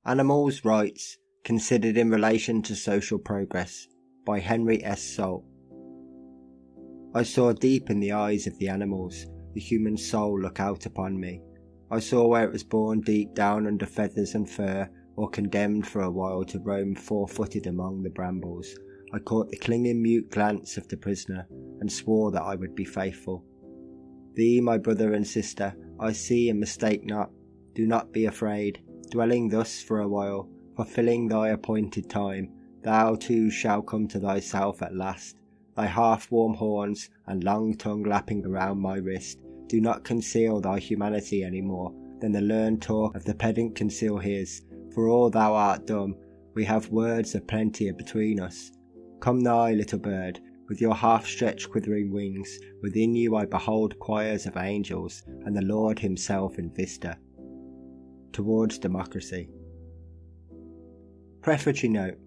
Animals' Rights Considered in Relation to Social Progress by Henry S. Salt. I saw deep in the eyes of the animals, the human soul look out upon me. I saw where it was born deep down under feathers and fur, or condemned for a while to roam four-footed among the brambles. I caught the clinging mute glance of the prisoner, and swore that I would be faithful. Thee, my brother and sister, I see and mistake not. Do not be afraid. Dwelling thus for a while, fulfilling thy appointed time, thou too shalt come to thyself at last. Thy half-warm horns and long tongue lapping around my wrist do not conceal thy humanity any more than the learned talk of the pedant conceal his. For all thou art dumb, we have words of plenty between us. Come nigh, little bird, with your half-stretched quivering wings. Within you I behold choirs of angels, and the Lord himself in vista. Towards Democracy. Prefatory note.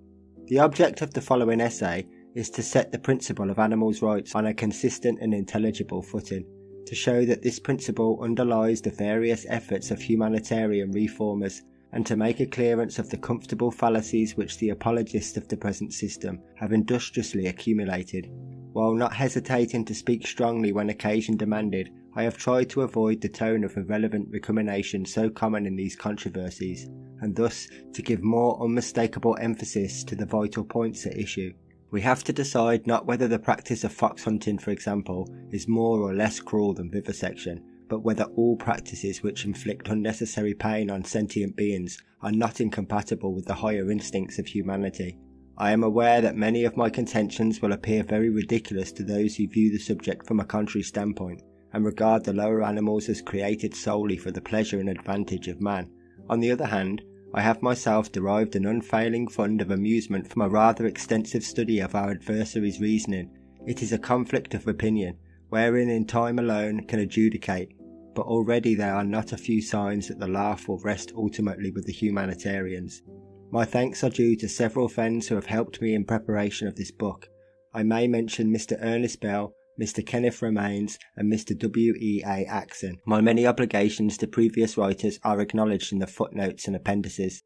The object of the following essay is to set the principle of animals' rights on a consistent and intelligible footing, to show that this principle underlies the various efforts of humanitarian reformers, and to make a clearance of the comfortable fallacies which the apologists of the present system have industriously accumulated. While not hesitating to speak strongly when occasion demanded, I have tried to avoid the tone of irrelevant recrimination so common in these controversies, and thus to give more unmistakable emphasis to the vital points at issue. We have to decide not whether the practice of fox hunting, for example, is more or less cruel than vivisection, but whether all practices which inflict unnecessary pain on sentient beings are not incompatible with the higher instincts of humanity. I am aware that many of my contentions will appear very ridiculous to those who view the subject from a contrary standpoint, and regard the lower animals as created solely for the pleasure and advantage of man. On the other hand, I have myself derived an unfailing fund of amusement from a rather extensive study of our adversaries' reasoning. It is a conflict of opinion, wherein in time alone can adjudicate, but already there are not a few signs that the laugh will rest ultimately with the humanitarians. My thanks are due to several friends who have helped me in preparation of this book. I may mention Mr. Ernest Bell, Mr. Kenneth Romaines, and Mr. W.E.A. Axon. My many obligations to previous writers are acknowledged in the footnotes and appendices.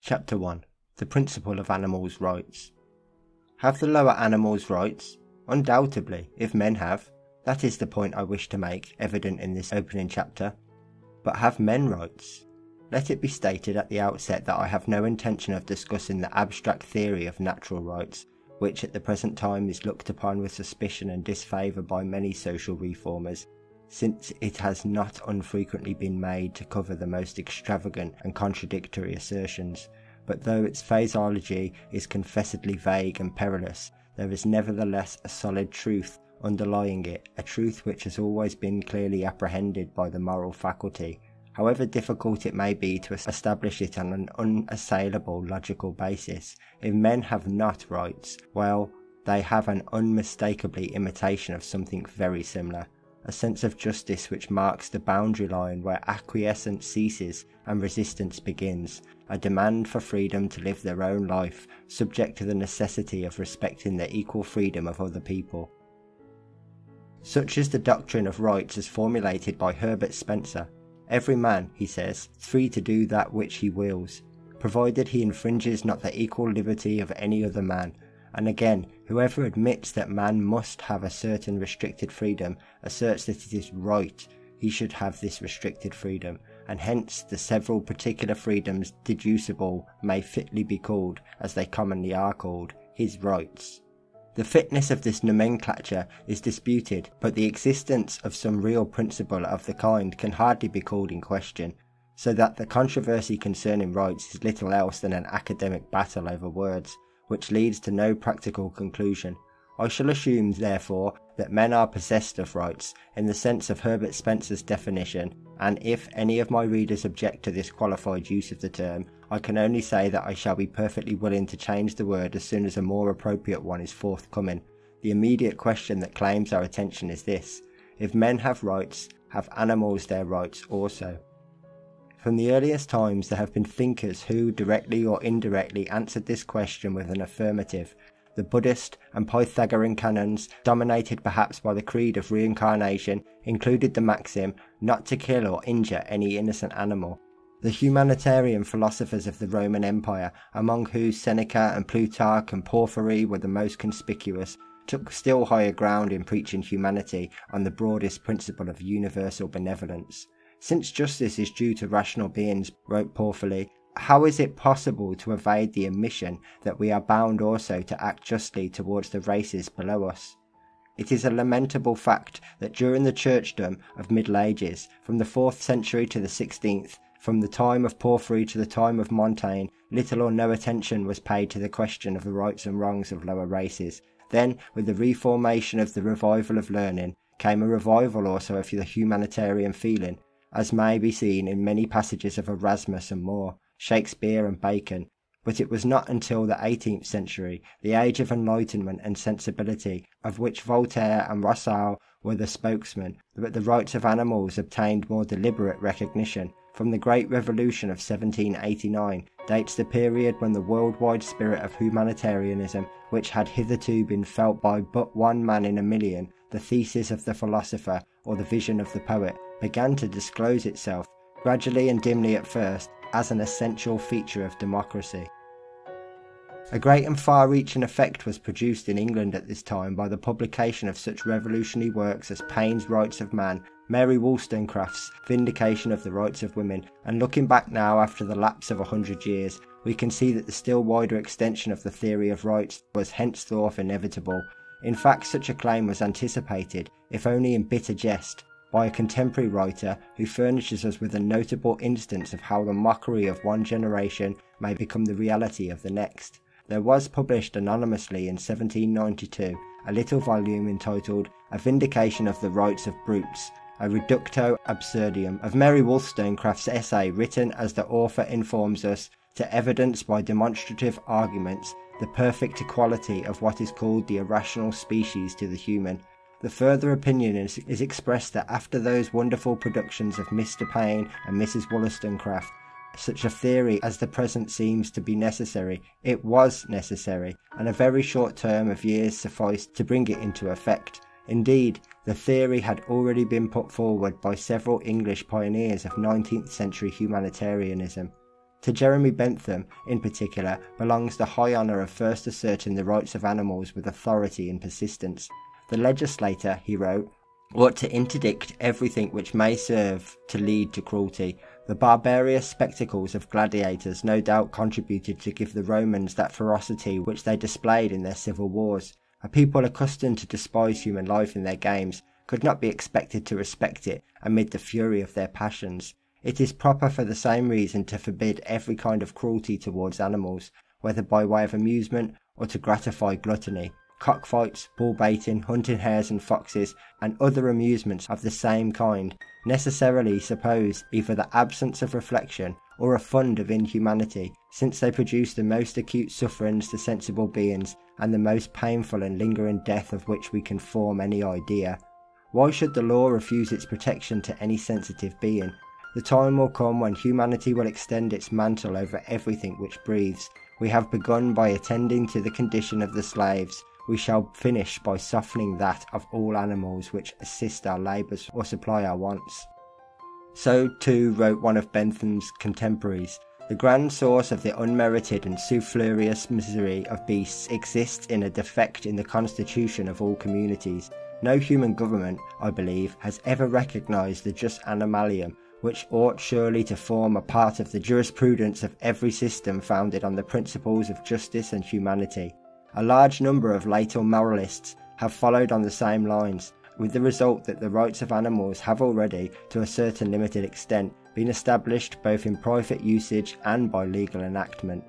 Chapter 1. The Principle of Animals' Rights. Have the lower animals rights? Undoubtedly, if men have. That is the point I wish to make, evident in this opening chapter. But have men rights? Let it be stated at the outset that I have no intention of discussing the abstract theory of natural rights, which at the present time is looked upon with suspicion and disfavour by many social reformers, since it has not unfrequently been made to cover the most extravagant and contradictory assertions. But though its phraseology is confessedly vague and perilous, there is nevertheless a solid truth underlying it, a truth which has always been clearly apprehended by the moral faculty, however difficult it may be to establish it on an unassailable logical basis. If men have not rights, well, they have an unmistakably imitation of something very similar, a sense of justice which marks the boundary line where acquiescence ceases and resistance begins, a demand for freedom to live their own life, subject to the necessity of respecting the equal freedom of other people. Such is the doctrine of rights as formulated by Herbert Spencer. Every man, he says, is free to do that which he wills, provided he infringes not the equal liberty of any other man. And again, whoever admits that man must have a certain restricted freedom asserts that it is right he should have this restricted freedom, and hence the several particular freedoms deducible may fitly be called, as they commonly are called, his rights. The fitness of this nomenclature is disputed, but the existence of some real principle of the kind can hardly be called in question, so that the controversy concerning rights is little else than an academic battle over words, which leads to no practical conclusion. I shall assume, therefore, that men are possessed of rights, in the sense of Herbert Spencer's definition, and if any of my readers object to this qualified use of the term, I can only say that I shall be perfectly willing to change the word as soon as a more appropriate one is forthcoming. The immediate question that claims our attention is this: if men have rights, have animals their rights also? From the earliest times there have been thinkers who, directly or indirectly, answered this question with an affirmative. the Buddhist and Pythagorean canons, dominated perhaps by the creed of reincarnation, included the maxim not to kill or injure any innocent animal. The humanitarian philosophers of the Roman Empire, among whose Seneca and Plutarch and Porphyry were the most conspicuous, took still higher ground in preaching humanity on the broadest principle of universal benevolence. Since justice is due to rational beings, wrote Porphyry, how is it possible to evade the admission that we are bound also to act justly towards the races below us? It is a lamentable fact that during the churchdom of Middle Ages, from the 4th century to the 16th, from the time of Porphyry to the time of Montaigne, little or no attention was paid to the question of the rights and wrongs of lower races. Then, with the reformation of the revival of learning, came a revival also of the humanitarian feeling, as may be seen in many passages of Erasmus and More, Shakespeare and Bacon. But it was not until the 18th century, the age of enlightenment and sensibility, of which Voltaire and Rousseau were the spokesmen, that the rights of animals obtained more deliberate recognition. From the Great Revolution of 1789 dates the period when the worldwide spirit of humanitarianism, which had hitherto been felt by but one man in a million, the thesis of the philosopher or the vision of the poet, began to disclose itself, gradually and dimly at first, as an essential feature of democracy. A great and far-reaching effect was produced in England at this time by the publication of such revolutionary works as Paine's Rights of Man, Mary Wollstonecraft's Vindication of the Rights of Women, and looking back now after the lapse of 100 years, we can see that the still wider extension of the theory of rights was henceforth inevitable. In fact, such a claim was anticipated, if only in bitter jest, by a contemporary writer who furnishes us with a notable instance of how the mockery of one generation may become the reality of the next. There was published anonymously in 1792 a little volume entitled A Vindication of the Rights of Brutes, a reductio absurdum of Mary Wollstonecraft's essay, written, as the author informs us, to evidence by demonstrative arguments the perfect equality of what is called the irrational species to the human. The further opinion is expressed that after those wonderful productions of Mr. Paine and Mrs. Wollstonecraft, such a theory as the present seems to be necessary. It was necessary, and a very short term of years sufficed to bring it into effect. Indeed, the theory had already been put forward by several English pioneers of 19th century humanitarianism. To Jeremy Bentham, in particular, belongs the high honour of first asserting the rights of animals with authority and persistence. The legislator, he wrote, ought to interdict everything which may serve to lead to cruelty. The barbarous spectacles of gladiators no doubt contributed to give the Romans that ferocity which they displayed in their civil wars. A people accustomed to despise human life in their games could not be expected to respect it amid the fury of their passions. It is proper for the same reason to forbid every kind of cruelty towards animals, whether by way of amusement or to gratify gluttony. Cockfights, bull baiting, hunting hares and foxes, and other amusements of the same kind, necessarily suppose either the absence of reflection or a fund of inhumanity, since they produce the most acute sufferings to sensible beings, and the most painful and lingering death of which we can form any idea. Why should the law refuse its protection to any sensitive being? The time will come when humanity will extend its mantle over everything which breathes. We have begun by attending to the condition of the slaves. We shall finish by softening that of all animals which assist our labours or supply our wants. So too wrote one of Bentham's contemporaries. The grand source of the unmerited and superfluous misery of beasts exists in a defect in the constitution of all communities. No human government, I believe, has ever recognised the just animalium, which ought surely to form a part of the jurisprudence of every system founded on the principles of justice and humanity. A large number of later moralists have followed on the same lines, with the result that the rights of animals have already, to a certain limited extent, been established both in private usage and by legal enactment.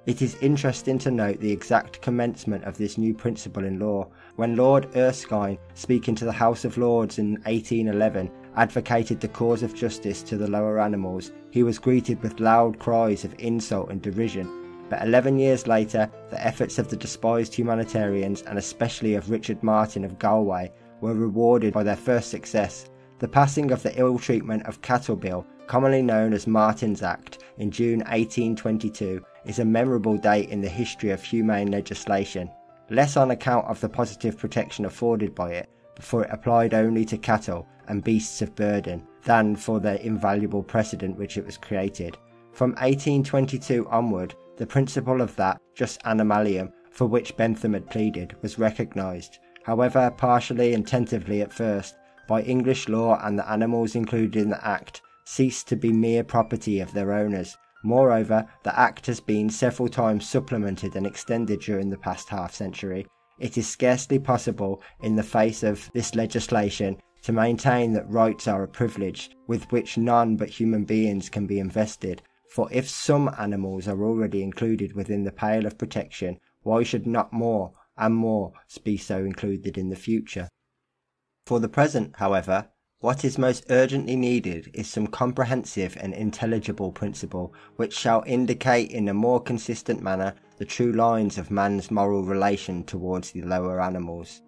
It is interesting to note the exact commencement of this new principle in law. When Lord Erskine, speaking to the House of Lords in 1811, advocated the cause of justice to the lower animals, he was greeted with loud cries of insult and derision. But 11 years later, the efforts of the despised humanitarians, and especially of Richard Martin of Galway, were rewarded by their first success. The passing of the ill-treatment of cattle bill, commonly known as Martin's Act, in June 1822, is a memorable date in the history of humane legislation. less on account of the positive protection afforded by it, for it applied only to cattle and beasts of burden, than for the invaluable precedent which it was created. From 1822 onward, the principle of that just animalium for which Bentham had pleaded was recognised, however partially and tentatively at first, by English law, and the animals included in the Act ceased to be mere property of their owners. Moreover, the Act has been several times supplemented and extended during the past half-century. It is scarcely possible, in the face of this legislation, to maintain that rights are a privilege with which none but human beings can be invested, for if some animals are already included within the pale of protection, why should not more and more be so included in the future? For the present, however, what is most urgently needed is some comprehensive and intelligible principle which shall indicate in a more consistent manner the true lines of man's moral relation towards the lower animals.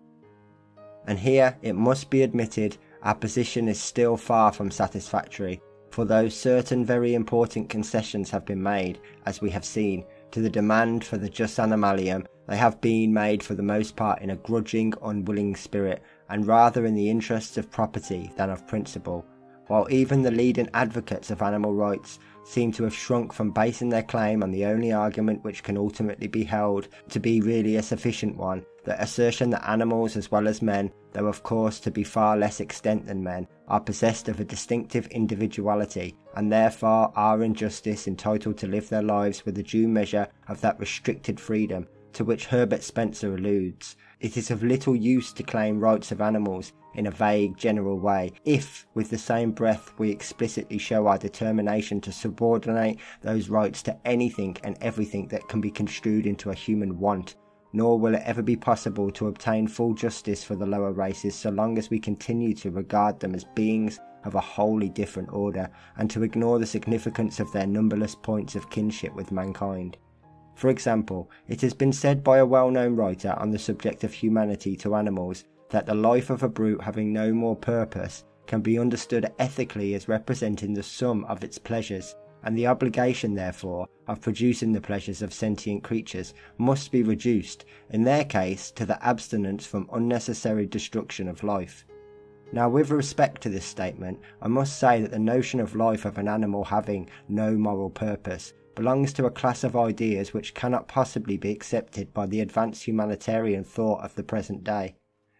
And here, it must be admitted, our position is still far from satisfactory, for though certain very important concessions have been made, as we have seen, to the demand for the jus animalium, they have been made for the most part in a grudging, unwilling spirit, and rather in the interests of property than of principle, while even the leading advocates of animal rights seem to have shrunk from basing their claim on the only argument which can ultimately be held to be really a sufficient one, the assertion that animals as well as men, though of course to be far less extent than men, are possessed of a distinctive individuality, and therefore are in justice entitled to live their lives with a due measure of that restricted freedom to which Herbert Spencer alludes. It is of little use to claim rights of animals in a vague general way, if with the same breath we explicitly show our determination to subordinate those rights to anything and everything that can be construed into a human want. Nor will it ever be possible to obtain full justice for the lower races so long as we continue to regard them as beings of a wholly different order, and to ignore the significance of their numberless points of kinship with mankind. For example, it has been said by a well-known writer on the subject of humanity to animals that the life of a brute having no more purpose can be understood ethically as representing the sum of its pleasures, and the obligation therefore of producing the pleasures of sentient creatures must be reduced, in their case, to the abstinence from unnecessary destruction of life. Now, with respect to this statement, I must say that the notion of life of an animal having no moral purpose belongs to a class of ideas which cannot possibly be accepted by the advanced humanitarian thought of the present day.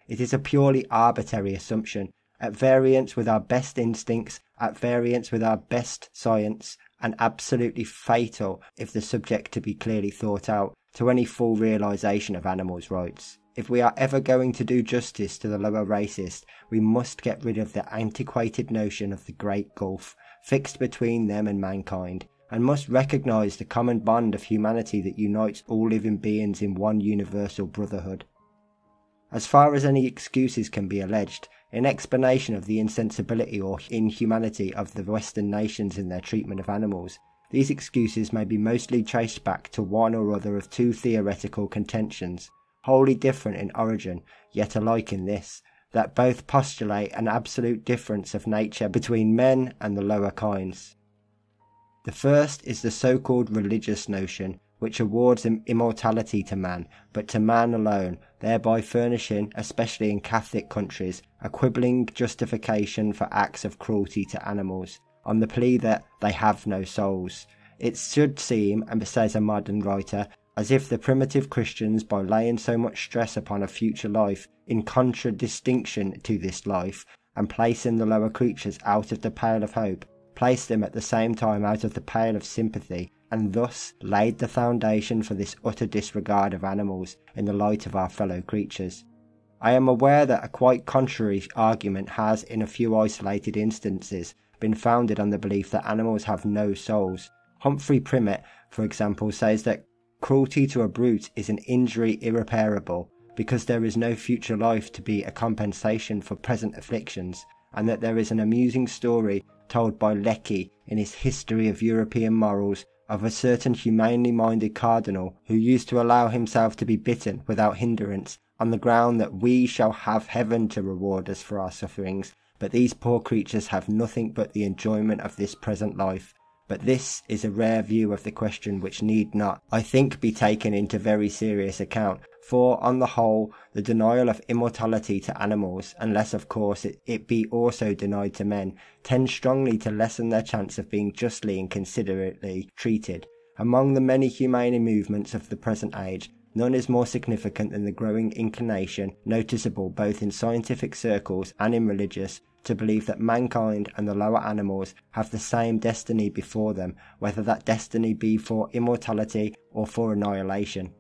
It is a purely arbitrary assumption, at variance with our best instincts, at variance with our best science, and absolutely fatal, if the subject to be clearly thought out, to any full realisation of animals' rights. If we are ever going to do justice to the lower races, we must get rid of the antiquated notion of the great gulf fixed between them and mankind, and must recognise the common bond of humanity that unites all living beings in one universal brotherhood. As far as any excuses can be alleged, in explanation of the insensibility or inhumanity of the Western nations in their treatment of animals, these excuses may be mostly traced back to one or other of two theoretical contentions, wholly different in origin, yet alike in this, that both postulate an absolute difference of nature between men and the lower kinds. The first is the so-called religious notion, which awards immortality to man, but to man alone, thereby furnishing, especially in Catholic countries, a quibbling justification for acts of cruelty to animals, on the plea that they have no souls. It should seem, and says a modern writer, as if the primitive Christians, by laying so much stress upon a future life, in contradistinction to this life, and placing the lower creatures out of the pale of hope, placed them at the same time out of the pale of sympathy, and thus laid the foundation for this utter disregard of animals in the light of our fellow creatures. I am aware that a quite contrary argument has, in a few isolated instances, been founded on the belief that animals have no souls. Humphrey Primmett, for example, says that cruelty to a brute is an injury irreparable, because there is no future life to be a compensation for present afflictions, and that there is an amusing story told by Lecky in his History of European Morals of a certain humanely minded cardinal who used to allow himself to be bitten without hindrance on the ground that we shall have heaven to reward us for our sufferings, but these poor creatures have nothing but the enjoyment of this present life, But this is a rare view of the question which need not, I think, be taken into very serious account, for, on the whole, the denial of immortality to animals, unless of course it be also denied to men, tends strongly to lessen their chance of being justly and considerately treated. Among the many humane movements of the present age, none is more significant than the growing inclination, noticeable both in scientific circles and in religious, to believe that mankind and the lower animals have the same destiny before them, whether that destiny be for immortality or for annihilation.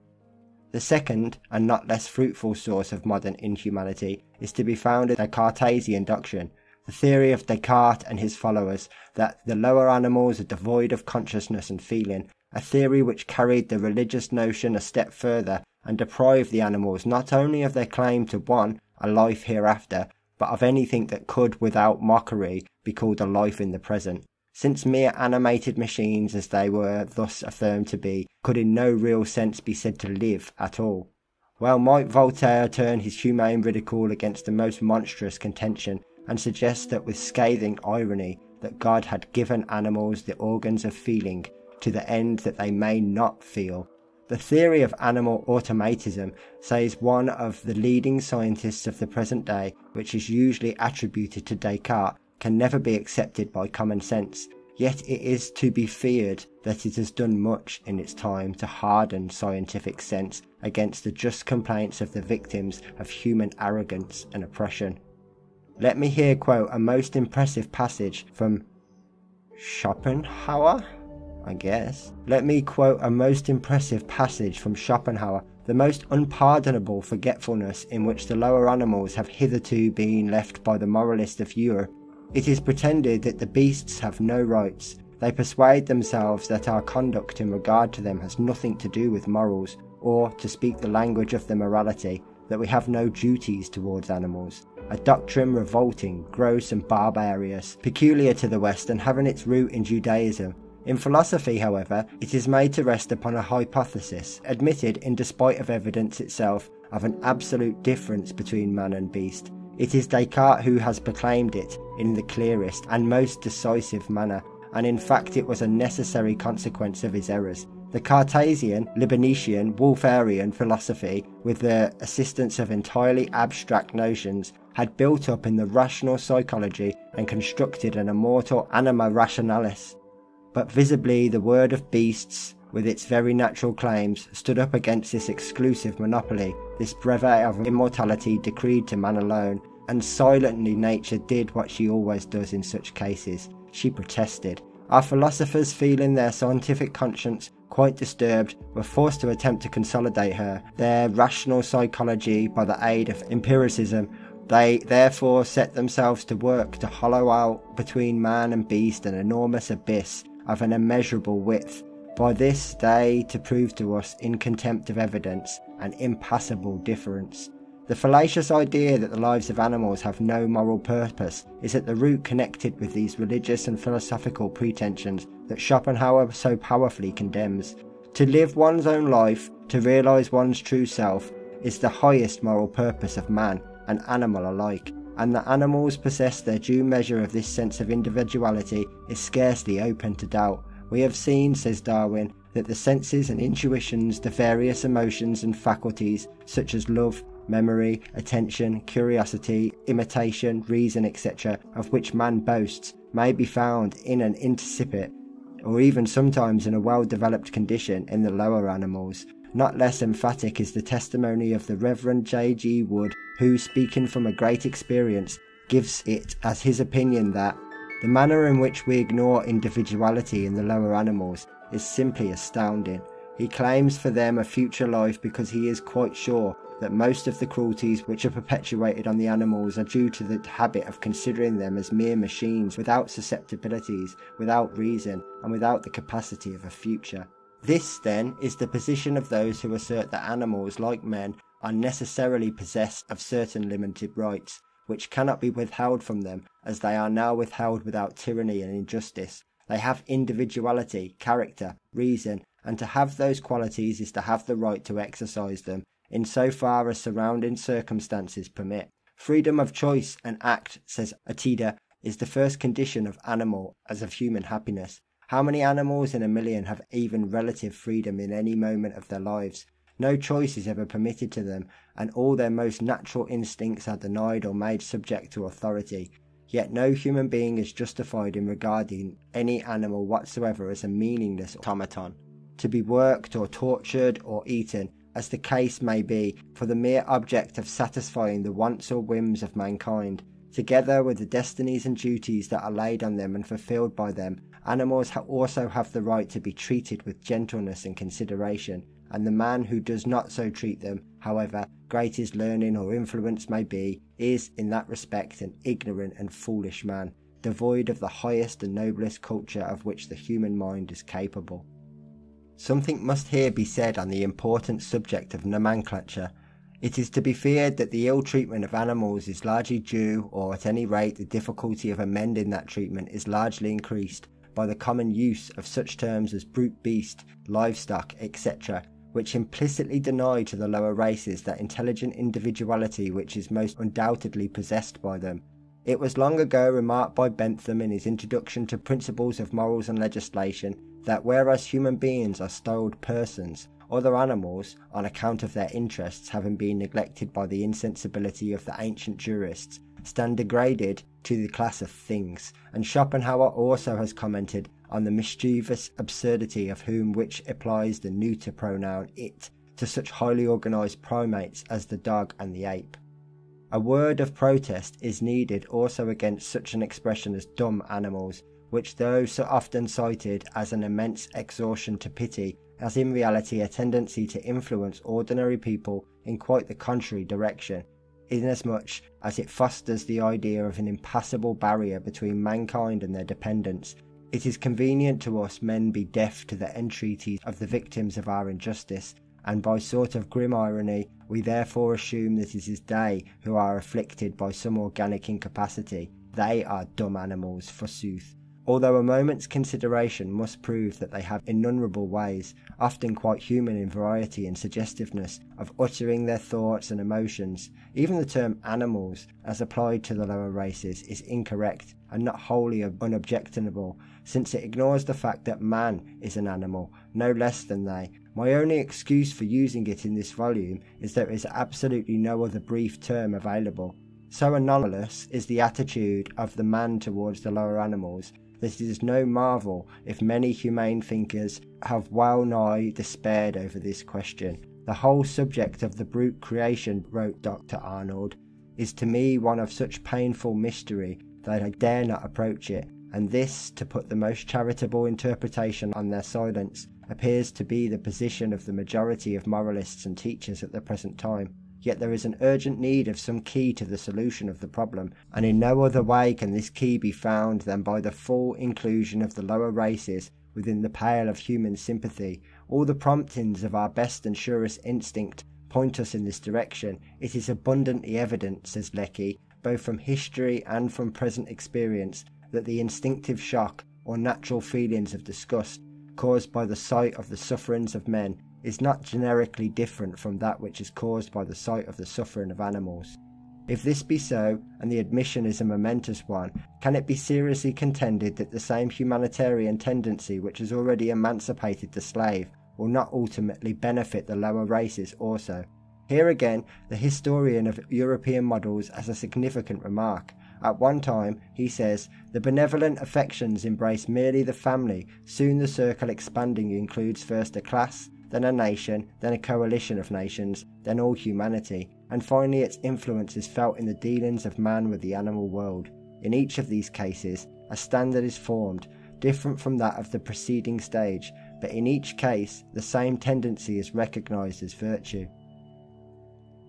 The second, and not less fruitful source of modern inhumanity, is to be found in the Cartesian doctrine, the theory of Descartes and his followers, that the lower animals are devoid of consciousness and feeling, a theory which carried the religious notion a step further and deprived the animals not only of their claim to a life hereafter, but of anything that could, without mockery, be called a life in the present, since mere animated machines, as they were thus affirmed to be, could in no real sense be said to live at all. Well might Voltaire turn his humane ridicule against the most monstrous contention, and suggest that with scathing irony that God had given animals the organs of feeling, to the end that they may not feel. The theory of animal automatism, says one of the leading scientists of the present day, which is usually attributed to Descartes, can never be accepted by common sense, yet it is to be feared that it has done much in its time to harden scientific sense against the just complaints of the victims of human arrogance and oppression. Let me here quote a most impressive passage from Schopenhauer, Let me quote a most impressive passage from Schopenhauer, the most unpardonable forgetfulness in which the lower animals have hitherto been left by the moralists of Europe. It is pretended that the beasts have no rights. They persuade themselves that our conduct in regard to them has nothing to do with morals, or, to speak the language of the morality, that we have no duties towards animals. A doctrine revolting, gross and barbarous, peculiar to the West and having its root in Judaism. In philosophy, however, it is made to rest upon a hypothesis, admitted in despite of evidence itself, of an absolute difference between man and beast. It is Descartes who has proclaimed it in the clearest and most decisive manner, and in fact it was a necessary consequence of his errors. The Cartesian, Leibnizian, Wolfferian philosophy, with the assistance of entirely abstract notions, had built up in the rational psychology and constructed an immortal anima rationalis. But visibly the word of beasts, with its very natural claims, stood up against this exclusive monopoly, this brevet of immortality decreed to man alone, and silently nature did what she always does in such cases. She protested. Our philosophers, feeling their scientific conscience quite disturbed, were forced to attempt to consolidate her, their rational psychology, by the aid of empiricism. They therefore set themselves to work to hollow out between man and beast an enormous abyss of an immeasurable width. By this they to prove to us, in contempt of evidence, an impassable difference. The fallacious idea that the lives of animals have no moral purpose is at the root connected with these religious and philosophical pretensions that Schopenhauer so powerfully condemns. To live one's own life, to realise one's true self, is the highest moral purpose of man and animal alike, and that animals possess their due measure of this sense of individuality is scarcely open to doubt. We have seen, says Darwin, that the senses and intuitions, the various emotions and faculties, such as love, memory, attention, curiosity, imitation, reason, etc., of which man boasts, may be found in an incipient, or even sometimes in a well-developed condition, in the lower animals. Not less emphatic is the testimony of the Reverend J.G. Wood, who, speaking from a great experience, gives it as his opinion that the manner in which we ignore individuality in the lower animals is simply astounding. He claims for them a future life because he is quite sure that most of the cruelties which are perpetuated on the animals are due to the habit of considering them as mere machines without susceptibilities, without reason, and without the capacity of a future. This, then, is the position of those who assert that animals, like men, are necessarily possessed of certain limited rights, which cannot be withheld from them, as they are now withheld without tyranny and injustice. They have individuality, character, reason, and to have those qualities is to have the right to exercise them, in so far as surrounding circumstances permit. Freedom of choice and act, says Atida, is the first condition of animal as of human happiness. How many animals in a million have even relative freedom in any moment of their lives? No choice is ever permitted to them, and all their most natural instincts are denied or made subject to authority. Yet no human being is justified in regarding any animal whatsoever as a meaningless automaton, to be worked or tortured or eaten, as the case may be, for the mere object of satisfying the wants or whims of mankind. Together with the destinies and duties that are laid on them and fulfilled by them, animals also have the right to be treated with gentleness and consideration, and the man who does not so treat them, however great his learning or influence may be, is in that respect an ignorant and foolish man, devoid of the highest and noblest culture of which the human mind is capable. Something must here be said on the important subject of nomenclature. It is to be feared that the ill treatment of animals is largely due, or at any rate the difficulty of amending that treatment is largely increased, by the common use of such terms as brute beast, livestock, etc., which implicitly deny to the lower races that intelligent individuality which is most undoubtedly possessed by them. It was long ago remarked by Bentham in his introduction to Principles of Morals and Legislation that whereas human beings are styled persons, other animals, on account of their interests having been neglected by the insensibility of the ancient jurists, stand degraded to the class of things, and Schopenhauer also has commented on the mischievous absurdity of whom which applies the neuter pronoun it to such highly organised primates as the dog and the ape. A word of protest is needed also against such an expression as dumb animals, which though so often cited as an immense exhortation to pity, has in reality a tendency to influence ordinary people in quite the contrary direction, inasmuch as it fosters the idea of an impassable barrier between mankind and their dependents. It is convenient to us men be deaf to the entreaties of the victims of our injustice, and by sort of grim irony we therefore assume that it is they who are afflicted by some organic incapacity. They are dumb animals, forsooth. Although a moment's consideration must prove that they have innumerable ways, often quite human in variety and suggestiveness, of uttering their thoughts and emotions, even the term animals, as applied to the lower races, is incorrect and not wholly unobjectionable, since it ignores the fact that man is an animal, no less than they. My only excuse for using it in this volume is that there is absolutely no other brief term available. So anomalous is the attitude of the man towards the lower animals, that it is no marvel if many humane thinkers have well nigh despaired over this question. The whole subject of the brute creation, wrote Dr. Arnold, is to me one of such painful mystery that I dare not approach it, and this, to put the most charitable interpretation on their silence, appears to be the position of the majority of moralists and teachers at the present time. Yet there is an urgent need of some key to the solution of the problem, and in no other way can this key be found than by the full inclusion of the lower races within the pale of human sympathy. All the promptings of our best and surest instinct point us in this direction. It is abundantly evident, says Lecky, both from history and from present experience, that the instinctive shock, or natural feelings of disgust, caused by the sight of the sufferings of men, is not generically different from that which is caused by the sight of the suffering of animals. If this be so, and the admission is a momentous one, can it be seriously contended that the same humanitarian tendency which has already emancipated the slave will not ultimately benefit the lower races also? Here again, the historian of European models has a significant remark. At one time, he says, the benevolent affections embrace merely the family, soon the circle expanding includes first a class, then a nation, then a coalition of nations, then all humanity, and finally its influence is felt in the dealings of man with the animal world. In each of these cases, a standard is formed, different from that of the preceding stage, but in each case, the same tendency is recognised as virtue.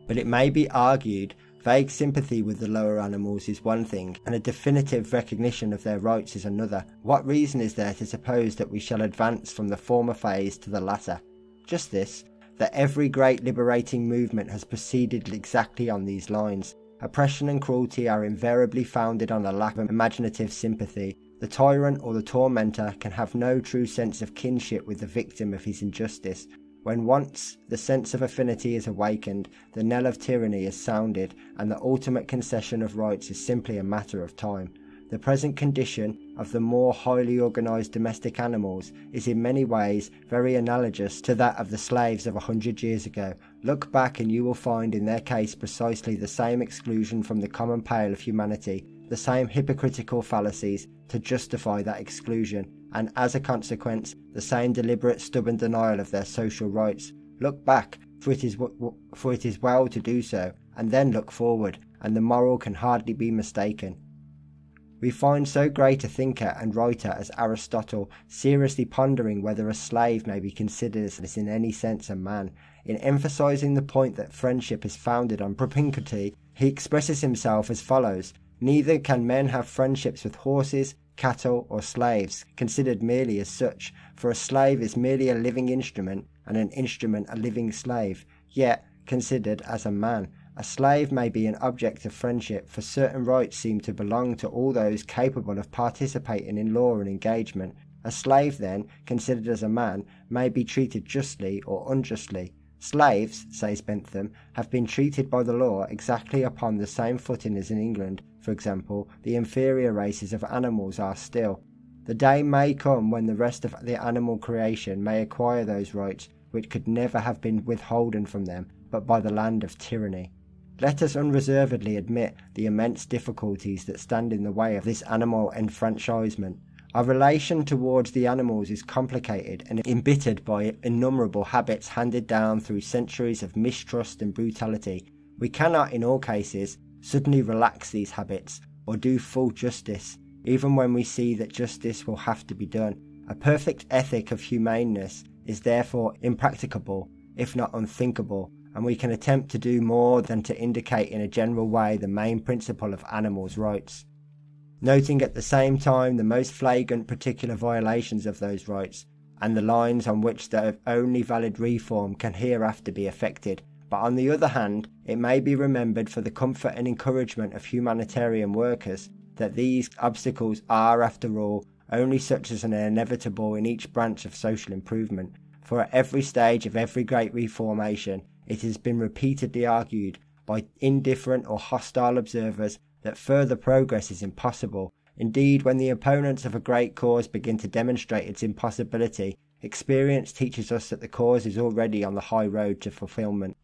But it may be argued, vague sympathy with the lower animals is one thing, and a definitive recognition of their rights is another. What reason is there to suppose that we shall advance from the former phase to the latter? Just this, that every great liberating movement has proceeded exactly on these lines. Oppression and cruelty are invariably founded on a lack of imaginative sympathy. The tyrant or the tormentor can have no true sense of kinship with the victim of his injustice. When once the sense of affinity is awakened, the knell of tyranny is sounded, and the ultimate concession of rights is simply a matter of time. the present condition of the more highly organised domestic animals is in many ways very analogous to that of the slaves of 100 years ago. Look back and you will find in their case precisely the same exclusion from the common pale of humanity, the same hypocritical fallacies to justify that exclusion, and as a consequence, the same deliberate stubborn denial of their social rights. Look back, for it is well to do so, and then look forward, and the moral can hardly be mistaken. We find so great a thinker and writer as Aristotle seriously pondering whether a slave may be considered as in any sense a man. In emphasizing the point that friendship is founded on propinquity, he expresses himself as follows: "Neither can men have friendships with horses, cattle, or slaves, considered merely as such, for a slave is merely a living instrument, and an instrument a living slave, yet considered as a man. A slave may be an object of friendship, for certain rights seem to belong to all those capable of participating in law and engagement. A slave, then, considered as a man, may be treated justly or unjustly. Slaves, says Bentham, have been treated by the law exactly upon the same footing as in England, for example, the inferior races of animals are still. The day may come when the rest of the animal creation may acquire those rights which could never have been withholden from them but by the land of tyranny. Let us unreservedly admit the immense difficulties that stand in the way of this animal enfranchisement. Our relation towards the animals is complicated and embittered by innumerable habits handed down through centuries of mistrust and brutality. We cannot, in all cases, suddenly relax these habits or do full justice, even when we see that justice will have to be done. A perfect ethic of humaneness is therefore impracticable, if not unthinkable, and we can attempt to do more than to indicate in a general way the main principle of animals' rights, noting at the same time the most flagrant particular violations of those rights, and the lines on which the only valid reform can hereafter be effected. But on the other hand, it may be remembered for the comfort and encouragement of humanitarian workers that these obstacles are, after all, only such as are inevitable in each branch of social improvement, for at every stage of every great reformation it has been repeatedly argued by indifferent or hostile observers that further progress is impossible. Indeed, when the opponents of a great cause begin to demonstrate its impossibility, experience teaches us that the cause is already on the high road to fulfilment.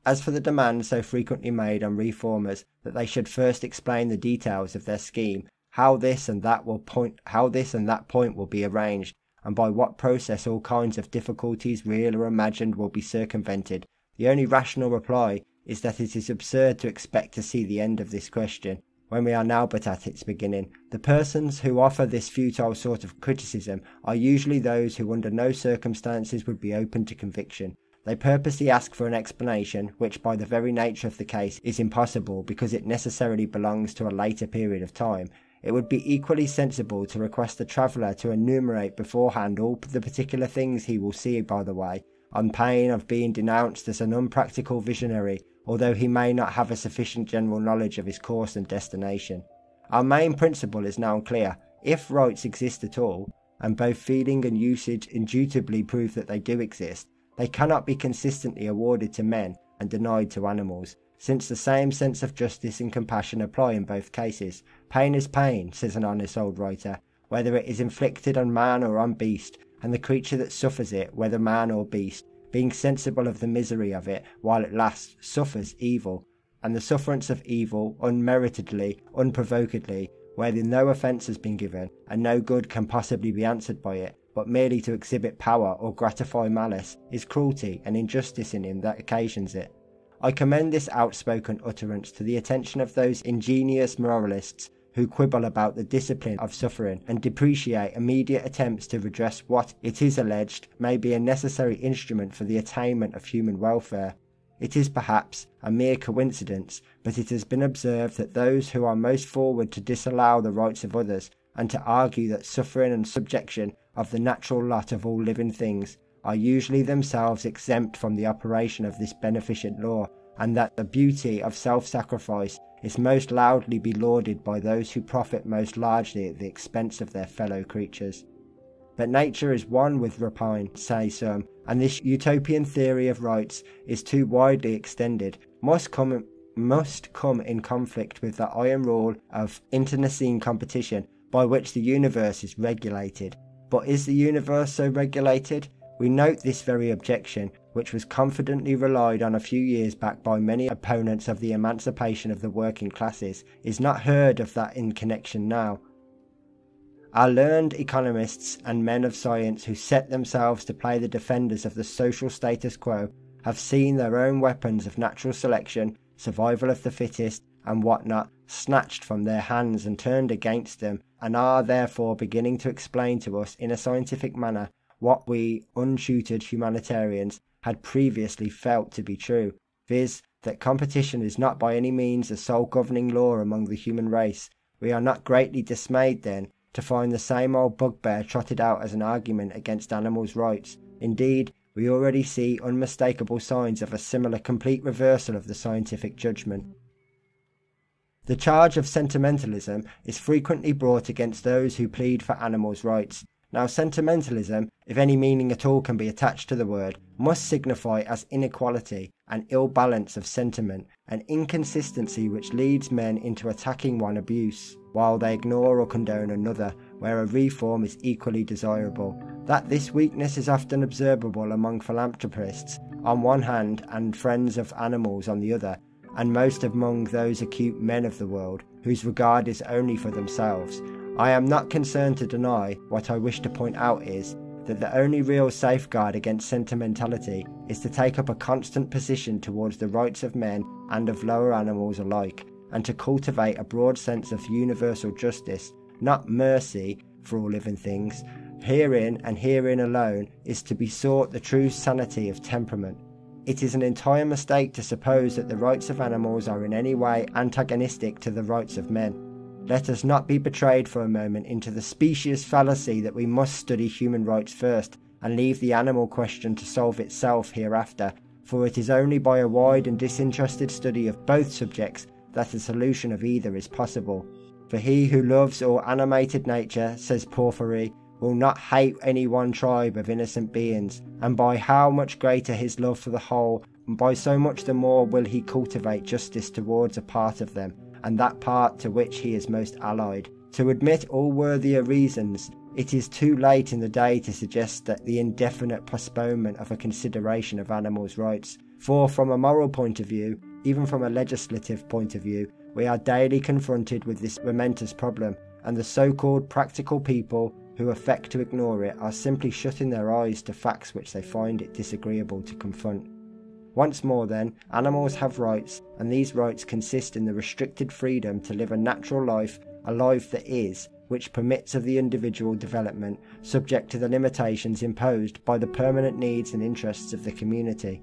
As for the demand so frequently made on reformers that they should first explain the details of their scheme, how this and that point will be arranged, and by what process all kinds of difficulties, real or imagined, will be circumvented, the only rational reply is that it is absurd to expect to see the end of this question, when we are now but at its beginning. The persons who offer this futile sort of criticism are usually those who under no circumstances would be open to conviction. They purposely ask for an explanation which by the very nature of the case is impossible, because it necessarily belongs to a later period of time. It would be equally sensible to request the traveller to enumerate beforehand all the particular things he will see by the way, on pain of being denounced as an unpractical visionary, although he may not have a sufficient general knowledge of his course and destination. Our main principle is now clear. If rights exist at all, and both feeling and usage indubitably prove that they do exist, they cannot be consistently awarded to men and denied to animals, since the same sense of justice and compassion apply in both cases. Pain is pain, says an honest old writer, whether it is inflicted on man or on beast, and the creature that suffers it, whether man or beast, being sensible of the misery of it while it lasts, suffers evil, and the sufferance of evil, unmeritedly, unprovokedly, where no offence has been given, and no good can possibly be answered by it, but merely to exhibit power or gratify malice, is cruelty and injustice in him that occasions it. I commend this outspoken utterance to the attention of those ingenious moralists who quibble about the discipline of suffering, and depreciate immediate attempts to redress what, it is alleged, may be a necessary instrument for the attainment of human welfare. It is perhaps a mere coincidence, but it has been observed that those who are most forward to disallow the rights of others, and to argue that suffering and subjection of the natural lot of all living things are usually themselves exempt from the operation of this beneficent law, and that the beauty of self-sacrifice is most loudly be lauded by those who profit most largely at the expense of their fellow creatures. But nature is one with rapine, say some, and this utopian theory of rights is too widely extended, must come must come in conflict with the iron rule of internecine competition by which the universe is regulated. But is the universe so regulated? We note this very objection, which was confidently relied on a few years back by many opponents of the emancipation of the working classes, is not heard of that in connection now. Our learned economists and men of science who set themselves to play the defenders of the social status quo have seen their own weapons of natural selection, survival of the fittest, and whatnot snatched from their hands and turned against them, and are therefore beginning to explain to us in a scientific manner what we untutored humanitarians had previously felt to be true, viz., that competition is not by any means the sole governing law among the human race. We are not greatly dismayed, then, to find the same old bugbear trotted out as an argument against animals' rights. Indeed, we already see unmistakable signs of a similar complete reversal of the scientific judgment. The charge of sentimentalism is frequently brought against those who plead for animals' rights. Now, sentimentalism, if any meaning at all can be attached to the word, must signify as inequality, an ill balance of sentiment, an inconsistency which leads men into attacking one abuse, while they ignore or condone another, where a reform is equally desirable. That this weakness is often observable among philanthropists on one hand and friends of animals on the other, and most among those acute men of the world, whose regard is only for themselves. I am not concerned to deny. What I wish to point out is that the only real safeguard against sentimentality is to take up a constant position towards the rights of men and of lower animals alike, and to cultivate a broad sense of universal justice, not mercy, for all living things. Herein, and herein alone, is to be sought the true sanity of temperament. It is an entire mistake to suppose that the rights of animals are in any way antagonistic to the rights of men. Let us not be betrayed for a moment into the specious fallacy that we must study human rights first, and leave the animal question to solve itself hereafter, for it is only by a wide and disinterested study of both subjects that a solution of either is possible. For he who loves all animated nature, says Porphyry, will not hate any one tribe of innocent beings, and by how much greater his love for the whole, by so much the more will he cultivate justice towards a part of them, and that part to which he is most allied. To admit all worthier reasons, it is too late in the day to suggest that the indefinite postponement of a consideration of animals' rights, for from a moral point of view, even from a legislative point of view, we are daily confronted with this momentous problem, and the so-called practical people who affect to ignore it are simply shutting their eyes to facts which they find it disagreeable to confront. Once more then, animals have rights, and these rights consist in the restricted freedom to live a natural life, a life that is, which permits of the individual development, subject to the limitations imposed by the permanent needs and interests of the community.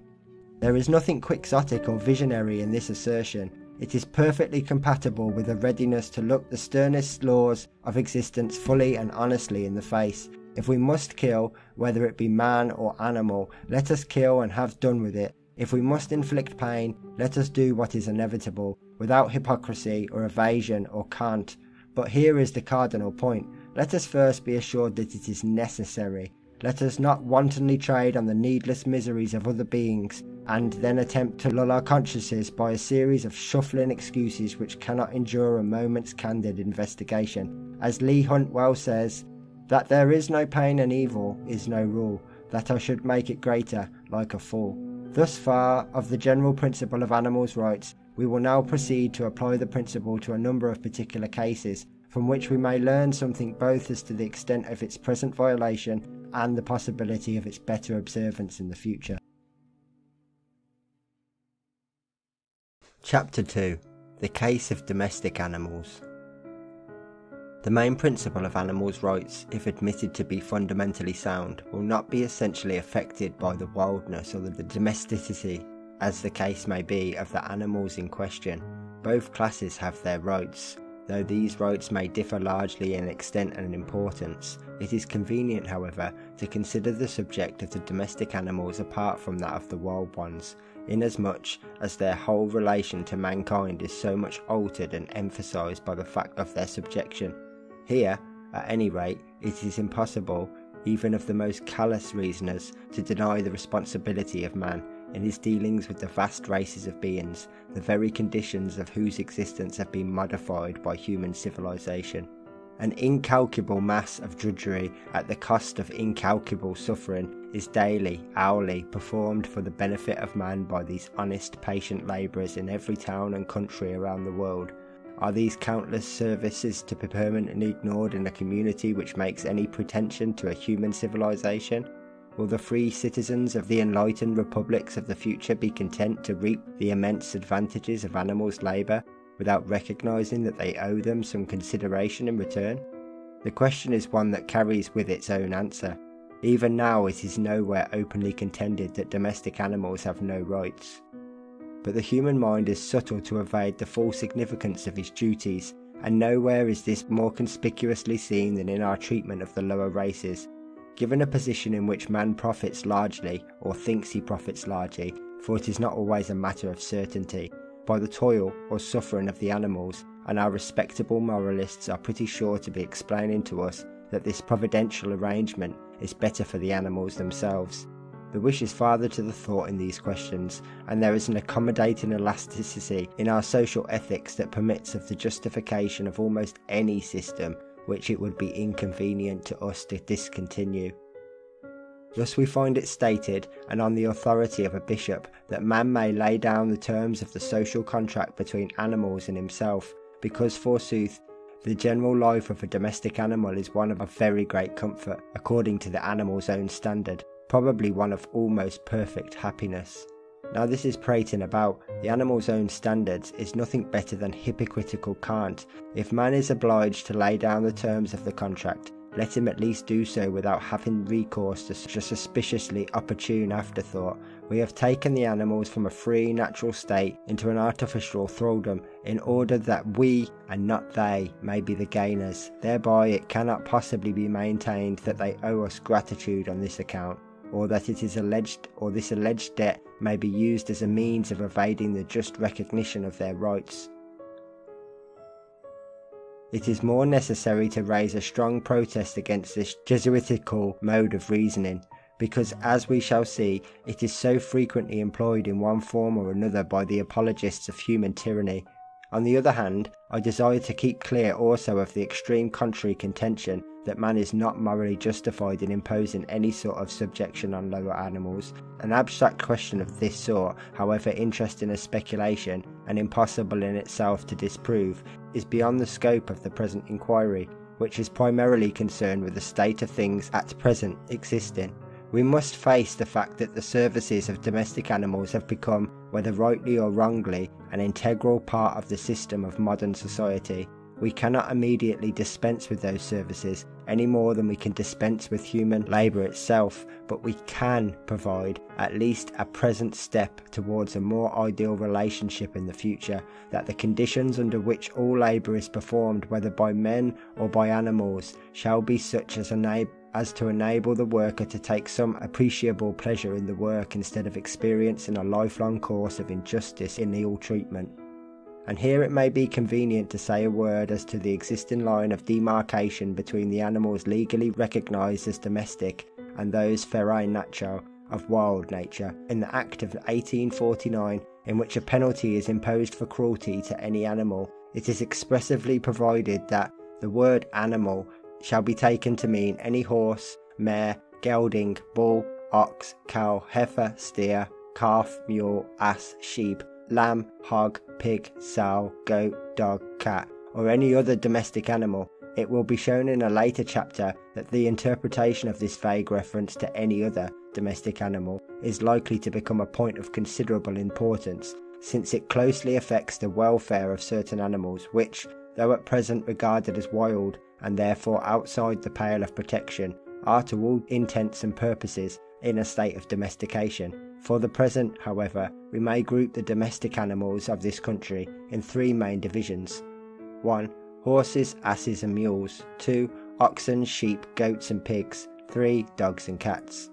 There is nothing quixotic or visionary in this assertion. It is perfectly compatible with a readiness to look the sternest laws of existence fully and honestly in the face. If we must kill, whether it be man or animal, let us kill and have done with it. If we must inflict pain, let us do what is inevitable, without hypocrisy or evasion or cant. But here is the cardinal point. Let us first be assured that it is necessary. Let us not wantonly trade on the needless miseries of other beings, and then attempt to lull our consciences by a series of shuffling excuses which cannot endure a moment's candid investigation. As Leigh Hunt well says, that there is no pain and evil is no rule, that I should make it greater, like a fool. Thus far of the general principle of animals' rights. We will now proceed to apply the principle to a number of particular cases, from which we may learn something both as to the extent of its present violation and the possibility of its better observance in the future. Chapter 2. The case of domestic animals. The main principle of animals' rights, if admitted to be fundamentally sound, will not be essentially affected by the wildness or the domesticity, as the case may be, of the animals in question. Both classes have their rights, though these rights may differ largely in extent and importance. It is convenient, however, to consider the subject of the domestic animals apart from that of the wild ones, inasmuch as their whole relation to mankind is so much altered and emphasised by the fact of their subjection. Here, at any rate, it is impossible, even of the most callous reasoners, to deny the responsibility of man, in his dealings with the vast races of beings, the very conditions of whose existence have been modified by human civilization. An incalculable mass of drudgery at the cost of incalculable suffering is daily, hourly performed for the benefit of man by these honest, patient labourers in every town and country around the world. Are these countless services to be permanently ignored in a community which makes any pretension to a human civilization? Will the free citizens of the enlightened republics of the future be content to reap the immense advantages of animals' labour without recognising that they owe them some consideration in return? The question is one that carries with its own answer. Even now it is nowhere openly contended that domestic animals have no rights. But the human mind is subtle to evade the full significance of its duties, and nowhere is this more conspicuously seen than in our treatment of the lower races. Given a position in which man profits largely, or thinks he profits largely, for it is not always a matter of certainty, by the toil or suffering of the animals, and our respectable moralists are pretty sure to be explaining to us that this providential arrangement is better for the animals themselves. The wish is farther to the thought in these questions, and there is an accommodating elasticity in our social ethics that permits of the justification of almost any system which it would be inconvenient to us to discontinue. Thus we find it stated, and on the authority of a bishop, that man may lay down the terms of the social contract between animals and himself, because forsooth the general life of a domestic animal is one of a very great comfort, according to the animal's own standard, probably one of almost perfect happiness. Now this is prating about the animal's own standards is nothing better than hypocritical cant. If man is obliged to lay down the terms of the contract, let him at least do so without having recourse to such a suspiciously opportune afterthought. We have taken the animals from a free natural state into an artificial thraldom in order that we, and not they, may be the gainers. Thereby it cannot possibly be maintained that they owe us gratitude on this account, or that it is alleged, or this alleged debt may be used as a means of evading the just recognition of their rights. It is more necessary to raise a strong protest against this Jesuitical mode of reasoning, because, as we shall see, it is so frequently employed in one form or another by the apologists of human tyranny. On the other hand, I desire to keep clear also of the extreme contrary contention that man is not morally justified in imposing any sort of subjection on lower animals. An abstract question of this sort, however interesting as speculation, and impossible in itself to disprove, is beyond the scope of the present inquiry, which is primarily concerned with the state of things at present existing. We must face the fact that the services of domestic animals have become, whether rightly or wrongly, an integral part of the system of modern society. We cannot immediately dispense with those services any more than we can dispense with human labour itself, but we can provide at least a present step towards a more ideal relationship in the future, that the conditions under which all labour is performed, whether by men or by animals, shall be such as to enable the worker to take some appreciable pleasure in the work instead of experiencing a lifelong course of injustice in ill treatment. And here it may be convenient to say a word as to the existing line of demarcation between the animals legally recognised as domestic and those ferae naturae of wild nature. In the Act of 1849, in which a penalty is imposed for cruelty to any animal, it is expressively provided that the word animal shall be taken to mean any horse, mare, gelding, bull, ox, cow, heifer, steer, calf, mule, ass, sheep, lamb, hog, pig, sow, goat, dog, cat, or any other domestic animal. It will be shown in a later chapter that the interpretation of this vague reference to any other domestic animal is likely to become a point of considerable importance, since it closely affects the welfare of certain animals which, though at present regarded as wild and therefore outside the pale of protection, are to all intents and purposes in a state of domestication. For the present, however, we may group the domestic animals of this country in three main divisions. 1. Horses, asses and mules. 2. Oxen, sheep, goats and pigs. 3. Dogs and cats.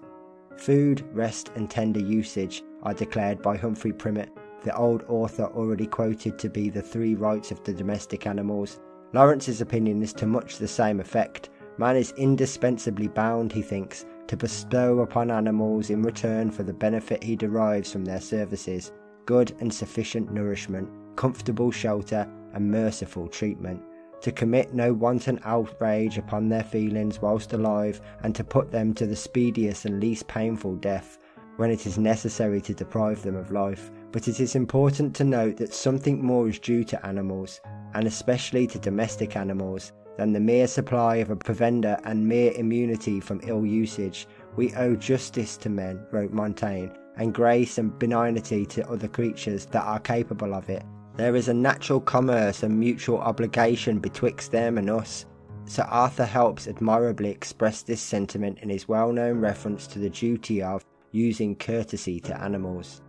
Food, rest and tender usage are declared by Humphrey Primmett, the old author already quoted, to be the three rights of the domestic animals. Lawrence's opinion is to much the same effect. Man is indispensably bound, he thinks, to bestow upon animals in return for the benefit he derives from their services, good and sufficient nourishment, comfortable shelter, and merciful treatment, to commit no wanton outrage upon their feelings whilst alive, and to put them to the speediest and least painful death, when it is necessary to deprive them of life. But it is important to note that something more is due to animals, and especially to domestic animals, than the mere supply of a provender and mere immunity from ill usage. We owe justice to men, wrote Montaigne, and grace and benignity to other creatures that are capable of it. There is a natural commerce and mutual obligation betwixt them and us. Sir Arthur Helps admirably expressed this sentiment in his well-known reference to the duty of using courtesy to animals.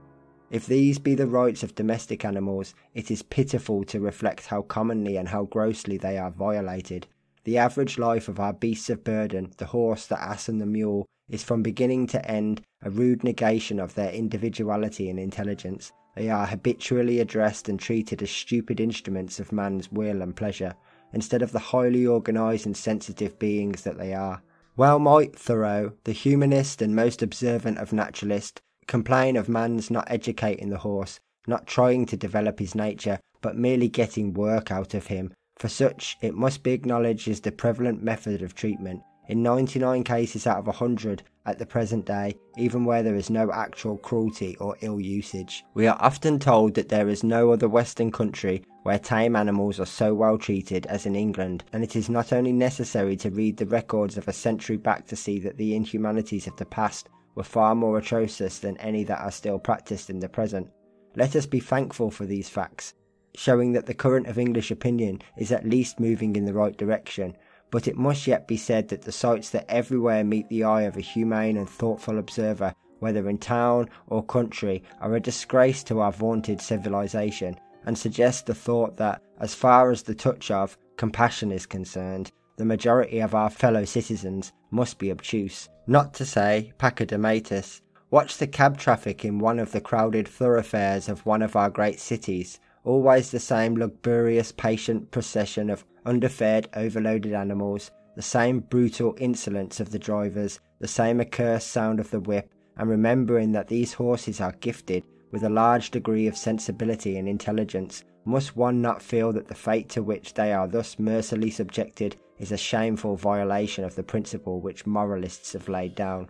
If these be the rights of domestic animals, it is pitiful to reflect how commonly and how grossly they are violated. The average life of our beasts of burden, the horse, the ass and the mule, is from beginning to end a rude negation of their individuality and intelligence. They are habitually addressed and treated as stupid instruments of man's will and pleasure, instead of the highly organised and sensitive beings that they are. Well might Thoreau, the humanist and most observant of naturalists, complain of man's not educating the horse, not trying to develop his nature, but merely getting work out of him, for such, it must be acknowledged, is the prevalent method of treatment, in 99 cases out of 100 at the present day, even where there is no actual cruelty or ill usage. We are often told that there is no other Western country where tame animals are so well treated as in England, and it is not only necessary to read the records of a century back to see that the inhumanities of the past were far more atrocious than any that are still practised in the present. Let us be thankful for these facts, showing that the current of English opinion is at least moving in the right direction, but it must yet be said that the sights that everywhere meet the eye of a humane and thoughtful observer, whether in town or country, are a disgrace to our vaunted civilization, and suggest the thought that, as far as the touch of compassion is concerned, the majority of our fellow citizens must be obtuse, not to say pachydermatous. Watch the cab traffic in one of the crowded thoroughfares of one of our great cities. Always the same luxurious patient procession of underfed, overloaded animals, the same brutal insolence of the drivers, the same accursed sound of the whip, and remembering that these horses are gifted with a large degree of sensibility and intelligence, must one not feel that the fate to which they are thus mercilessly subjected is a shameful violation of the principle which moralists have laid down?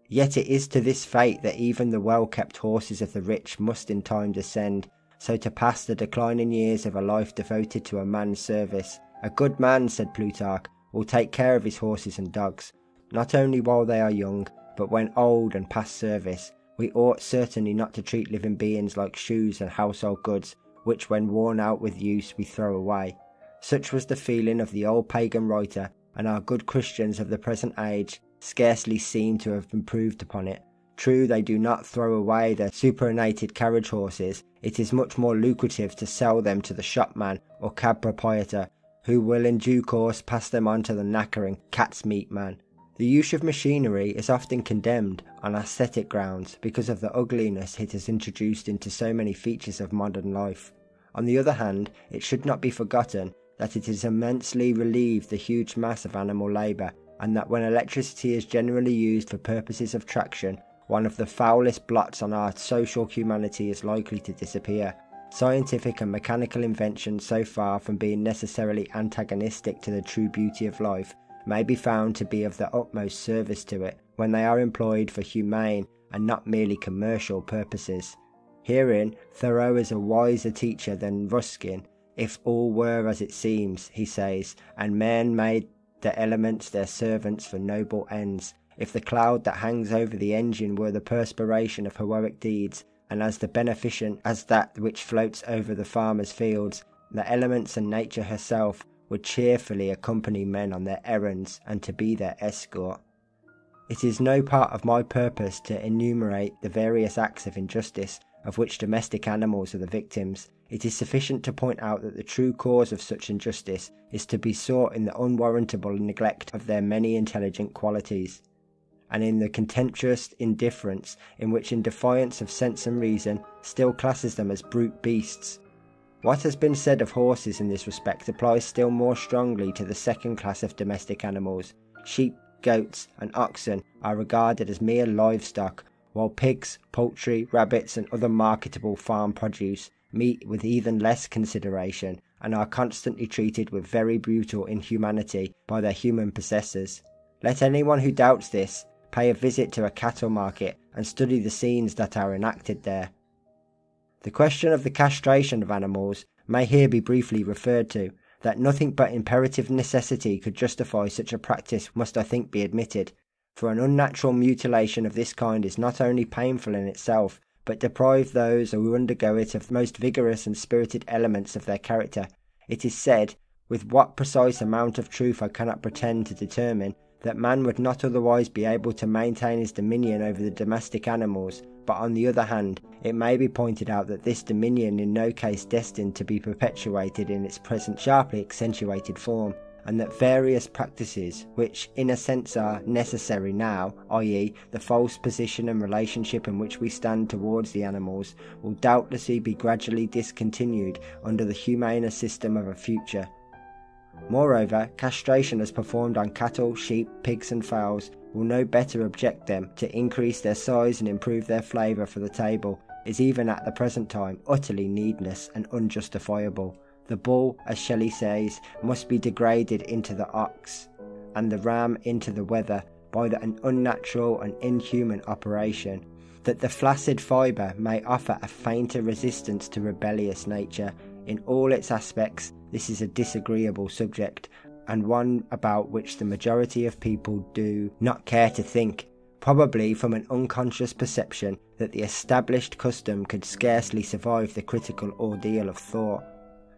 Yet it is to this fate that even the well-kept horses of the rich must in time descend, so to pass the declining years of a life devoted to a man's service. A good man, said Plutarch, will take care of his horses and dogs, not only while they are young, but when old and past service. We ought certainly not to treat living beings like shoes and household goods, which when worn out with use we throw away. Such was the feeling of the old pagan writer, and our good Christians of the present age scarcely seem to have improved upon it. True, they do not throw away their superannuated carriage horses. It is much more lucrative to sell them to the shopman or cab proprietor, who will in due course pass them on to the knackering cat's meat man. The use of machinery is often condemned on aesthetic grounds because of the ugliness it has introduced into so many features of modern life. On the other hand, it should not be forgotten that it has immensely relieved the huge mass of animal labour, and that when electricity is generally used for purposes of traction, one of the foulest blots on our social humanity is likely to disappear. Scientific and mechanical inventions, so far from being necessarily antagonistic to the true beauty of life, may be found to be of the utmost service to it when they are employed for humane and not merely commercial purposes. Herein Thoreau is a wiser teacher than Ruskin. If all were as it seems, he says, and men made the elements their servants for noble ends, if the cloud that hangs over the engine were the perspiration of heroic deeds, and as the beneficent as that which floats over the farmer's fields, the elements and nature herself would cheerfully accompany men on their errands and to be their escort. It is no part of my purpose to enumerate the various acts of injustice of which domestic animals are the victims. It is sufficient to point out that the true cause of such injustice is to be sought in the unwarrantable neglect of their many intelligent qualities, and in the contemptuous indifference in which, in defiance of sense and reason, still classes them as brute beasts. What has been said of horses in this respect applies still more strongly to the second class of domestic animals, sheep, goats and oxen are regarded as mere livestock, while pigs, poultry, rabbits and other marketable farm produce meet with even less consideration and are constantly treated with very brutal inhumanity by their human possessors. Let anyone who doubts this pay a visit to a cattle market and study the scenes that are enacted there. The question of the castration of animals may here be briefly referred to. That nothing but imperative necessity could justify such a practice must, I think, be admitted, for an unnatural mutilation of this kind is not only painful in itself, but deprive those who undergo it of the most vigorous and spirited elements of their character. It is said, with what precise amount of truth I cannot pretend to determine, that man would not otherwise be able to maintain his dominion over the domestic animals, but on the other hand, it may be pointed out that this dominion in no case destined to be perpetuated in its present sharply accentuated form, and that various practices, which in a sense are necessary now, i.e. the false position and relationship in which we stand towards the animals, will doubtlessly be gradually discontinued under the humaner system of a future. Moreover, castration as performed on cattle, sheep, pigs and fowls will no better object them to increase their size and improve their flavour for the table, is even at the present time utterly needless and unjustifiable. The bull, as Shelley says, must be degraded into the ox, and the ram into the wether, by an unnatural and inhuman operation, that the flaccid fibre may offer a fainter resistance to rebellious nature. In all its aspects, this is a disagreeable subject, and one about which the majority of people do not care to think, probably from an unconscious perception that the established custom could scarcely survive the critical ordeal of thought.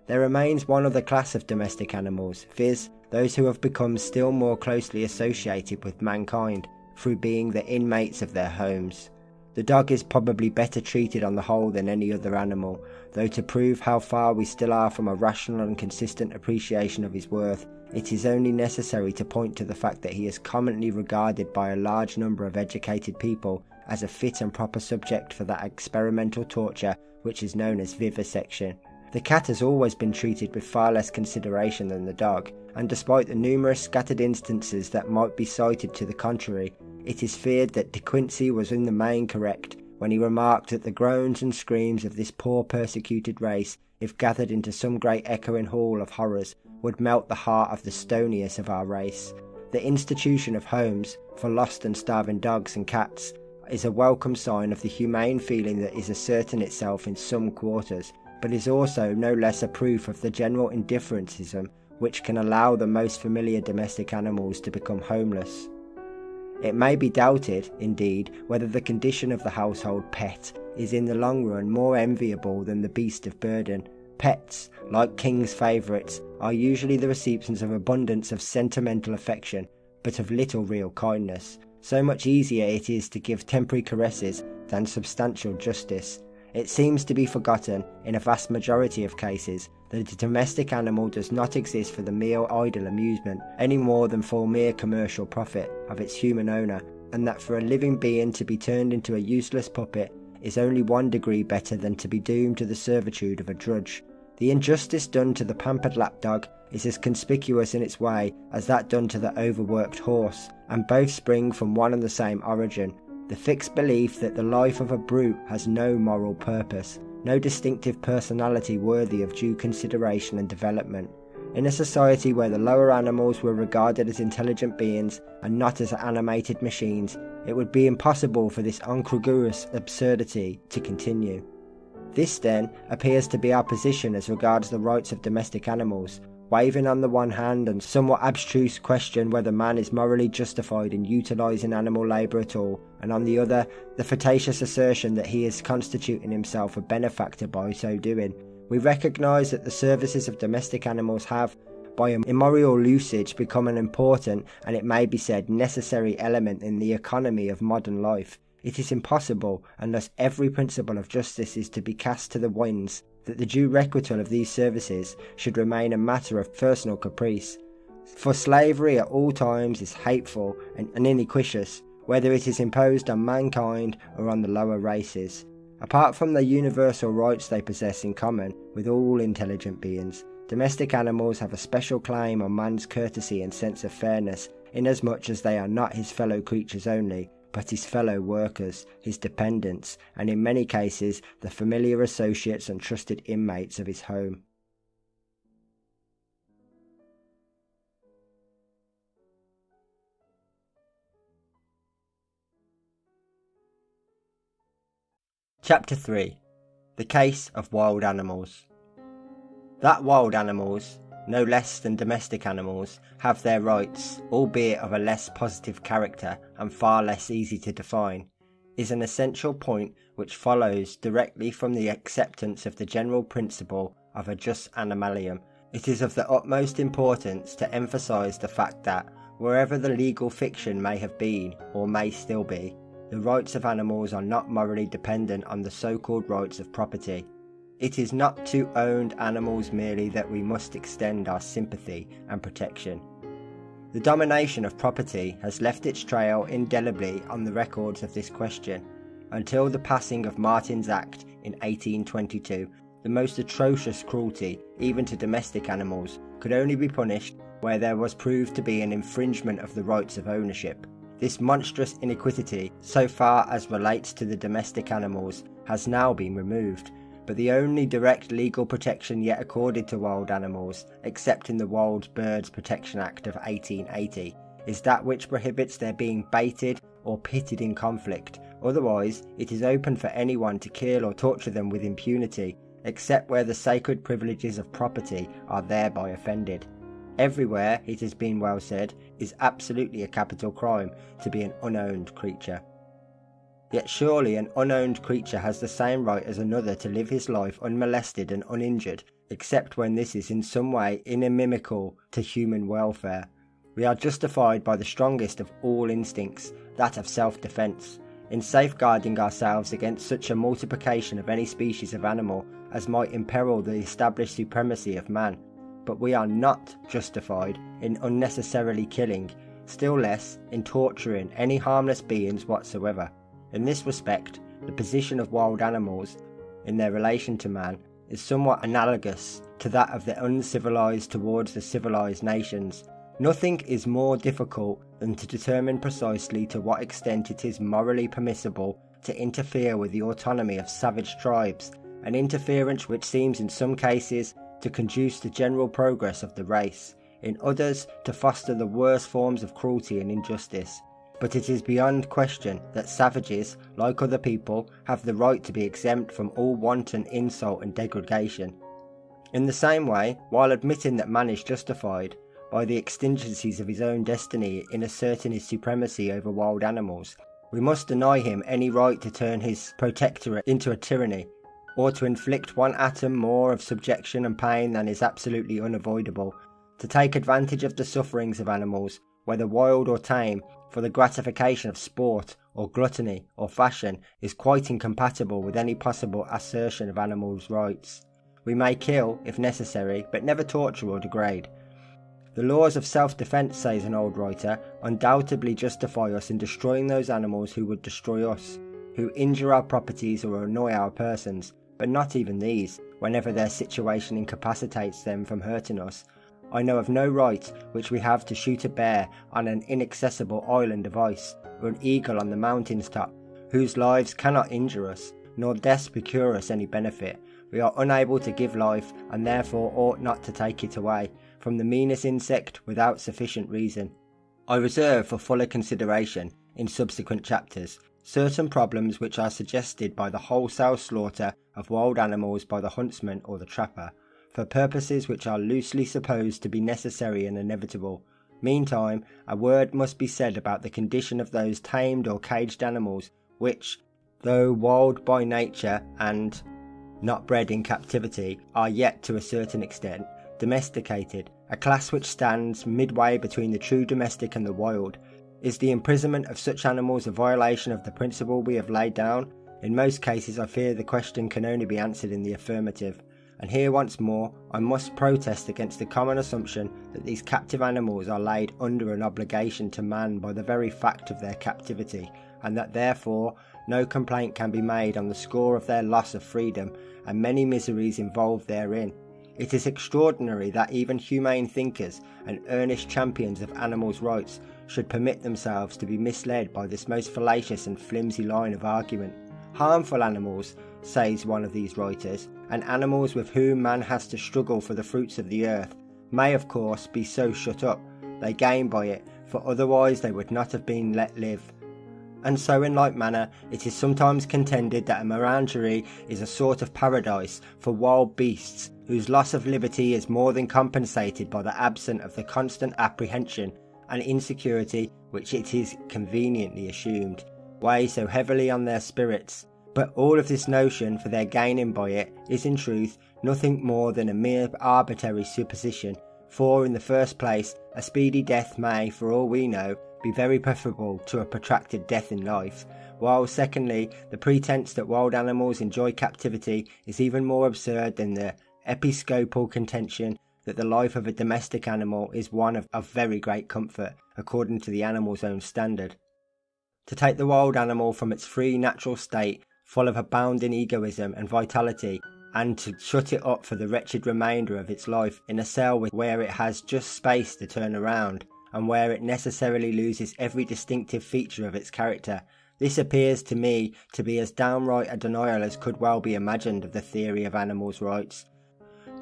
There remains one other class of domestic animals, viz., those who have become still more closely associated with mankind through being the inmates of their homes. The dog is probably better treated on the whole than any other animal, though to prove how far we still are from a rational and consistent appreciation of his worth, it is only necessary to point to the fact that he is commonly regarded by a large number of educated people as a fit and proper subject for that experimental torture which is known as vivisection. The cat has always been treated with far less consideration than the dog, and despite the numerous scattered instances that might be cited to the contrary, it is feared that De Quincey was in the main correct when he remarked that the groans and screams of this poor persecuted race, if gathered into some great echoing hall of horrors, would melt the heart of the stoniest of our race. The institution of homes for lost and starving dogs and cats is a welcome sign of the humane feeling that is asserting itself in some quarters, but is also no less a proof of the general indifferentism which can allow the most familiar domestic animals to become homeless. It may be doubted, indeed, whether the condition of the household pet is in the long run more enviable than the beast of burden. Pets, like king's favourites, are usually the recipients of abundance of sentimental affection, but of little real kindness. So much easier it is to give temporary caresses than substantial justice. It seems to be forgotten, in a vast majority of cases, that a domestic animal does not exist for the mere idle amusement, any more than for mere commercial profit, of its human owner, and that for a living being to be turned into a useless puppet is only one degree better than to be doomed to the servitude of a drudge. The injustice done to the pampered lapdog is as conspicuous in its way as that done to the overworked horse, and both spring from one and the same origin. The fixed belief that the life of a brute has no moral purpose, no distinctive personality worthy of due consideration and development. In a society where the lower animals were regarded as intelligent beings and not as animated machines, it would be impossible for this incongruous absurdity to continue. This, then, appears to be our position as regards the rights of domestic animals, waving on the one hand and somewhat abstruse question whether man is morally justified in utilising animal labour at all, and on the other, the facetious assertion that he is constituting himself a benefactor by so doing. We recognise that the services of domestic animals have, by immemorial usage, become an important, and it may be said necessary element in the economy of modern life. It is impossible, unless every principle of justice is to be cast to the winds, that the due requital of these services should remain a matter of personal caprice. For slavery at all times is hateful and iniquitous, whether it is imposed on mankind or on the lower races. Apart from the universal rights they possess in common with all intelligent beings, domestic animals have a special claim on man's courtesy and sense of fairness, inasmuch as they are not his fellow creatures only, but his fellow workers, his dependents, and in many cases the familiar associates and trusted inmates of his home. Chapter 3. The Case of Wild Animals. That wild animals, no less than domestic animals, have their rights, albeit of a less positive character and far less easy to define, is an essential point which follows directly from the acceptance of the general principle of a jus animalium. It is of the utmost importance to emphasise the fact that, wherever the legal fiction may have been, or may still be, the rights of animals are not morally dependent on the so-called rights of property. It is not to owned animals merely that we must extend our sympathy and protection. The domination of property has left its trail indelibly on the records of this question. Until the passing of Martin's Act in 1822, the most atrocious cruelty, even to domestic animals, could only be punished where there was proved to be an infringement of the rights of ownership. This monstrous iniquity, so far as relates to the domestic animals, has now been removed, but the only direct legal protection yet accorded to wild animals, except in the Wild Birds Protection Act of 1880, is that which prohibits their being baited or pitted in conflict. Otherwise, it is open for anyone to kill or torture them with impunity, except where the sacred privileges of property are thereby offended. Everywhere, it has been well said, is absolutely a capital crime to be an unowned creature. Yet surely an unowned creature has the same right as another to live his life unmolested and uninjured, except when this is in some way inimical to human welfare. We are justified by the strongest of all instincts, that of self-defence, in safeguarding ourselves against such a multiplication of any species of animal as might imperil the established supremacy of man. But we are not justified in unnecessarily killing, still less in torturing any harmless beings whatsoever. In this respect, the position of wild animals, in their relation to man, is somewhat analogous to that of the uncivilized towards the civilized nations. Nothing is more difficult than to determine precisely to what extent it is morally permissible to interfere with the autonomy of savage tribes, an interference which seems in some cases to conduce to general progress of the race, in others to foster the worst forms of cruelty and injustice. But it is beyond question that savages, like other people, have the right to be exempt from all wanton insult and degradation. In the same way, while admitting that man is justified, by the exigencies of his own destiny in asserting his supremacy over wild animals, we must deny him any right to turn his protectorate into a tyranny, or to inflict one atom more of subjection and pain than is absolutely unavoidable. To take advantage of the sufferings of animals, whether wild or tame, for the gratification of sport, or gluttony, or fashion, is quite incompatible with any possible assertion of animals' rights. We may kill, if necessary, but never torture or degrade. The laws of self-defence, says an old writer, undoubtedly justify us in destroying those animals who would destroy us, who injure our properties or annoy our persons, but not even these, whenever their situation incapacitates them from hurting us. I know of no right which we have to shoot a bear on an inaccessible island of ice, or an eagle on the mountain's top, whose lives cannot injure us, nor deaths procure us any benefit. We are unable to give life, and therefore ought not to take it away, from the meanest insect without sufficient reason. I reserve for fuller consideration, in subsequent chapters, certain problems which are suggested by the wholesale slaughter of wild animals by the huntsman or the trapper, for purposes which are loosely supposed to be necessary and inevitable. Meantime, a word must be said about the condition of those tamed or caged animals which, though wild by nature and not bred in captivity, are yet to a certain extent domesticated, a class which stands midway between the true domestic and the wild. Is the imprisonment of such animals a violation of the principle we have laid down? In most cases I fear the question can only be answered in the affirmative, and here once more I must protest against the common assumption that these captive animals are laid under an obligation to man by the very fact of their captivity, and that therefore no complaint can be made on the score of their loss of freedom and many miseries involved therein. It is extraordinary that even humane thinkers and earnest champions of animals' rights should permit themselves to be misled by this most fallacious and flimsy line of argument. Harmful animals, says one of these writers, and animals with whom man has to struggle for the fruits of the earth, may of course be so shut up, they gain by it, for otherwise they would not have been let live. And so in like manner, it is sometimes contended that a menagerie is a sort of paradise for wild beasts, whose loss of liberty is more than compensated by the absence of the constant apprehension and insecurity which it is conveniently assumed, weigh so heavily on their spirits. But all of this notion for their gaining by it is in truth nothing more than a mere arbitrary supposition, for in the first place a speedy death may, for all we know, be very preferable to a protracted death in life, while secondly the pretence that wild animals enjoy captivity is even more absurd than the episcopal contention that the life of a domestic animal is one of very great comfort, according to the animal's own standard. To take the wild animal from its free natural state, full of abounding egoism and vitality, and to shut it up for the wretched remainder of its life in a cell where it has just space to turn around, and where it necessarily loses every distinctive feature of its character, this appears to me to be as downright a denial as could well be imagined of the theory of animals' rights.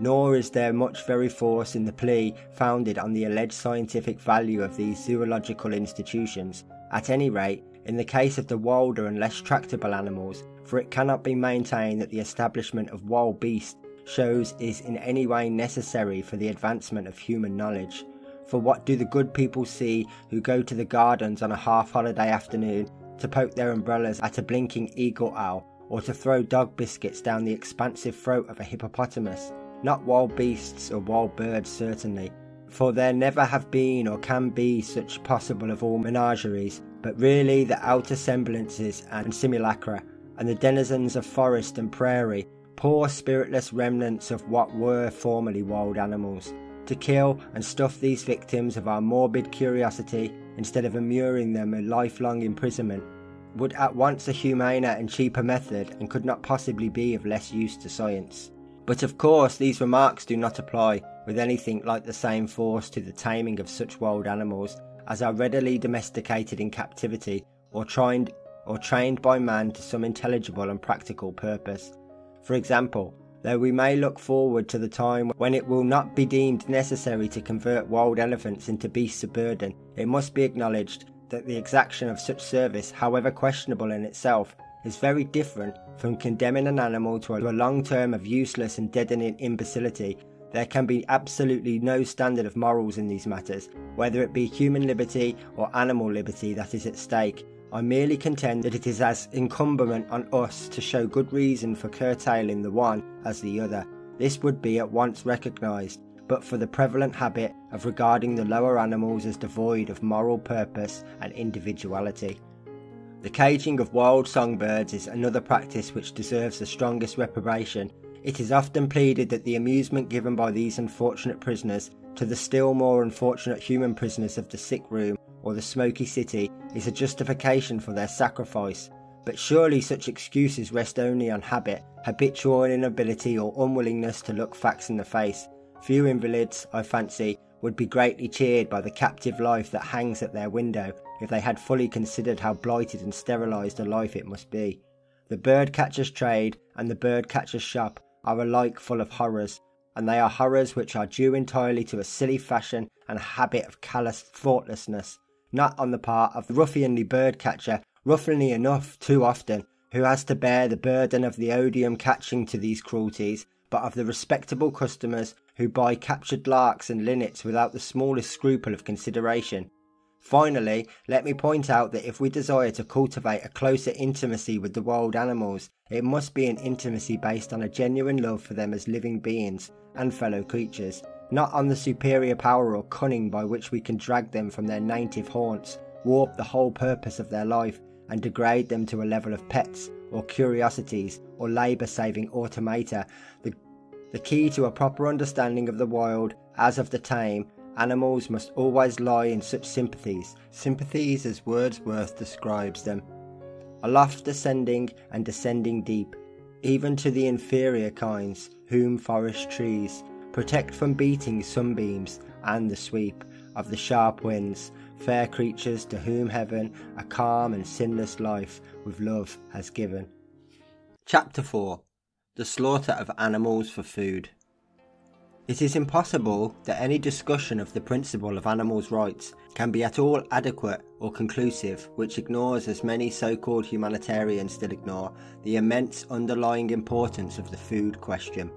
Nor is there much very force in the plea founded on the alleged scientific value of these zoological institutions, at any rate in the case of the wilder and less tractable animals, for it cannot be maintained that the establishment of wild beasts shows is in any way necessary for the advancement of human knowledge. For what do the good people see who go to the gardens on a half-holiday afternoon to poke their umbrellas at a blinking eagle owl, or to throw dog biscuits down the expansive throat of a hippopotamus? Not wild beasts or wild birds certainly, for there never have been or can be such possible of all menageries, but really the outer semblances and simulacra, and the denizens of forest and prairie, poor spiritless remnants of what were formerly wild animals. To kill and stuff these victims of our morbid curiosity, instead of immuring them in lifelong imprisonment, would at once a humaner and cheaper method, and could not possibly be of less use to science. But of course these remarks do not apply with anything like the same force to the taming of such wild animals as are readily domesticated in captivity, or trained by man to some intelligible and practical purpose. For example, though we may look forward to the time when it will not be deemed necessary to convert wild elephants into beasts of burden, it must be acknowledged that the exaction of such service, however questionable in itself, is very different from condemning an animal to a long term of useless and deadening imbecility. There can be absolutely no standard of morals in these matters, whether it be human liberty or animal liberty that is at stake. I merely contend that it is as incumbent on us to show good reason for curtailing the one as the other. This would be at once recognised, but for the prevalent habit of regarding the lower animals as devoid of moral purpose and individuality. The caging of wild songbirds is another practice which deserves the strongest reprobation. It is often pleaded that the amusement given by these unfortunate prisoners to the still more unfortunate human prisoners of the sick room or the smoky city is a justification for their sacrifice, but surely such excuses rest only on habit, habitual inability or unwillingness to look facts in the face. Few invalids, I fancy, would be greatly cheered by the captive life that hangs at their window if they had fully considered how blighted and sterilised a life it must be. The bird-catcher's trade and the bird-catcher's shop are alike full of horrors, and they are horrors which are due entirely to a silly fashion and a habit of callous thoughtlessness, not on the part of the ruffianly bird-catcher, ruffianly enough too often, who has to bear the burden of the odium catching to these cruelties, but of the respectable customers who buy captured larks and linnets without the smallest scruple of consideration. Finally, let me point out that if we desire to cultivate a closer intimacy with the wild animals, it must be an intimacy based on a genuine love for them as living beings and fellow creatures, not on the superior power or cunning by which we can drag them from their native haunts, warp the whole purpose of their life, and degrade them to a level of pets, or curiosities, or labour-saving automata. The key to a proper understanding of the wild, as of the tame, animals must always lie in such sympathies as Wordsworth describes them, aloft ascending and descending deep, even to the inferior kinds, whom forest trees, protect from beating sunbeams and the sweep of the sharp winds, fair creatures to whom heaven a calm and sinless life with love has given. Chapter 4. The Slaughter of Animals for Food. It is impossible that any discussion of the principle of animals' rights can be at all adequate or conclusive which ignores, as many so-called humanitarians still ignore, the immense underlying importance of the food question.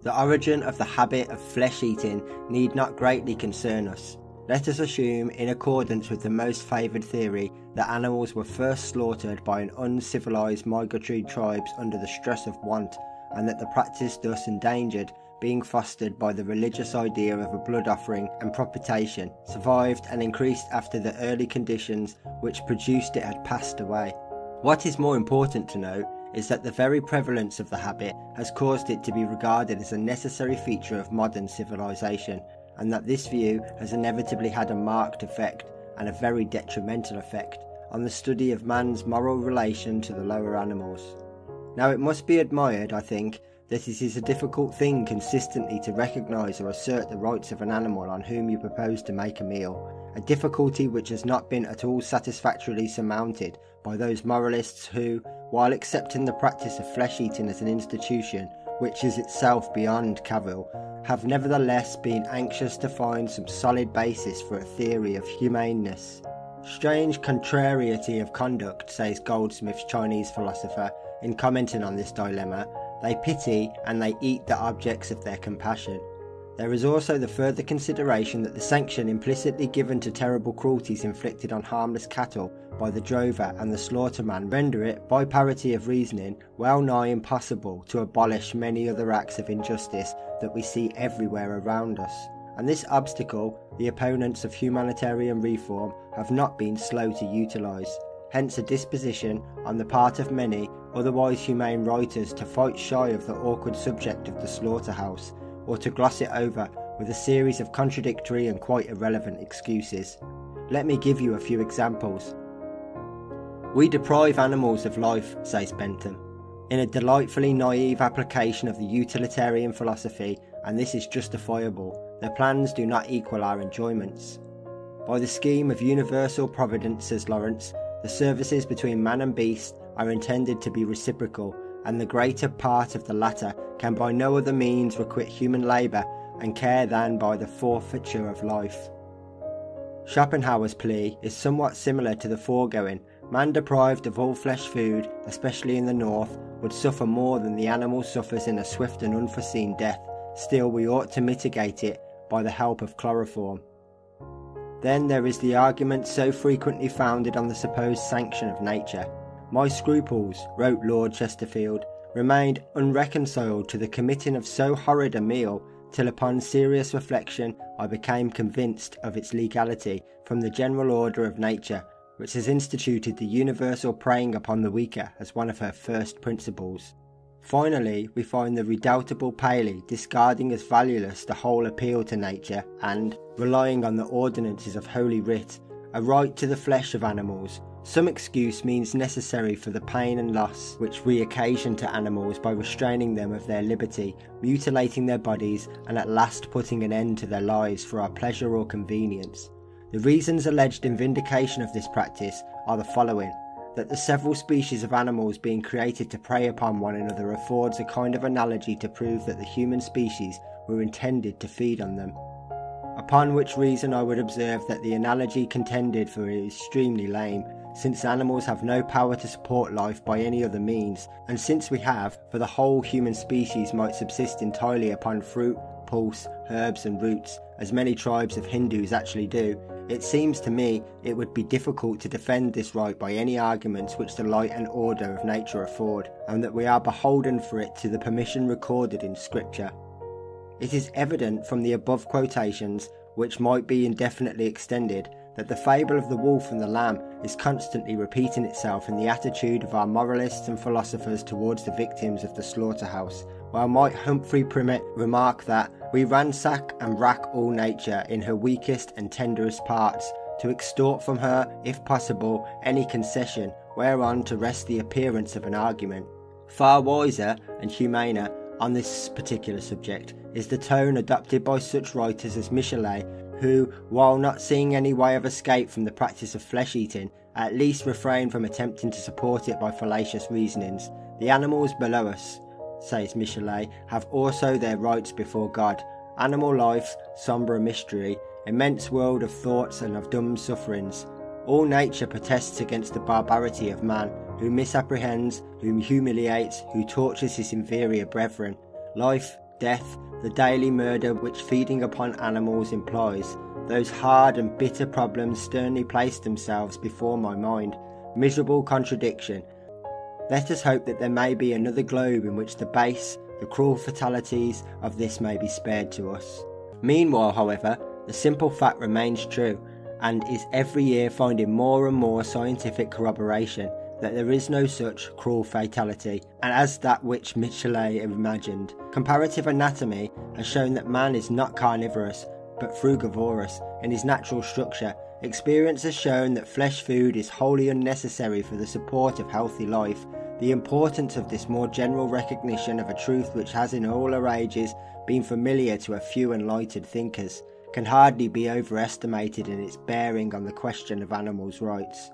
The origin of the habit of flesh-eating need not greatly concern us. Let us assume, in accordance with the most favoured theory, that animals were first slaughtered by an uncivilised migratory tribes under the stress of want, and that the practice thus endangered, being fostered by the religious idea of a blood offering and propitiation, survived and increased after the early conditions which produced it had passed away. What is more important to note is that the very prevalence of the habit has caused it to be regarded as a necessary feature of modern civilization, and that this view has inevitably had a marked effect, and a very detrimental effect, on the study of man's moral relation to the lower animals. Now it must be admired, I think, that it is a difficult thing consistently to recognise or assert the rights of an animal on whom you propose to make a meal, a difficulty which has not been at all satisfactorily surmounted by those moralists who, while accepting the practice of flesh-eating as an institution which is itself beyond cavil, have nevertheless been anxious to find some solid basis for a theory of humaneness. Strange contrariety of conduct, says Goldsmith's Chinese philosopher, in commenting on this dilemma. They pity and they eat the objects of their compassion. There is also the further consideration that the sanction implicitly given to terrible cruelties inflicted on harmless cattle by the drover and the slaughterman render it, by parity of reasoning, well nigh impossible to abolish many other acts of injustice that we see everywhere around us. And this obstacle the opponents of humanitarian reform have not been slow to utilise. Hence a disposition on the part of many otherwise humane writers to fight shy of the awkward subject of the slaughterhouse, or to gloss it over with a series of contradictory and quite irrelevant excuses. Let me give you a few examples. We deprive animals of life, says Bentham, in a delightfully naive application of the utilitarian philosophy, and this is justifiable. Their plans do not equal our enjoyments. By the scheme of universal providence, says Lawrence, the services between man and beast are intended to be reciprocal, and the greater part of the latter can by no other means requite human labour and care than by the forfeiture of life. Schopenhauer's plea is somewhat similar to the foregoing. Man deprived of all flesh food, especially in the north, would suffer more than the animal suffers in a swift and unforeseen death. Still, we ought to mitigate it by the help of chloroform. Then there is the argument so frequently founded on the supposed sanction of nature. My scruples, wrote Lord Chesterfield, remained unreconciled to the committing of so horrid a meal, till upon serious reflection I became convinced of its legality from the general order of nature, which has instituted the universal preying upon the weaker as one of her first principles. Finally, we find the redoubtable Paley discarding as valueless the whole appeal to nature and, relying on the ordinances of Holy Writ, a right to the flesh of animals. Some excuse means necessary for the pain and loss which we occasion to animals by restraining them of their liberty, mutilating their bodies, and at last putting an end to their lives for our pleasure or convenience. The reasons alleged in vindication of this practice are the following: that the several species of animals being created to prey upon one another affords a kind of analogy to prove that the human species were intended to feed on them. Upon which reason I would observe that the analogy contended for is extremely lame, since animals have no power to support life by any other means, and since we have, for the whole human species might subsist entirely upon fruit, pulse, herbs and roots, as many tribes of Hindus actually do, it seems to me it would be difficult to defend this right by any arguments which the light and order of nature afford, and that we are beholden for it to the permission recorded in Scripture. It is evident from the above quotations, which might be indefinitely extended, that the fable of the wolf and the lamb is constantly repeating itself in the attitude of our moralists and philosophers towards the victims of the slaughterhouse, while might Humphrey Primmet remark that we ransack and rack all nature in her weakest and tenderest parts, to extort from her, if possible, any concession whereon to rest the appearance of an argument. Far wiser and humaner on this particular subject is the tone adopted by such writers as Michelet, who, while not seeing any way of escape from the practice of flesh eating, at least refrain from attempting to support it by fallacious reasonings. The animals below us, says Michelet, have also their rights before God. Animal life, sombre mystery, immense world of thoughts and of dumb sufferings. All nature protests against the barbarity of man, who misapprehends, who humiliates, who tortures his inferior brethren. Life, death, the daily murder which feeding upon animals implies, those hard and bitter problems sternly place themselves before my mind. Miserable contradiction. Let us hope that there may be another globe in which the base, the cruel fatalities of this may be spared to us. Meanwhile, however, the simple fact remains true, and is every year finding more and more scientific corroboration, that there is no such cruel fatality, and as that which Michelet imagined. Comparative anatomy has shown that man is not carnivorous, but frugivorous in his natural structure. Experience has shown that flesh food is wholly unnecessary for the support of healthy life. The importance of this more general recognition of a truth which has in all our ages been familiar to a few enlightened thinkers can hardly be overestimated in its bearing on the question of animals' rights.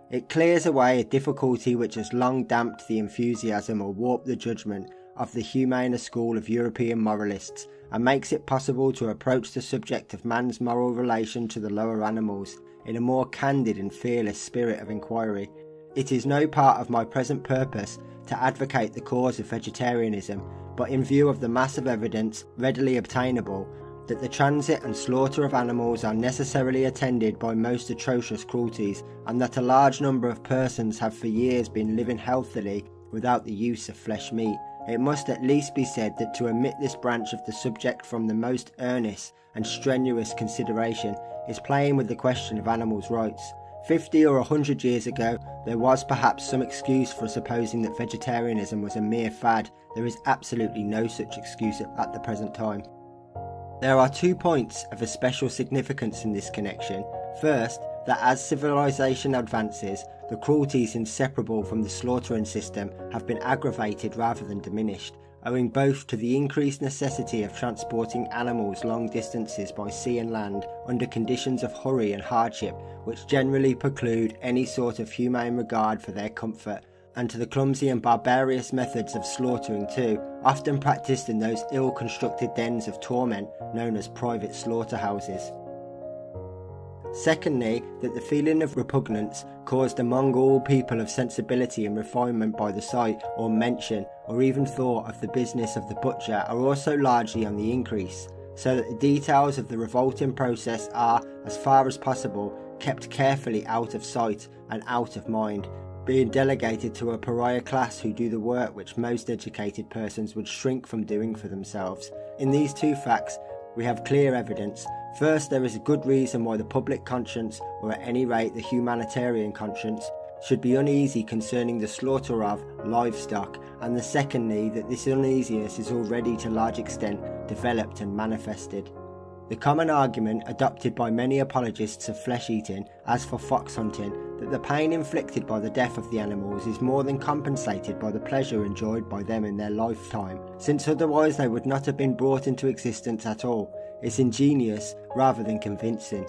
It clears away a difficulty which has long damped the enthusiasm or warped the judgment of the humaner school of European moralists, and makes it possible to approach the subject of man's moral relation to the lower animals in a more candid and fearless spirit of inquiry. It is no part of my present purpose to advocate the cause of vegetarianism, but in view of the mass of evidence readily obtainable that the transit and slaughter of animals are necessarily attended by most atrocious cruelties, and that a large number of persons have for years been living healthily without the use of flesh meat, it must at least be said that to omit this branch of the subject from the most earnest and strenuous consideration is playing with the question of animals' rights. 50 or 100 years ago, there was perhaps some excuse for supposing that vegetarianism was a mere fad. There is absolutely no such excuse at the present time. There are 2 points of especial significance in this connection. First, that as civilization advances, the cruelties inseparable from the slaughtering system have been aggravated rather than diminished, owing both to the increased necessity of transporting animals long distances by sea and land under conditions of hurry and hardship which generally preclude any sort of humane regard for their comfort, and to the clumsy and barbarous methods of slaughtering too, often practised in those ill-constructed dens of torment known as private slaughterhouses. Secondly, that the feeling of repugnance caused among all people of sensibility and refinement by the sight or mention or even thought of the business of the butcher are also largely on the increase, so that the details of the revolting process are, as far as possible, kept carefully out of sight and out of mind, being delegated to a pariah class who do the work which most educated persons would shrink from doing for themselves. In these 2 facts, we have clear evidence. First, there is a good reason why the public conscience, or at any rate the humanitarian conscience, should be uneasy concerning the slaughter of livestock, and the secondly, that this uneasiness is already to a large extent developed and manifested. The common argument adopted by many apologists of flesh eating, as for fox hunting, that the pain inflicted by the death of the animals is more than compensated by the pleasure enjoyed by them in their lifetime, since otherwise they would not have been brought into existence at all, is ingenious rather than convincing,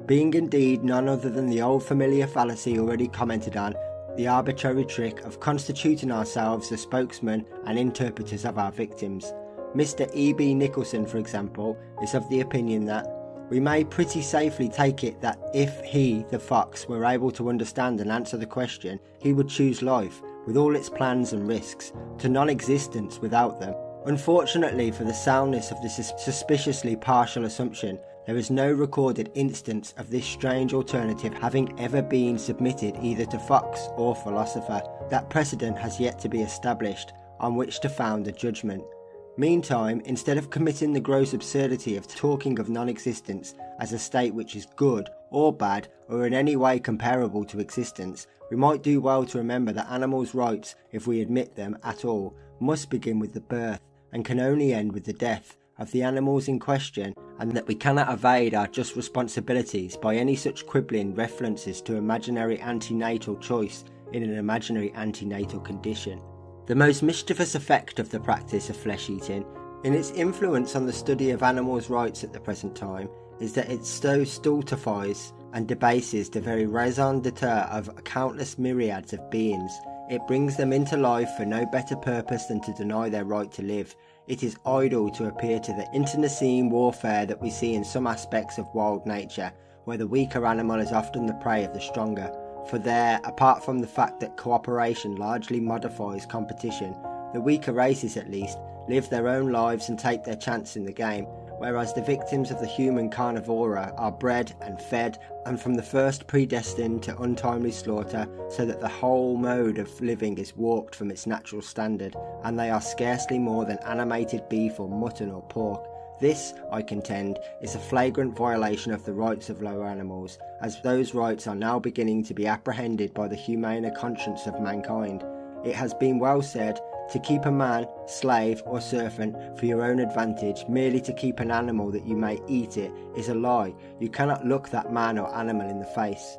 being indeed none other than the old familiar fallacy already commented on, the arbitrary trick of constituting ourselves the spokesmen and interpreters of our victims. Mr. E.B. Nicholson, for example, is of the opinion that we may pretty safely take it that if he, the fox, were able to understand and answer the question, he would choose life, with all its plans and risks, to non-existence without them. Unfortunately for the soundness of this suspiciously partial assumption, there is no recorded instance of this strange alternative having ever been submitted either to fox or philosopher. That precedent has yet to be established on which to found a judgment. Meantime, instead of committing the gross absurdity of talking of non-existence as a state which is good or bad or in any way comparable to existence, we might do well to remember that animals' rights, if we admit them at all, must begin with the birth and can only end with the death of the animals in question, and that we cannot evade our just responsibilities by any such quibbling references to imaginary antenatal choice in an imaginary antenatal condition. The most mischievous effect of the practice of flesh eating, in its influence on the study of animals' rights at the present time, is that it so stultifies and debases the very raison d'etre of countless myriads of beings. It brings them into life for no better purpose than to deny their right to live. It is idle to appear to the internecine warfare that we see in some aspects of wild nature, where the weaker animal is often the prey of the stronger. For there, apart from the fact that cooperation largely modifies competition, the weaker races at least live their own lives and take their chance in the game, whereas the victims of the human carnivora are bred and fed and from the first predestined to untimely slaughter, so that the whole mode of living is warped from its natural standard, and they are scarcely more than animated beef or mutton or pork. This, I contend, is a flagrant violation of the rights of lower animals, as those rights are now beginning to be apprehended by the humaner conscience of mankind. It has been well said, to keep a man, slave or servant for your own advantage, merely to keep an animal that you may eat it, is a lie. You cannot look that man or animal in the face.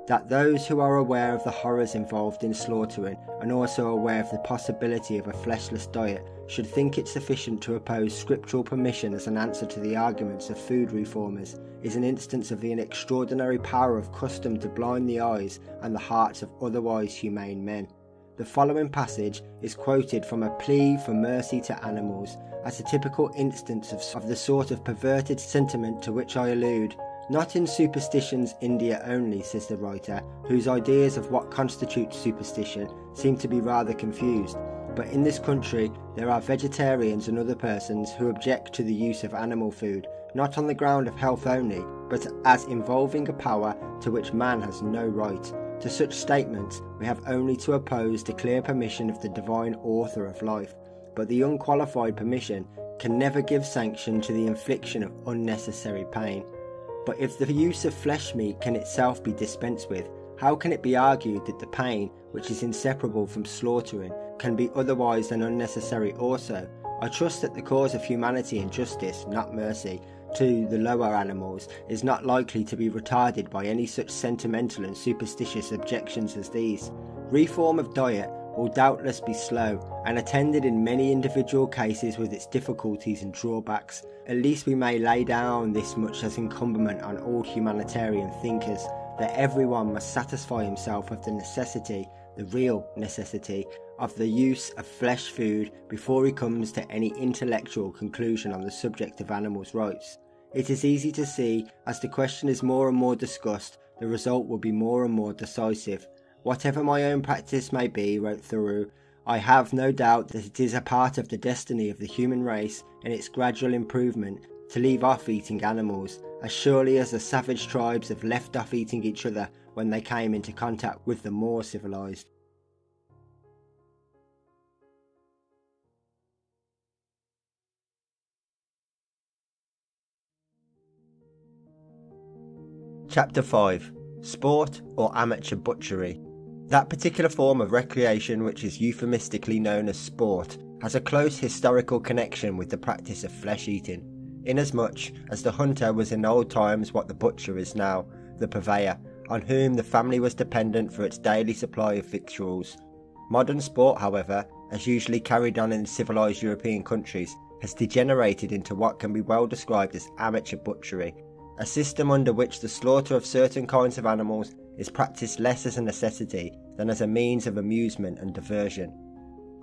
That those who are aware of the horrors involved in slaughtering, and also aware of the possibility of a fleshless diet, should think it sufficient to oppose scriptural permission as an answer to the arguments of food reformers, is an instance of the extraordinary power of custom to blind the eyes and the hearts of otherwise humane men. The following passage is quoted from a plea for mercy to animals, as a typical instance of the sort of perverted sentiment to which I allude. Not in superstition's India only, says the writer, whose ideas of what constitutes superstition seem to be rather confused, but in this country there are vegetarians and other persons who object to the use of animal food, not on the ground of health only, but as involving a power to which man has no right. To such statements we have only to oppose the clear permission of the divine author of life, but the unqualified permission can never give sanction to the infliction of unnecessary pain. But if the use of flesh meat can itself be dispensed with, how can it be argued that the pain, which is inseparable from slaughtering, can be otherwise than unnecessary also? I trust that the cause of humanity and justice, not mercy, to the lower animals is not likely to be retarded by any such sentimental and superstitious objections as these. Reform of diet will doubtless be slow, and attended in many individual cases with its difficulties and drawbacks. At least we may lay down this much as incumbent on all humanitarian thinkers, that everyone must satisfy himself of the necessity, the real necessity, of the use of flesh food before he comes to any intellectual conclusion on the subject of animals' rights. It is easy to see, as the question is more and more discussed, the result will be more and more decisive. Whatever my own practice may be, wrote Thoreau, I have no doubt that it is a part of the destiny of the human race in its gradual improvement to leave off eating animals, as surely as the savage tribes have left off eating each other when they came into contact with the more civilized. Chapter 5. Sport or amateur butchery. That particular form of recreation which is euphemistically known as sport has a close historical connection with the practice of flesh eating, inasmuch as the hunter was in old times what the butcher is now, the purveyor, on whom the family was dependent for its daily supply of victuals. Modern sport, however, as usually carried on in civilized European countries, has degenerated into what can be well described as amateur butchery, a system under which the slaughter of certain kinds of animals is practiced less as a necessity than as a means of amusement and diversion.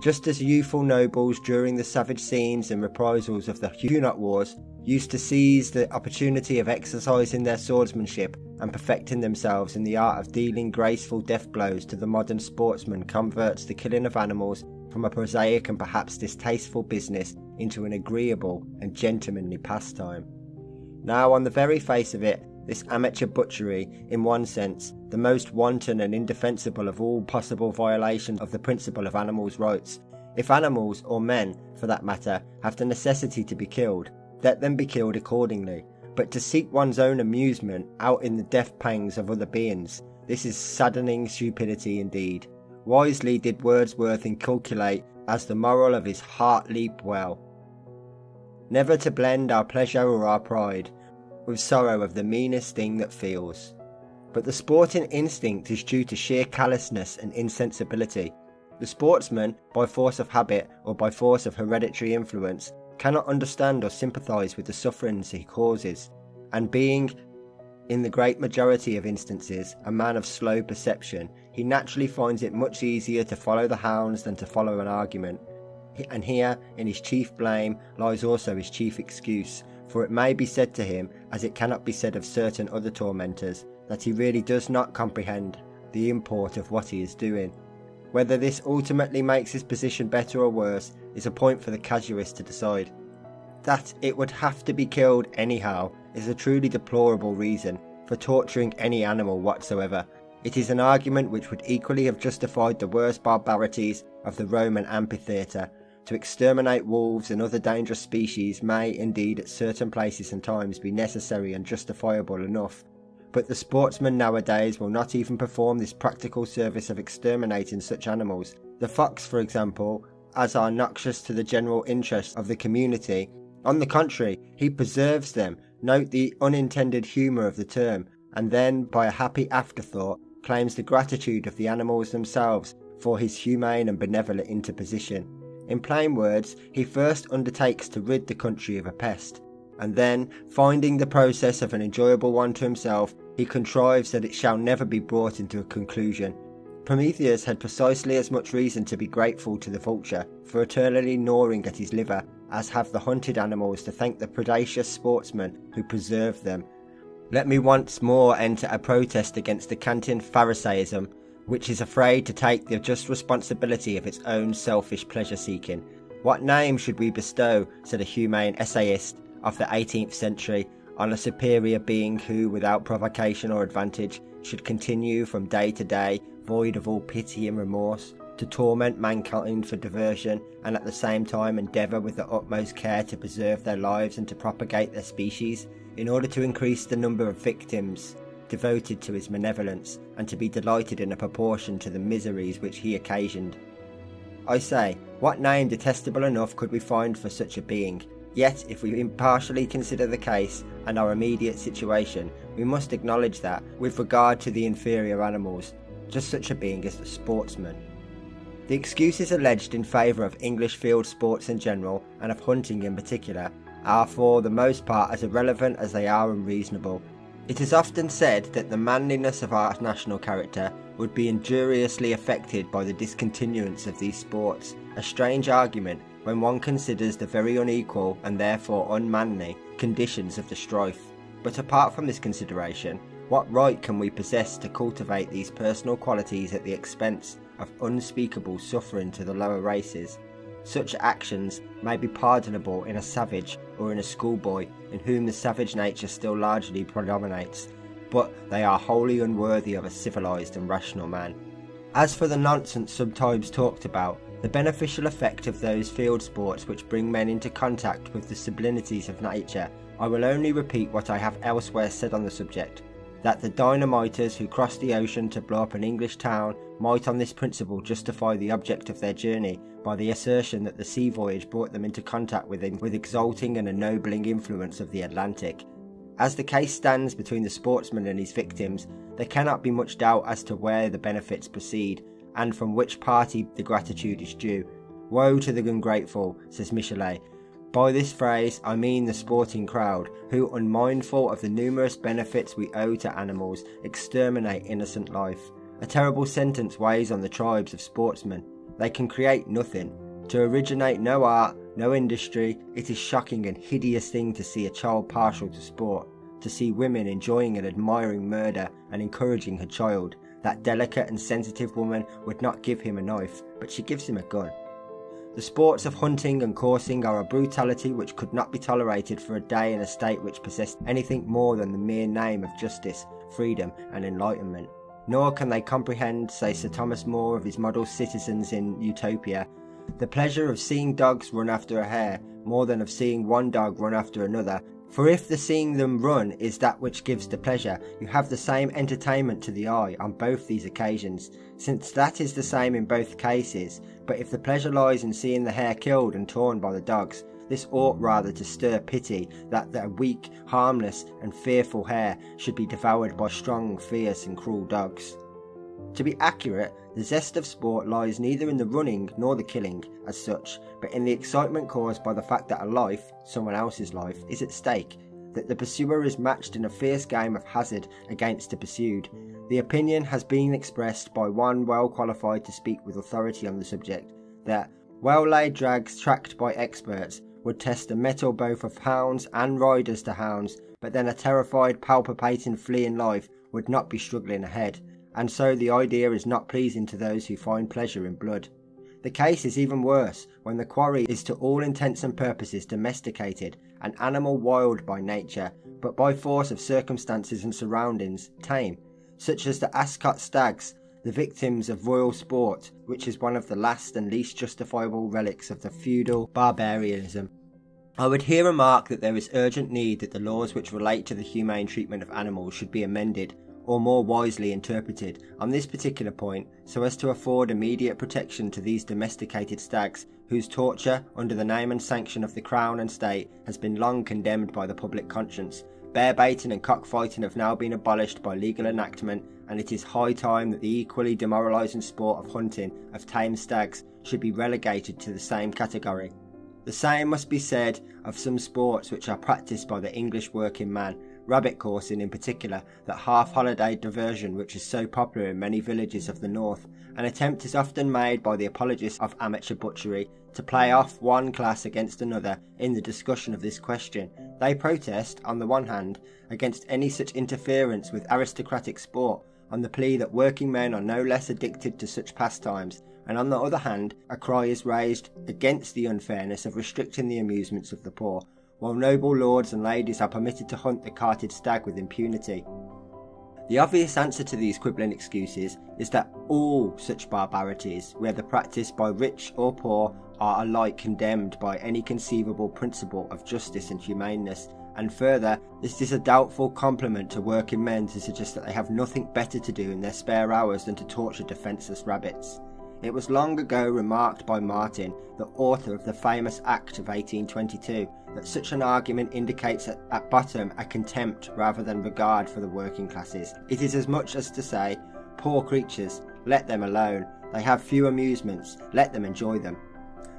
Just as youthful nobles during the savage scenes and reprisals of the Huguenot Wars used to seize the opportunity of exercising their swordsmanship and perfecting themselves in the art of dealing graceful death blows, to the modern sportsman converts the killing of animals from a prosaic and perhaps distasteful business into an agreeable and gentlemanly pastime. Now, on the very face of it, this amateur butchery, in one sense, the most wanton and indefensible of all possible violations of the principle of animals' rights. If animals, or men for that matter, have the necessity to be killed, let them be killed accordingly. But to seek one's own amusement out in the death pangs of other beings, this is saddening stupidity indeed. Wisely did Wordsworth inculcate as the moral of his Heart Leap Well, never to blend our pleasure or our pride with sorrow of the meanest thing that feels. But the sporting instinct is due to sheer callousness and insensibility. The sportsman, by force of habit or by force of hereditary influence, cannot understand or sympathise with the sufferings he causes, and being, in the great majority of instances, a man of slow perception, he naturally finds it much easier to follow the hounds than to follow an argument. And here, in his chief blame, lies also his chief excuse, for it may be said to him, as it cannot be said of certain other tormentors, that he really does not comprehend the import of what he is doing. Whether this ultimately makes his position better or worse is a point for the casuist to decide. That it would have to be killed anyhow is a truly deplorable reason for torturing any animal whatsoever. It is an argument which would equally have justified the worst barbarities of the Roman amphitheatre. To exterminate wolves and other dangerous species may indeed at certain places and times be necessary and justifiable enough, but the sportsman nowadays will not even perform this practical service of exterminating such animals. The fox, for example, as are noxious to the general interest of the community. On the contrary, he preserves them, note the unintended humour of the term, and then, by a happy afterthought, claims the gratitude of the animals themselves for his humane and benevolent interposition. In plain words, he first undertakes to rid the country of a pest, and then, finding the process of an enjoyable one to himself, he contrives that it shall never be brought into a conclusion. Prometheus had precisely as much reason to be grateful to the vulture for eternally gnawing at his liver as have the hunted animals to thank the predacious sportsman who preserved them. Let me once more enter a protest against the Kantian Pharisaism, which is afraid to take the just responsibility of its own selfish pleasure-seeking. What name should we bestow, said a humane essayist of the 18th century, on a superior being who, without provocation or advantage, should continue from day to day, void of all pity and remorse, to torment mankind for diversion, and at the same time endeavour with the utmost care to preserve their lives and to propagate their species, in order to increase the number of victims devoted to his benevolence, and to be delighted in a proportion to the miseries which he occasioned. I say, what name detestable enough could we find for such a being? Yet, if we impartially consider the case and our immediate situation, we must acknowledge that, with regard to the inferior animals, just such a being is the sportsman. The excuses alleged in favour of English field sports in general, and of hunting in particular, are for the most part as irrelevant as they are unreasonable. It is often said that the manliness of our national character would be injuriously affected by the discontinuance of these sports, a strange argument when one considers the very unequal and therefore unmanly conditions of the strife. But apart from this consideration, what right can we possess to cultivate these personal qualities at the expense of unspeakable suffering to the lower races? Such actions may be pardonable in a savage or in a schoolboy in whom the savage nature still largely predominates, but they are wholly unworthy of a civilized and rational man. As for the nonsense sometimes talked about, the beneficial effect of those field sports which bring men into contact with the sublimities of nature, I will only repeat what I have elsewhere said on the subject, that the dynamiters who crossed the ocean to blow up an English town might on this principle justify the object of their journey by the assertion that the sea voyage brought them into contact with exalting and ennobling influence of the Atlantic. As the case stands between the sportsman and his victims, there cannot be much doubt as to where the benefits proceed, and from which party the gratitude is due. Woe to the ungrateful, says Michelet. By this phrase I mean the sporting crowd, who, unmindful of the numerous benefits we owe to animals, exterminate innocent life. A terrible sentence weighs on the tribes of sportsmen. They can create nothing. To originate no art, no industry, it is shocking and hideous thing to see a child partial to sport, to see women enjoying and admiring murder and encouraging her child. That delicate and sensitive woman would not give him a knife, but she gives him a gun. The sports of hunting and coursing are a brutality which could not be tolerated for a day in a state which possessed anything more than the mere name of justice, freedom and enlightenment. Nor can they comprehend, say Sir Thomas More of his model citizens in Utopia, the pleasure of seeing dogs run after a hare more than of seeing one dog run after another. For if the seeing them run is that which gives the pleasure, you have the same entertainment to the eye on both these occasions, since that is the same in both cases. But if the pleasure lies in seeing the hare killed and torn by the dogs, this ought rather to stir pity that the weak, harmless and fearful hare should be devoured by strong, fierce and cruel dogs. To be accurate, the zest of sport lies neither in the running nor the killing as such, but in the excitement caused by the fact that a life, someone else's life, is at stake, that the pursuer is matched in a fierce game of hazard against the pursued. The opinion has been expressed by one well qualified to speak with authority on the subject, that well-laid drags tracked by experts would test the mettle both of hounds and riders to hounds, but then a terrified, palpitating, fleeing life would not be struggling ahead, and so the idea is not pleasing to those who find pleasure in blood. The case is even worse when the quarry is to all intents and purposes domesticated, an animal wild by nature, but by force of circumstances and surroundings tame, such as the Ascot stags, the victims of royal sport, which is one of the last and least justifiable relics of the feudal barbarianism. I would here remark that there is urgent need that the laws which relate to the humane treatment of animals should be amended, or more wisely interpreted, on this particular point, so as to afford immediate protection to these domesticated stags, whose torture, under the name and sanction of the Crown and State, has been long condemned by the public conscience. Bear baiting and cockfighting have now been abolished by legal enactment, and it is high time that the equally demoralising sport of hunting of tame stags should be relegated to the same category. The same must be said of some sports which are practised by the English working man, rabbit coursing in particular, that half-holiday diversion which is so popular in many villages of the north. An attempt is often made by the apologists of amateur butchery to play off one class against another in the discussion of this question. They protest, on the one hand, against any such interference with aristocratic sport, on the plea that working men are no less addicted to such pastimes, and on the other hand, a cry is raised against the unfairness of restricting the amusements of the poor, while noble lords and ladies are permitted to hunt the carted stag with impunity. The obvious answer to these quibbling excuses is that all such barbarities, whether practised by rich or poor, are alike condemned by any conceivable principle of justice and humaneness, and further, this is a doubtful compliment to working men to suggest that they have nothing better to do in their spare hours than to torture defenceless rabbits. It was long ago remarked by Martin, the author of the famous Act of 1822, that such an argument indicates at bottom a contempt rather than regard for the working classes. It is as much as to say, poor creatures, let them alone, they have few amusements, let them enjoy them.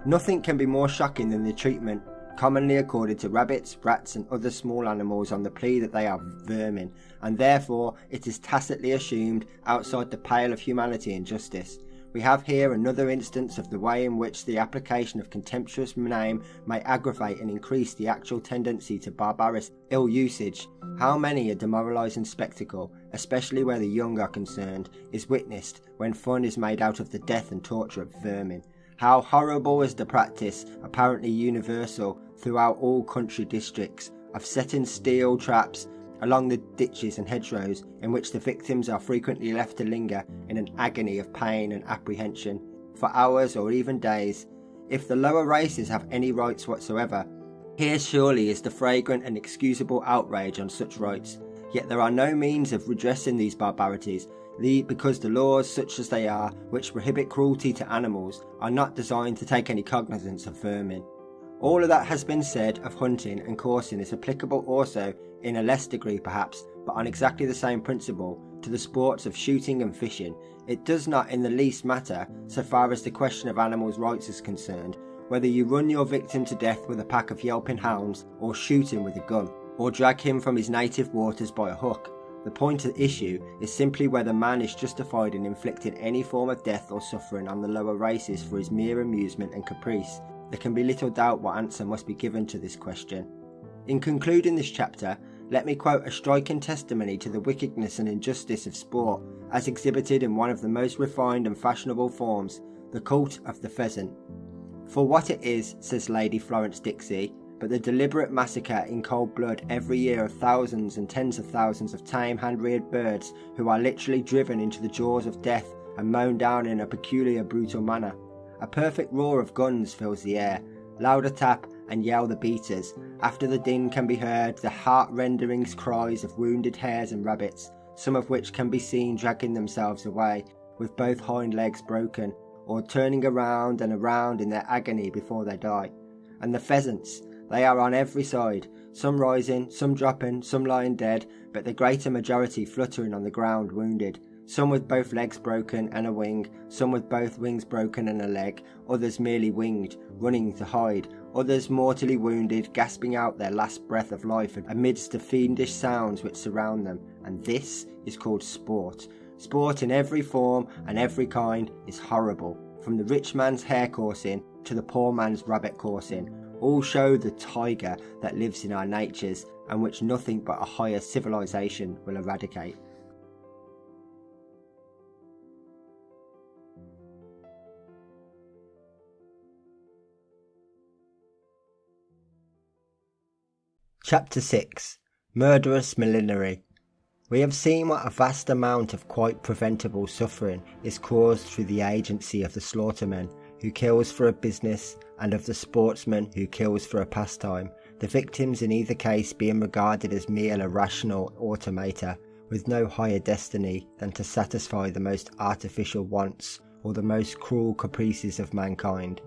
Nothing can be more shocking than the treatment commonly accorded to rabbits, rats and other small animals on the plea that they are vermin, and therefore it is tacitly assumed outside the pale of humanity and justice. We have here another instance of the way in which the application of contemptuous name may aggravate and increase the actual tendency to barbarous ill usage. How many a demoralising spectacle, especially where the young are concerned, is witnessed when fun is made out of the death and torture of vermin. How horrible is the practice, apparently universal throughout all country districts, of setting steel traps along the ditches and hedgerows, in which the victims are frequently left to linger in an agony of pain and apprehension, for hours or even days. If the lower races have any rights whatsoever, here surely is the fragrant and excusable outrage on such rights. Yet there are no means of redressing these barbarities, because the laws, such as they are, which prohibit cruelty to animals, are not designed to take any cognizance of vermin. All of that has been said of hunting and coursing is applicable also, in a less degree perhaps, but on exactly the same principle, to the sports of shooting and fishing. It does not in the least matter, so far as the question of animals' rights is concerned, whether you run your victim to death with a pack of yelping hounds, or shoot him with a gun, or drag him from his native waters by a hook. The point at issue is simply whether man is justified in inflicting any form of death or suffering on the lower races for his mere amusement and caprice. There can be little doubt what answer must be given to this question. In concluding this chapter, let me quote a striking testimony to the wickedness and injustice of sport, as exhibited in one of the most refined and fashionable forms, the cult of the pheasant. For what it is, says Lady Florence Dixie, but the deliberate massacre in cold blood every year of thousands and tens of thousands of tame hand-reared birds who are literally driven into the jaws of death and mown down in a peculiar brutal manner. A perfect roar of guns fills the air, louder tap and yell the beaters. After the din can be heard the heart-rending cries of wounded hares and rabbits, some of which can be seen dragging themselves away, with both hind legs broken, or turning around and around in their agony before they die. And the pheasants, they are on every side, some rising, some dropping, some lying dead, but the greater majority fluttering on the ground wounded. some with both legs broken and a wing, some with both wings broken and a leg, others merely winged, running to hide, others mortally wounded, gasping out their last breath of life amidst the fiendish sounds which surround them. And this is called sport. Sport in every form and every kind is horrible, from the rich man's hare coursing to the poor man's rabbit coursing. All show the tiger that lives in our natures and which nothing but a higher civilization will eradicate. Chapter 6. Murderous Millinery. We have seen what a vast amount of quite preventable suffering is caused through the agency of the slaughterman who kills for a business and of the sportsman who kills for a pastime, the victims in either case being regarded as mere irrational automata with no higher destiny than to satisfy the most artificial wants or the most cruel caprices of mankind.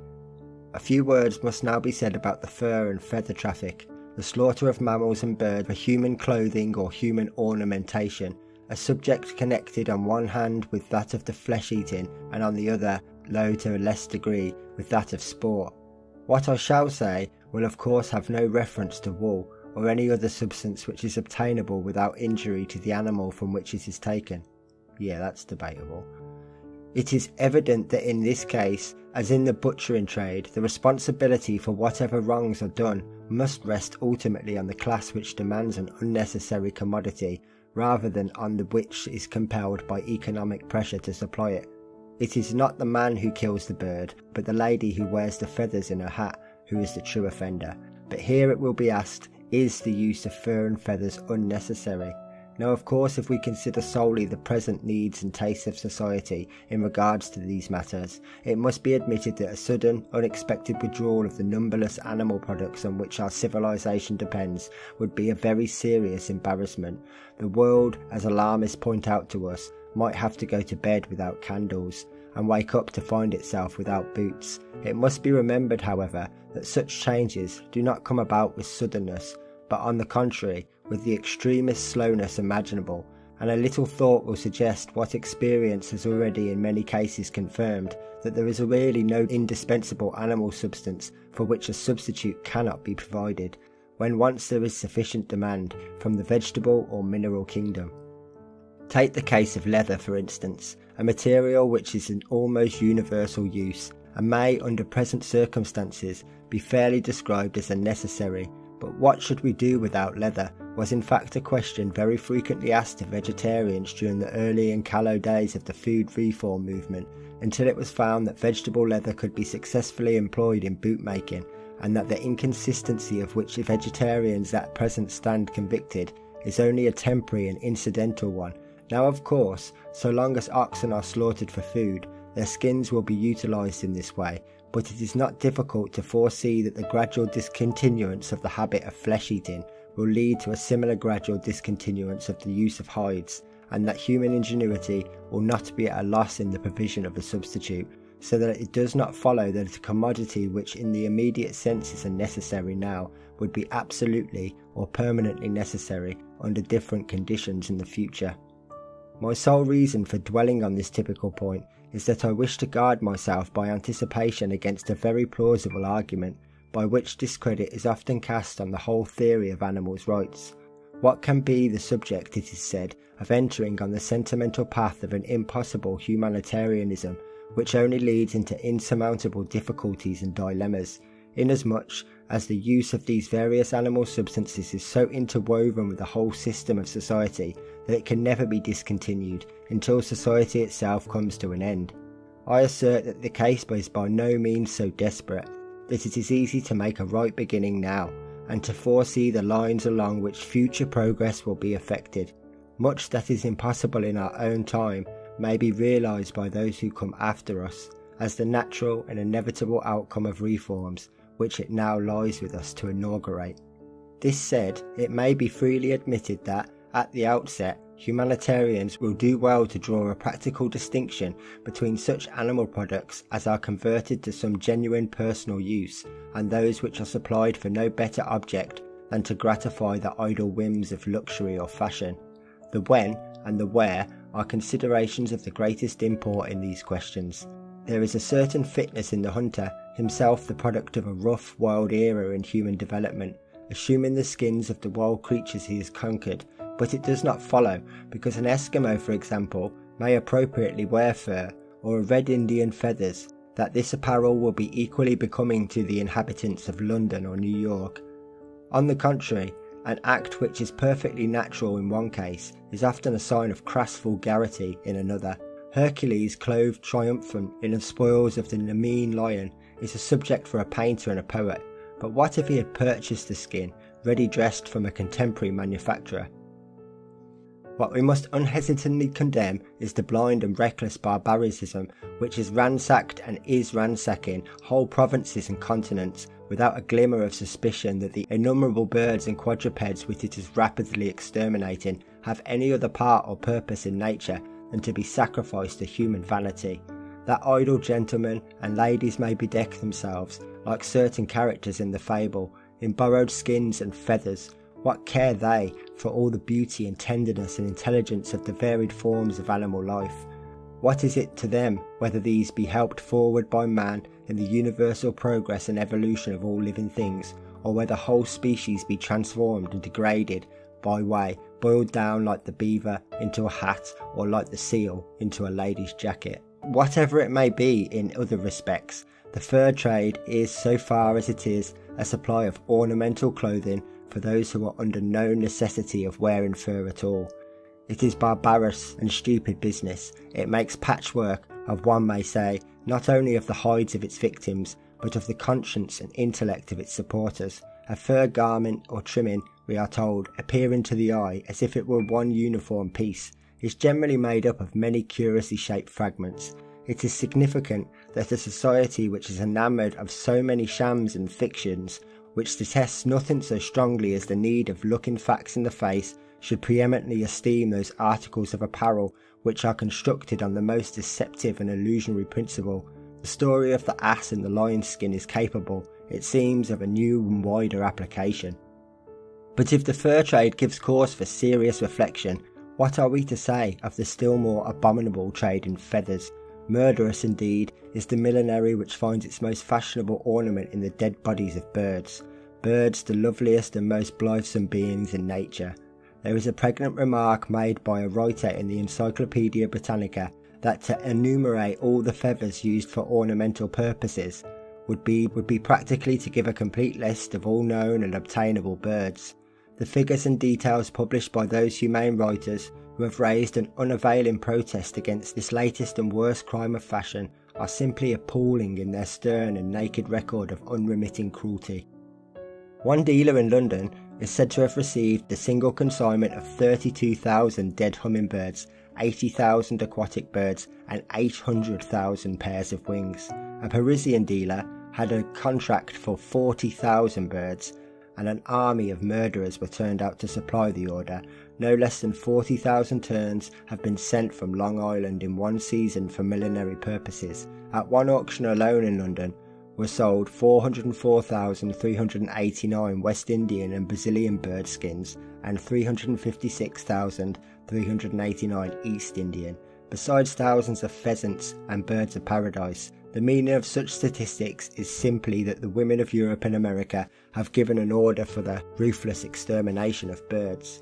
A few words must now be said about the fur and feather traffic, the slaughter of mammals and birds for human clothing or human ornamentation, a subject connected on one hand with that of the flesh-eating and on the other, though to a less degree, with that of sport. What I shall say will of course have no reference to wool or any other substance which is obtainable without injury to the animal from which it is taken. Yeah, that's debatable. It is evident that in this case, as in the butchering trade, the responsibility for whatever wrongs are done must rest ultimately on the class which demands an unnecessary commodity, rather than on the which is compelled by economic pressure to supply it. It is not the man who kills the bird, but the lady who wears the feathers in her hat, who is the true offender. But here it will be asked, is the use of fur and feathers unnecessary? Now, of course, if we consider solely the present needs and tastes of society in regards to these matters, it must be admitted that a sudden, unexpected withdrawal of the numberless animal products on which our civilization depends would be a very serious embarrassment. The world, as alarmists point out to us, might have to go to bed without candles, and wake up to find itself without boots. It must be remembered, however, that such changes do not come about with suddenness, but on the contrary, with the extremest slowness imaginable, and a little thought will suggest what experience has already in many cases confirmed, that there is really no indispensable animal substance for which a substitute cannot be provided, when once there is sufficient demand from the vegetable or mineral kingdom. Take the case of leather, for instance, a material which is in almost universal use, and may, under present circumstances, be fairly described as a necessary. But what should we do without leather was in fact a question very frequently asked to vegetarians during the early and callow days of the food reform movement, until it was found that vegetable leather could be successfully employed in boot making, and that the inconsistency of which vegetarians at present stand convicted is only a temporary and incidental one. Now, of course, so long as oxen are slaughtered for food, their skins will be utilised in this way, but it is not difficult to foresee that the gradual discontinuance of the habit of flesh-eating will lead to a similar gradual discontinuance of the use of hides, and that human ingenuity will not be at a loss in the provision of a substitute, so that it does not follow that a commodity which in the immediate sense is unnecessary now would be absolutely or permanently necessary under different conditions in the future. My sole reason for dwelling on this typical point is that I wish to guard myself by anticipation against a very plausible argument, by which discredit is often cast on the whole theory of animals' rights. What can be the subject, it is said, of entering on the sentimental path of an impossible humanitarianism, which only leads into insurmountable difficulties and dilemmas, inasmuch as the use of these various animal substances is so interwoven with the whole system of society that it can never be discontinued until society itself comes to an end. I assert that the case is by no means so desperate, that it is easy to make a right beginning now, and to foresee the lines along which future progress will be effected. Much that is impossible in our own time may be realised by those who come after us, as the natural and inevitable outcome of reforms which it now lies with us to inaugurate. This said, it may be freely admitted that, at the outset, humanitarians will do well to draw a practical distinction between such animal products as are converted to some genuine personal use, and those which are supplied for no better object than to gratify the idle whims of luxury or fashion. The when and the where are considerations of the greatest import in these questions. There is a certain fitness in the hunter, himself the product of a rough, wild era in human development, assuming the skins of the wild creatures he has conquered, but it does not follow, because an Eskimo, for example, may appropriately wear fur, or a Red Indian feathers, that this apparel will be equally becoming to the inhabitants of London or New York. On the contrary, an act which is perfectly natural in one case is often a sign of crass vulgarity in another. Hercules, clothed triumphant in the spoils of the Nemean lion, is a subject for a painter and a poet, but what if he had purchased the skin, ready dressed from a contemporary manufacturer? What we must unhesitatingly condemn is the blind and reckless barbarism which has ransacked and is ransacking whole provinces and continents without a glimmer of suspicion that the innumerable birds and quadrupeds which it is rapidly exterminating have any other part or purpose in nature than to be sacrificed to human vanity. That idle gentlemen and ladies may bedeck themselves, like certain characters in the fable, in borrowed skins and feathers. What care they for all the beauty and tenderness and intelligence of the varied forms of animal life? What is it to them whether these be helped forward by man in the universal progress and evolution of all living things, or whether whole species be transformed and degraded by way, boiled down like the beaver into a hat, or like the seal into a lady's jacket? Whatever it may be in other respects, the fur trade is, so far as it is, a supply of ornamental clothing for those who are under no necessity of wearing fur at all. It is barbarous and stupid business. It makes patchwork of, one may say, not only of the hides of its victims, but of the conscience and intellect of its supporters. A fur garment or trimming, we are told, appearing to the eye as if it were one uniform piece, is generally made up of many curiously shaped fragments. It is significant that a society which is enamoured of so many shams and fictions, which detests nothing so strongly as the need of looking facts in the face, should preeminently esteem those articles of apparel which are constructed on the most deceptive and illusionary principle. The story of the ass and the lion's skin is capable, it seems, of a new and wider application. But if the fur trade gives cause for serious reflection, what are we to say of the still more abominable trade in feathers? Murderous indeed is the millinery which finds its most fashionable ornament in the dead bodies of birds. Birds, the loveliest and most blithesome beings in nature. There is a pregnant remark made by a writer in the Encyclopaedia Britannica that to enumerate all the feathers used for ornamental purposes would be practically to give a complete list of all known and obtainable birds. The figures and details published by those humane writers who have raised an unavailing protest against this latest and worst crime of fashion are simply appalling in their stern and naked record of unremitting cruelty. One dealer in London is said to have received a single consignment of 32,000 dead hummingbirds, 80,000 aquatic birds and 800,000 pairs of wings. A Parisian dealer had a contract for 40,000 birds, and an army of murderers were turned out to supply the order. No less than 40,000 terns have been sent from Long Island in one season for millinery purposes. At one auction alone in London were sold 404,389 West Indian and Brazilian bird skins and 356,389 East Indian, besides thousands of pheasants and birds of paradise. The meaning of such statistics is simply that the women of Europe and America have given an order for the ruthless extermination of birds.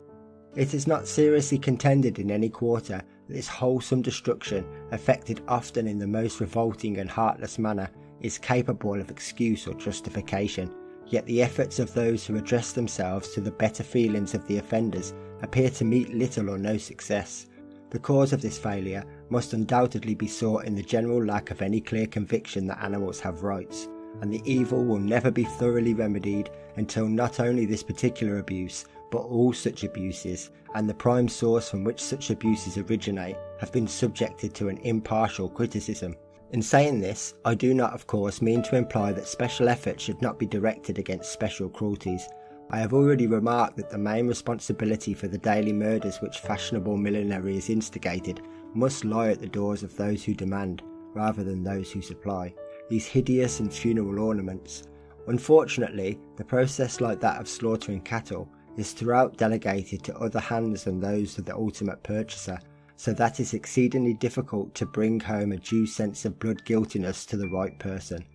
It is not seriously contended in any quarter that this wholesome destruction, effected often in the most revolting and heartless manner, is capable of excuse or justification, yet the efforts of those who address themselves to the better feelings of the offenders appear to meet little or no success. The cause of this failure must undoubtedly be sought in the general lack of any clear conviction that animals have rights, and the evil will never be thoroughly remedied until not only this particular abuse, but all such abuses, and the prime source from which such abuses originate, have been subjected to an impartial criticism. In saying this, I do not of course mean to imply that special effort should not be directed against special cruelties. I have already remarked that the main responsibility for the daily murders which fashionable millinery has instigated must lie at the doors of those who demand, rather than those who supply, these hideous and funeral ornaments. Unfortunately, the process, like that of slaughtering cattle, is throughout delegated to other hands than those of the ultimate purchaser, so that it's exceedingly difficult to bring home a due sense of blood guiltiness to the right person.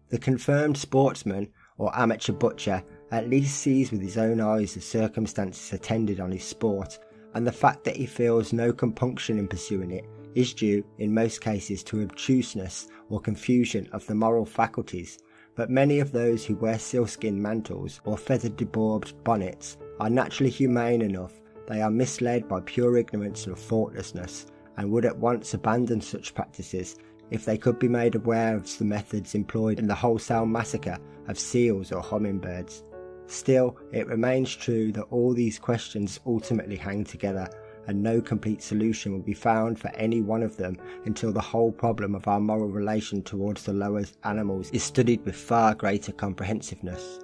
The confirmed sportsman or amateur butcher at least sees with his own eyes the circumstances attendant on his sport, and the fact that he feels no compunction in pursuing it is due in most cases to obtuseness or confusion of the moral faculties. But many of those who wear sealskin mantles or feather-daubed bonnets are naturally humane enough. They are misled by pure ignorance and thoughtlessness, and would at once abandon such practices if they could be made aware of the methods employed in the wholesale massacre of seals or hummingbirds. Still, it remains true that all these questions ultimately hang together, and no complete solution will be found for any one of them until the whole problem of our moral relation towards the lower animals is studied with far greater comprehensiveness.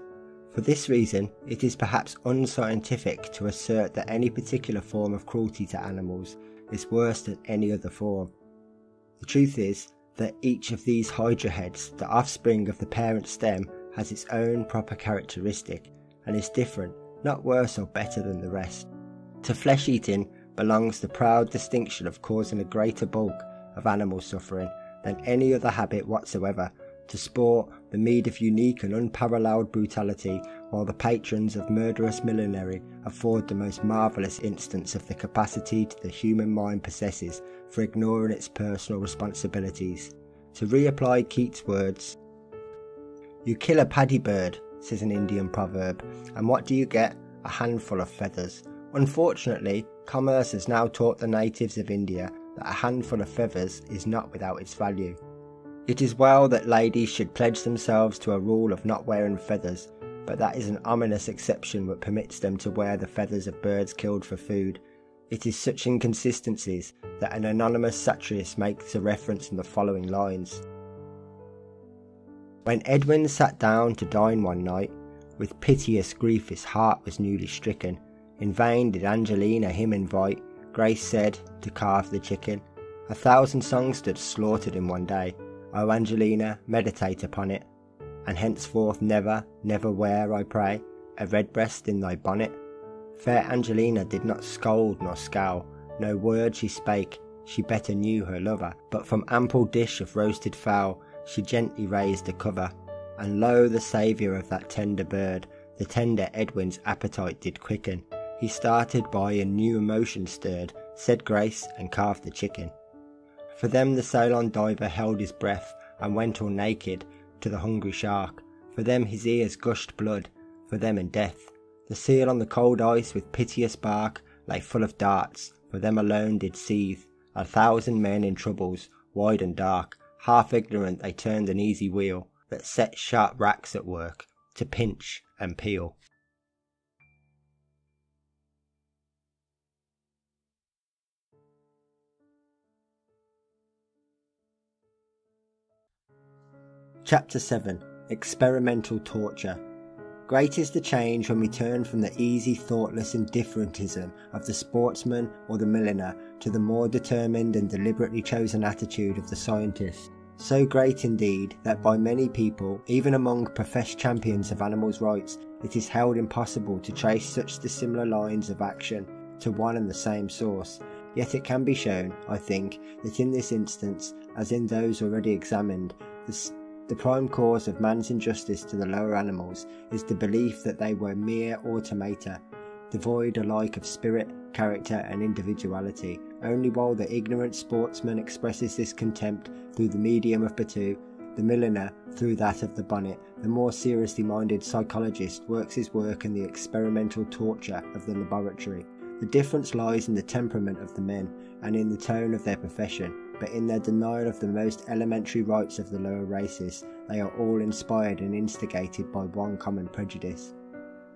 For this reason, it is perhaps unscientific to assert that any particular form of cruelty to animals is worse than any other form. The truth is that each of these hydra heads, the offspring of the parent stem, has its own proper characteristic, and is different, not worse or better than the rest. To flesh-eating belongs the proud distinction of causing a greater bulk of animal suffering than any other habit whatsoever. To sport, the meed of unique and unparalleled brutality, while the patrons of murderous millinery afford the most marvellous instance of the capacity the human mind possesses for ignoring its personal responsibilities. To reapply Keats' words, "You kill a paddy bird," says an Indian proverb, "and what do you get? A handful of feathers." Unfortunately, commerce has now taught the natives of India that a handful of feathers is not without its value. It is well that ladies should pledge themselves to a rule of not wearing feathers, but that is an ominous exception that permits them to wear the feathers of birds killed for food. It is such inconsistencies that an anonymous satirist makes a reference in the following lines. When Edwin sat down to dine one night, with piteous grief his heart was newly stricken. In vain did Angelina him invite, Grace said, to carve the chicken. 1,000 songs stood slaughtered in one day. O Angelina, meditate upon it, and henceforth never, never wear, I pray, a redbreast in thy bonnet. Fair Angelina did not scold nor scowl, no word she spake, she better knew her lover, but from ample dish of roasted fowl she gently raised the cover, and lo, the saviour of that tender bird, the tender Edwin's appetite did quicken. He started by a new emotion stirred, said grace, and carved the chicken. For them the Ceylon diver held his breath, and went all naked to the hungry shark. For them his ears gushed blood, for them in death. The seal on the cold ice with piteous bark lay full of darts, for them alone did seethe. 1,000 men in troubles, wide and dark, half ignorant they turned an easy wheel, that set sharp racks at work, to pinch and peel. Chapter 7. Experimental Torture. Great is the change when we turn from the easy, thoughtless indifferentism of the sportsman or the milliner to the more determined and deliberately chosen attitude of the scientist. So great indeed that by many people, even among professed champions of animals' rights, it is held impossible to trace such dissimilar lines of action to one and the same source. Yet it can be shown, I think, that in this instance, as in those already examined, the prime cause of man's injustice to the lower animals is the belief that they were mere automata, devoid alike of spirit, character and individuality. Only while the ignorant sportsman expresses this contempt through the medium of Batu, the milliner through that of the bonnet, the more seriously minded psychologist works his work in the experimental torture of the laboratory. The difference lies in the temperament of the men and in the tone of their profession, but in their denial of the most elementary rights of the lower races, they are all inspired and instigated by one common prejudice.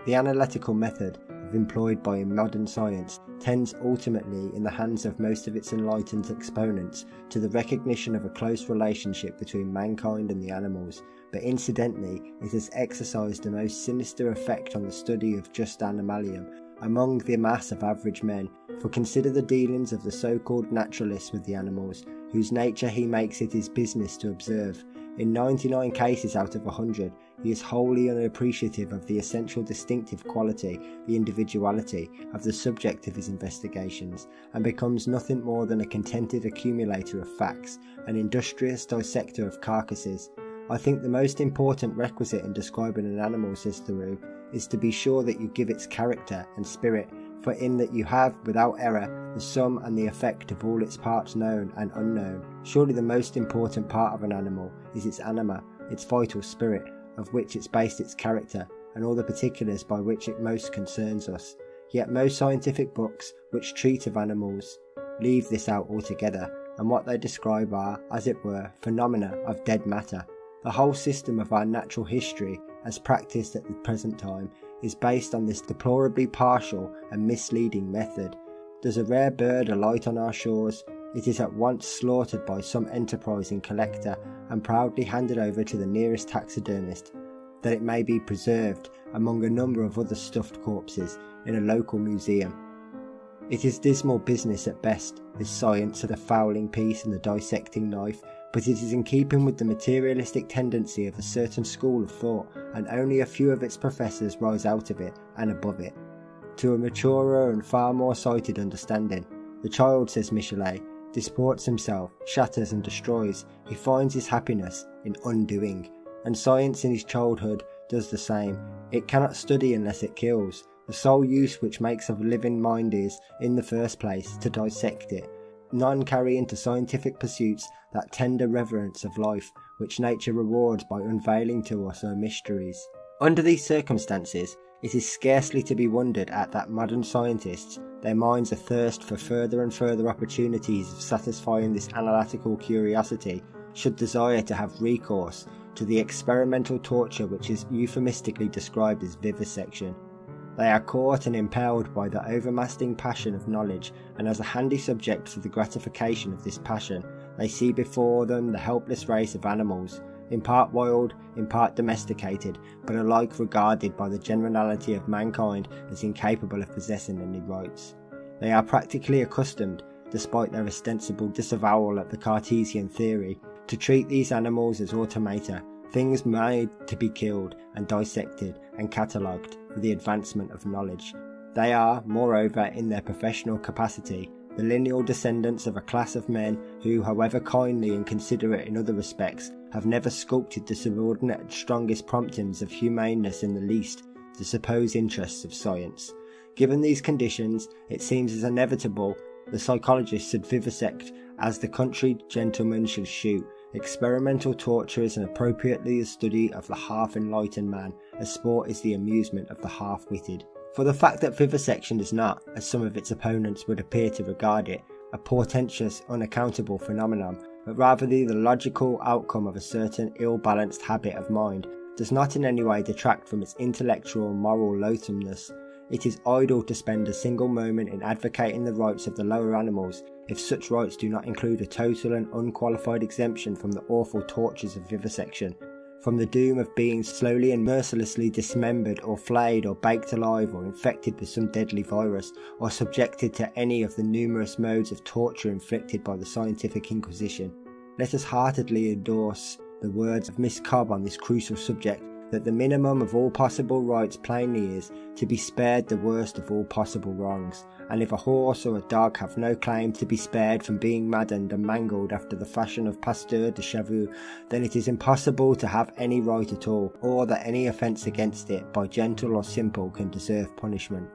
The analytical method employed by modern science tends ultimately, in the hands of most of its enlightened exponents, to the recognition of a close relationship between mankind and the animals, but incidentally it has exercised a most sinister effect on the study of just animalium among the mass of average men, for consider the dealings of the so-called naturalists with the animals, whose nature he makes it his business to observe, In 99 cases out of 100, he is wholly unappreciative of the essential distinctive quality, the individuality, of the subject of his investigations, and becomes nothing more than a contented accumulator of facts, an industrious dissector of carcasses. I think the most important requisite in describing an animal, says Thoreau, is to be sure that you give its character and spirit, for in that you have, without error, the sum and the effect of all its parts known and unknown. Surely the most important part of an animal is its anima, its vital spirit, of which it's based its character, and all the particulars by which it most concerns us. Yet most scientific books which treat of animals leave this out altogether, and what they describe are, as it were, phenomena of dead matter. The whole system of our natural history, as practised at the present time, is based on this deplorably partial and misleading method. Does a rare bird alight on our shores, it is at once slaughtered by some enterprising collector and proudly handed over to the nearest taxidermist, that it may be preserved among a number of other stuffed corpses in a local museum. It is dismal business at best, this science of the fowling piece and the dissecting knife, but it is in keeping with the materialistic tendency of a certain school of thought, and only a few of its professors rise out of it and above it. To a maturer and far more sighted understanding, the child, says Michelet, disports himself, shatters and destroys. He finds his happiness in undoing, and science in his childhood does the same. It cannot study unless it kills. The sole use which makes of a living mind is, in the first place, to dissect it. None carry into scientific pursuits that tender reverence of life which nature rewards by unveiling to us her mysteries. Under these circumstances, it is scarcely to be wondered at that modern scientists, their minds athirst for further and further opportunities of satisfying this analytical curiosity, should desire to have recourse to the experimental torture which is euphemistically described as vivisection. They are caught and impelled by the overmastering passion of knowledge, and as a handy subject for the gratification of this passion, they see before them the helpless race of animals, in part wild, in part domesticated, but alike regarded by the generality of mankind as incapable of possessing any rights. They are practically accustomed, despite their ostensible disavowal of the Cartesian theory, to treat these animals as automata, things made to be killed and dissected and catalogued for the advancement of knowledge. They are, moreover, in their professional capacity, the lineal descendants of a class of men who, however kindly and considerate in other respects, have never sculpted the subordinate and strongest promptings of humaneness in the least, the supposed interests of science. Given these conditions, it seems as inevitable the psychologist should vivisect as the country gentleman should shoot. Experimental torture is an appropriately the study of the half-enlightened man, as sport is the amusement of the half-witted. For the fact that vivisection is not, as some of its opponents would appear to regard it, a portentous, unaccountable phenomenon, but rather the logical outcome of a certain ill-balanced habit of mind, does not in any way detract from its intellectual and moral loathsomeness. It is idle to spend a single moment in advocating the rights of the lower animals, if such rights do not include a total and unqualified exemption from the awful tortures of vivisection, from the doom of being slowly and mercilessly dismembered or flayed or baked alive or infected with some deadly virus, or subjected to any of the numerous modes of torture inflicted by the scientific inquisition. Let us heartily endorse the words of Miss Cobb on this crucial subject, that the minimum of all possible rights plainly is to be spared the worst of all possible wrongs, and if a horse or a dog have no claim to be spared from being maddened and mangled after the fashion of Pasteur de Chavaux, then it is impossible to have any right at all, or that any offence against it, by gentle or simple, can deserve punishment.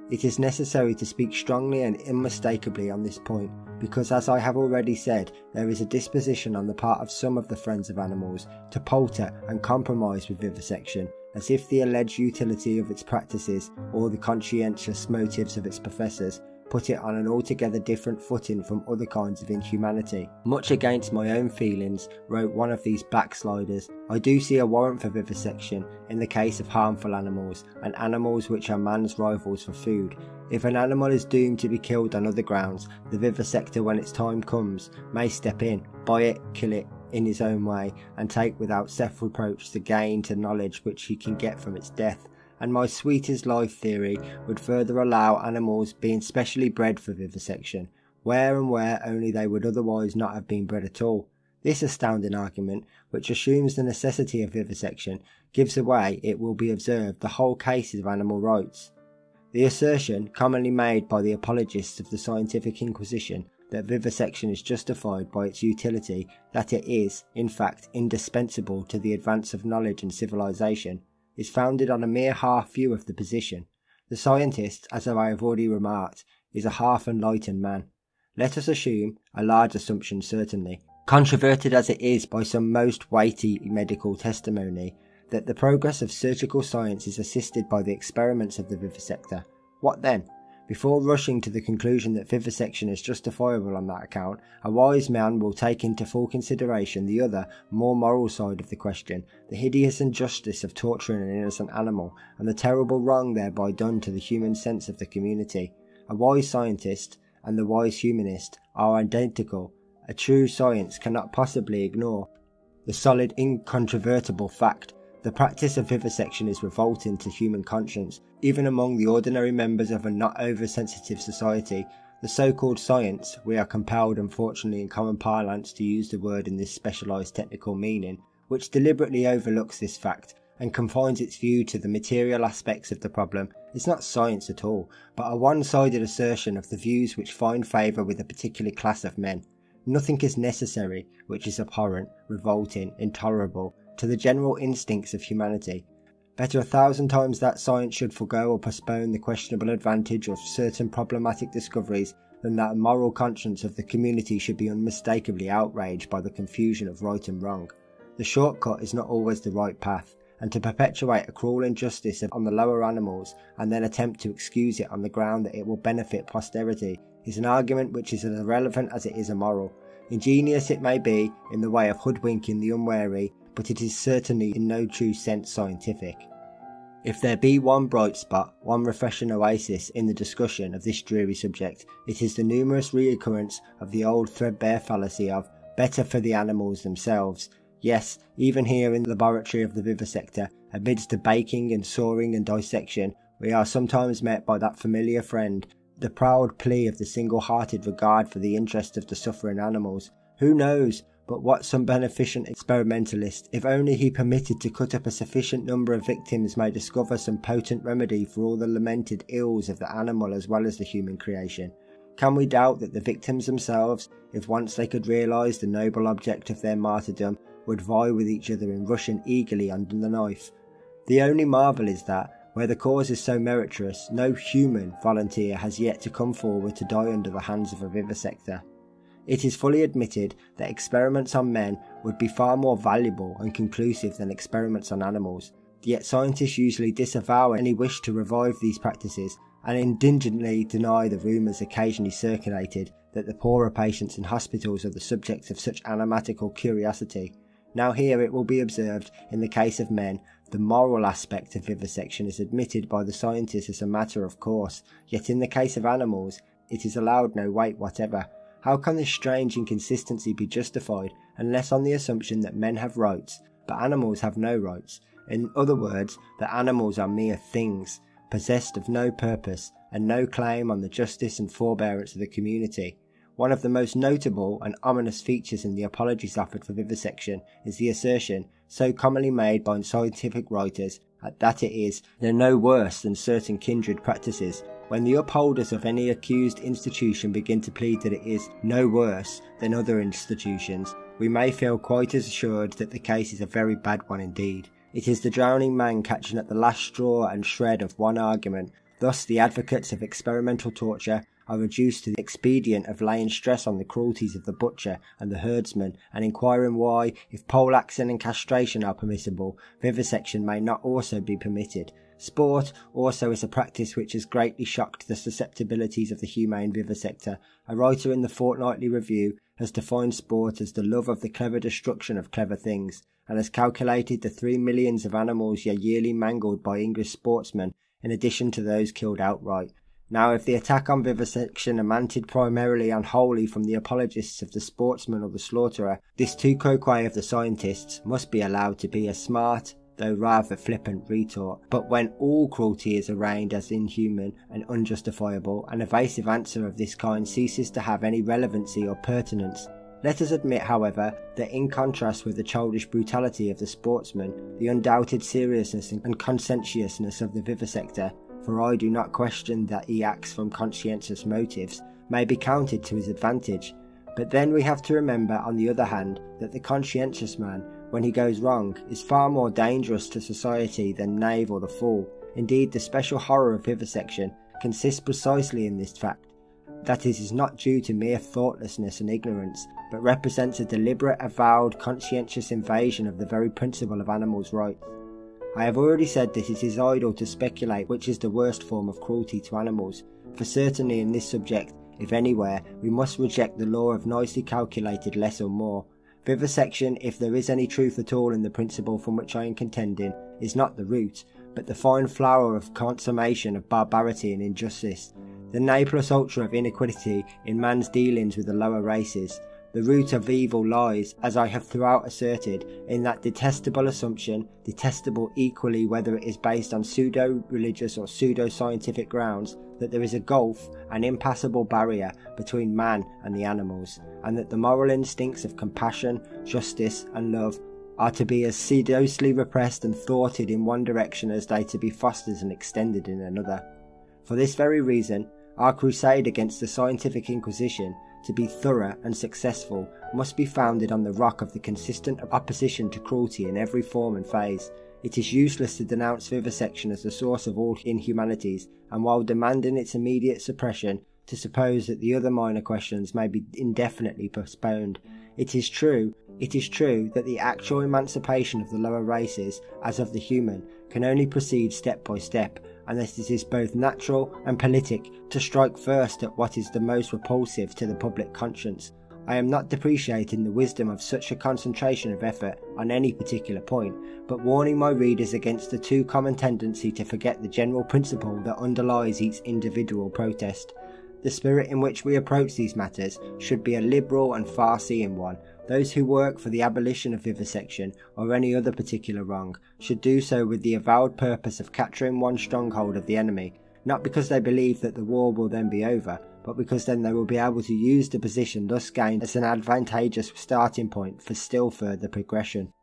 It is necessary to speak strongly and unmistakably on this point, because, as I have already said, there is a disposition on the part of some of the friends of animals to palter and compromise with vivisection, as if the alleged utility of its practices, or the conscientious motives of its professors, put it on an altogether different footing from other kinds of inhumanity. Much against my own feelings, wrote one of these backsliders, I do see a warrant for vivisection in the case of harmful animals, and animals which are man's rivals for food. If an animal is doomed to be killed on other grounds, the vivisector, when its time comes, may step in, buy it, kill it in his own way, and take without self-reproach the gain to knowledge which he can get from its death. And my sweetest life theory would further allow animals being specially bred for vivisection, where only they would otherwise not have been bred at all. This astounding argument, which assumes the necessity of vivisection, gives away, it will be observed, the whole case of animal rights. The assertion, commonly made by the apologists of the scientific inquisition, that vivisection is justified by its utility, that it is, in fact, indispensable to the advance of knowledge and civilization, is founded on a mere half-view of the position. The scientist, as I have already remarked, is a half-enlightened man. Let us assume, a large assumption certainly, controverted as it is by some most weighty medical testimony, that the progress of surgical science is assisted by the experiments of the vivisector. What then? Before rushing to the conclusion that vivisection is justifiable on that account, a wise man will take into full consideration the other, more moral side of the question, the hideous injustice of torturing an innocent animal, and the terrible wrong thereby done to the human sense of the community. A wise scientist and the wise humanist are identical. A true science cannot possibly ignore the solid, incontrovertible fact. The practice of vivisection is revolting to human conscience, even among the ordinary members of a not oversensitive society. The so-called science, we are compelled unfortunately in common parlance to use the word in this specialised technical meaning, which deliberately overlooks this fact and confines its view to the material aspects of the problem, is not science at all, but a one-sided assertion of the views which find favour with a particular class of men. Nothing is necessary which is abhorrent, revolting, intolerable to the general instincts of humanity. Better 1,000 times that science should forego or postpone the questionable advantage of certain problematic discoveries than that moral conscience of the community should be unmistakably outraged by the confusion of right and wrong. The shortcut is not always the right path, and to perpetuate a cruel injustice on the lower animals and then attempt to excuse it on the ground that it will benefit posterity is an argument which is as irrelevant as it is immoral. Ingenious it may be in the way of hoodwinking the unwary, but it is certainly in no true sense scientific. If there be one bright spot, one refreshing oasis in the discussion of this dreary subject, it is the numerous reoccurrence of the old threadbare fallacy of better for the animals themselves. Yes, even here in the laboratory of the vivisector, amidst the baking and sawing and dissection, we are sometimes met by that familiar friend, the proud plea of the single-hearted regard for the interest of the suffering animals. Who knows but what some beneficent experimentalist, if only he permitted to cut up a sufficient number of victims, may discover some potent remedy for all the lamented ills of the animal as well as the human creation? Can we doubt that the victims themselves, if once they could realise the noble object of their martyrdom, would vie with each other in rushing eagerly under the knife? The only marvel is that, where the cause is so meritorious, no human volunteer has yet to come forward to die under the hands of a vivisector. It is fully admitted that experiments on men would be far more valuable and conclusive than experiments on animals, yet scientists usually disavow any wish to revive these practices and indignantly deny the rumours occasionally circulated that the poorer patients in hospitals are the subjects of such animatical curiosity. Now here it will be observed, in the case of men, the moral aspect of vivisection is admitted by the scientists as a matter of course, yet in the case of animals it is allowed no weight whatever. How can this strange inconsistency be justified unless on the assumption that men have rights, but animals have no rights? In other words, that animals are mere things, possessed of no purpose and no claim on the justice and forbearance of the community. One of the most notable and ominous features in the apologies offered for vivisection is the assertion, so commonly made by scientific writers, that it is no worse than certain kindred practices. When the upholders of any accused institution begin to plead that it is no worse than other institutions, we may feel quite as assured that the case is a very bad one indeed. It is the drowning man catching at the last straw and shred of one argument. Thus the advocates of experimental torture are reduced to the expedient of laying stress on the cruelties of the butcher and the herdsman, and inquiring why, if poleaxing and castration are permissible, vivisection may not also be permitted. Sport also is a practice which has greatly shocked the susceptibilities of the humane vivisector. A writer in the Fortnightly Review has defined sport as the love of the clever destruction of clever things, and has calculated the 3 millions of animals yearly mangled by English sportsmen, in addition to those killed outright. Now, if the attack on vivisection emanated primarily and wholly from the apologists of the sportsman or the slaughterer, this tu quoque of the scientists must be allowed to be a smart, though rather flippant retort. But when all cruelty is arraigned as inhuman and unjustifiable, an evasive answer of this kind ceases to have any relevancy or pertinence. Let us admit, however, that in contrast with the childish brutality of the sportsman, the undoubted seriousness and conscientiousness of the vivisector, for I do not question that he acts from conscientious motives, may be counted to his advantage. But then we have to remember, on the other hand, that the conscientious man, when he goes wrong, is far more dangerous to society than knave or the fool. Indeed, the special horror of vivisection consists precisely in this fact, that it is not due to mere thoughtlessness and ignorance, but represents a deliberate, avowed, conscientious invasion of the very principle of animals' rights. I have already said that it is idle to speculate which is the worst form of cruelty to animals, for certainly in this subject, if anywhere, we must reject the law of nicely calculated less or more. Vivisection, if there is any truth at all in the principle from which I am contending, is not the root, but the fine flower of consummation of barbarity and injustice, the ne plus ultra of iniquity in man's dealings with the lower races. The root of evil lies, as I have throughout asserted, in that detestable assumption, detestable equally whether it is based on pseudo-religious or pseudo-scientific grounds, that there is a gulf, an impassable barrier between man and the animals, and that the moral instincts of compassion, justice and love are to be as sedulously repressed and thwarted in one direction as they to be fostered and extended in another. For this very reason, our crusade against the scientific inquisition, to be thorough and successful, must be founded on the rock of the consistent opposition to cruelty in every form and phase. It is useless to denounce vivisection as the source of all inhumanities, and while demanding its immediate suppression, to suppose that the other minor questions may be indefinitely postponed. It is true that the actual emancipation of the lower races, as of the human, can only proceed step by step, and that it is both natural and politic to strike first at what is the most repulsive to the public conscience. I am not depreciating the wisdom of such a concentration of effort on any particular point, but warning my readers against the too common tendency to forget the general principle that underlies each individual protest. The spirit in which we approach these matters should be a liberal and far-seeing one. Those who work for the abolition of vivisection, or any other particular wrong, should do so with the avowed purpose of capturing one stronghold of the enemy, not because they believe that the war will then be over, but because then they will be able to use the position thus gained as an advantageous starting point for still further progression.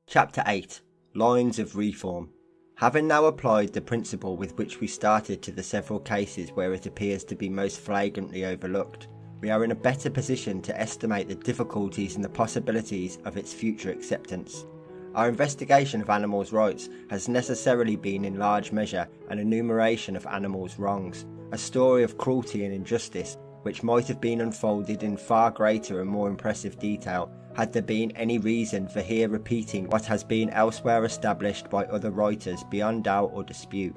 Chapter 8. Lines of Reform. Having now applied the principle with which we started to the several cases where it appears to be most flagrantly overlooked, we are in a better position to estimate the difficulties and the possibilities of its future acceptance. Our investigation of animals' rights has necessarily been in large measure an enumeration of animals' wrongs, a story of cruelty and injustice which might have been unfolded in far greater and more impressive detail had there been any reason for here repeating what has been elsewhere established by other writers beyond doubt or dispute.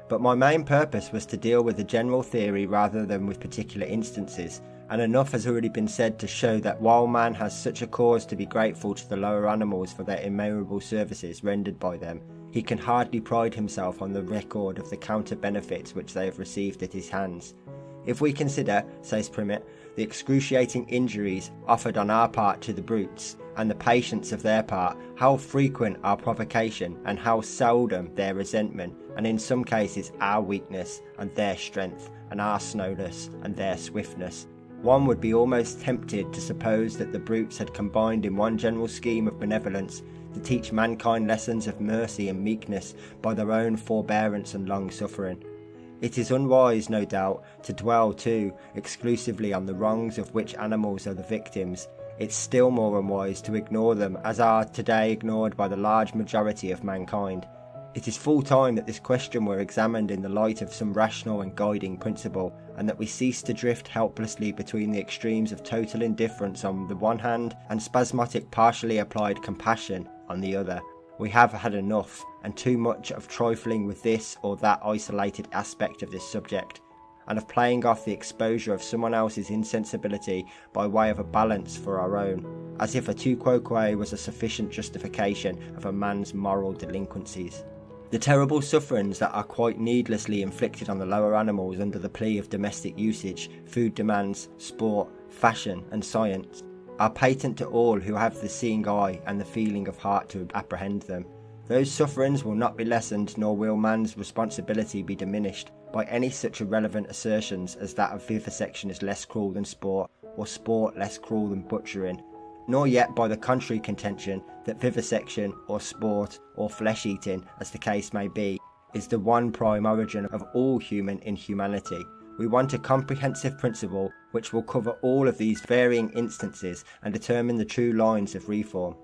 But my main purpose was to deal with the general theory rather than with particular instances, and enough has already been said to show that while man has such a cause to be grateful to the lower animals for their immemorable services rendered by them, he can hardly pride himself on the record of the counter benefits which they have received at his hands. If we consider, says Primate, the excruciating injuries offered on our part to the brutes, and the patience of their part, how frequent our provocation, and how seldom their resentment, and in some cases our weakness, and their strength, and our slowness, and their swiftness, one would be almost tempted to suppose that the brutes had combined in one general scheme of benevolence to teach mankind lessons of mercy and meekness by their own forbearance and long suffering. It is unwise, no doubt, to dwell too exclusively on the wrongs of which animals are the victims. It's still more unwise to ignore them, as are today ignored by the large majority of mankind. It is full time that this question were examined in the light of some rational and guiding principle, and that we cease to drift helplessly between the extremes of total indifference on the one hand and spasmodic partially applied compassion on the other. We have had enough, and too much, of trifling with this or that isolated aspect of this subject, and of playing off the exposure of someone else's insensibility by way of a balance for our own, as if a tu quoque was a sufficient justification of a man's moral delinquencies. The terrible sufferings that are quite needlessly inflicted on the lower animals under the plea of domestic usage, food demands, sport, fashion and science, are patent to all who have the seeing eye and the feeling of heart to apprehend them. Those sufferings will not be lessened, nor will man's responsibility be diminished by any such irrelevant assertions as that of vivisection is less cruel than sport, or sport less cruel than butchering, nor yet by the contrary contention that vivisection, or sport, or flesh-eating, as the case may be, is the one prime origin of all human inhumanity. We want a comprehensive principle which will cover all of these varying instances and determine the true lines of reform.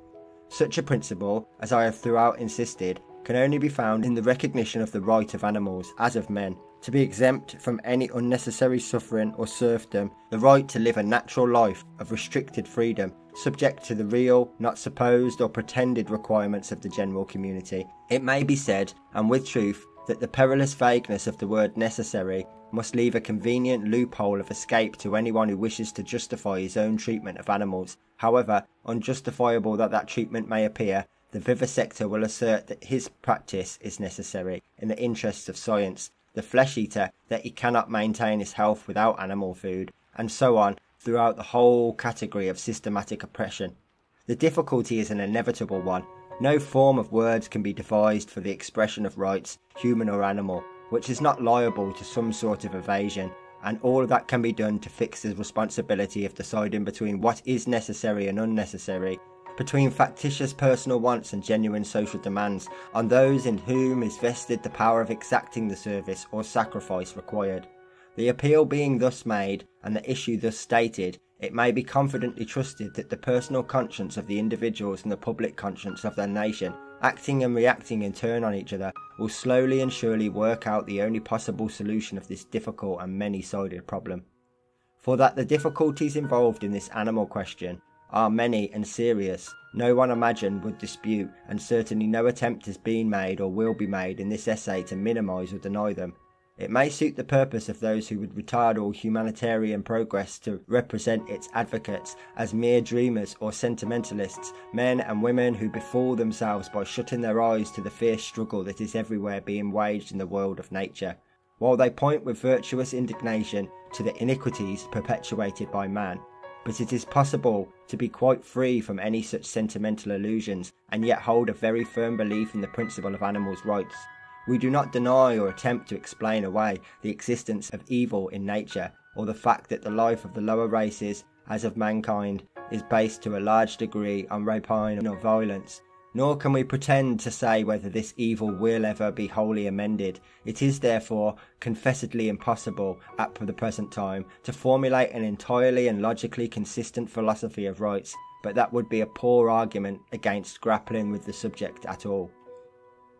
Such a principle, as I have throughout insisted, can only be found in the recognition of the right of animals, as of men, to be exempt from any unnecessary suffering or serfdom, the right to live a natural life of restricted freedom, subject to the real, not supposed or pretended requirements of the general community. It may be said, and with truth, that the perilous vagueness of the word necessary must leave a convenient loophole of escape to anyone who wishes to justify his own treatment of animals. However unjustifiable that treatment may appear, the vivisector will assert that his practice is necessary in the interests of science, the flesh-eater that he cannot maintain his health without animal food, and so on throughout the whole category of systematic oppression. The difficulty is an inevitable one. No form of words can be devised for the expression of rights, human or animal, which is not liable to some sort of evasion, and all that can be done to fix the responsibility of deciding between what is necessary and unnecessary, between factitious personal wants and genuine social demands, on those in whom is vested the power of exacting the service or sacrifice required. The appeal being thus made, and the issue thus stated, it may be confidently trusted that the personal conscience of the individuals and the public conscience of their nation, acting and reacting in turn on each other, will slowly and surely work out the only possible solution of this difficult and many-sided problem. For that the difficulties involved in this animal question are many and serious, no one imagined would dispute, and certainly no attempt has been made or will be made in this essay to minimise or deny them. It may suit the purpose of those who would retard all humanitarian progress to represent its advocates as mere dreamers or sentimentalists, men and women who befool themselves by shutting their eyes to the fierce struggle that is everywhere being waged in the world of nature, while they point with virtuous indignation to the iniquities perpetuated by man. But it is possible to be quite free from any such sentimental illusions and yet hold a very firm belief in the principle of animals' rights. We do not deny or attempt to explain away the existence of evil in nature, or the fact that the life of the lower races, as of mankind, is based to a large degree on rapine or violence. Nor can we pretend to say whether this evil will ever be wholly amended. It is therefore confessedly impossible, at the present time, to formulate an entirely and logically consistent philosophy of rights, but that would be a poor argument against grappling with the subject at all.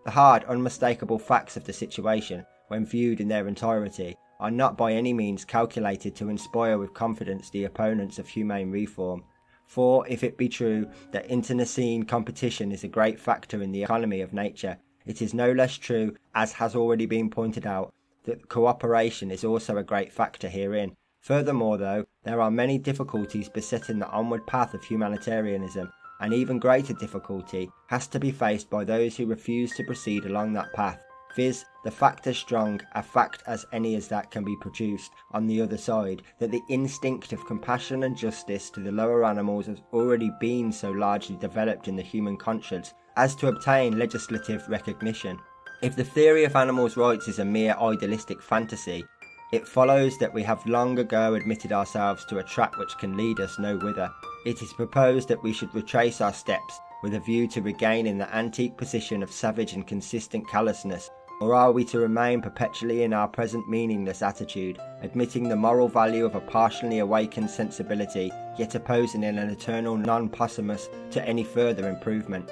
The hard, unmistakable facts of the situation, when viewed in their entirety, are not by any means calculated to inspire with confidence the opponents of humane reform. For, if it be true that internecine competition is a great factor in the economy of nature, it is no less true, as has already been pointed out, that cooperation is also a great factor herein. Furthermore, though, there are many difficulties besetting the onward path of humanitarianism, an even greater difficulty has to be faced by those who refuse to proceed along that path, viz. the fact as strong a fact as any as that can be produced on the other side, that the instinct of compassion and justice to the lower animals has already been so largely developed in the human conscience as to obtain legislative recognition. If the theory of animals' rights is a mere idealistic fantasy, it follows that we have long ago admitted ourselves to a trap which can lead us no whither. It is proposed that we should retrace our steps with a view to regaining the antique position of savage and consistent callousness, or are we to remain perpetually in our present meaningless attitude, admitting the moral value of a partially awakened sensibility, yet opposing an eternal non-possumus to any further improvement?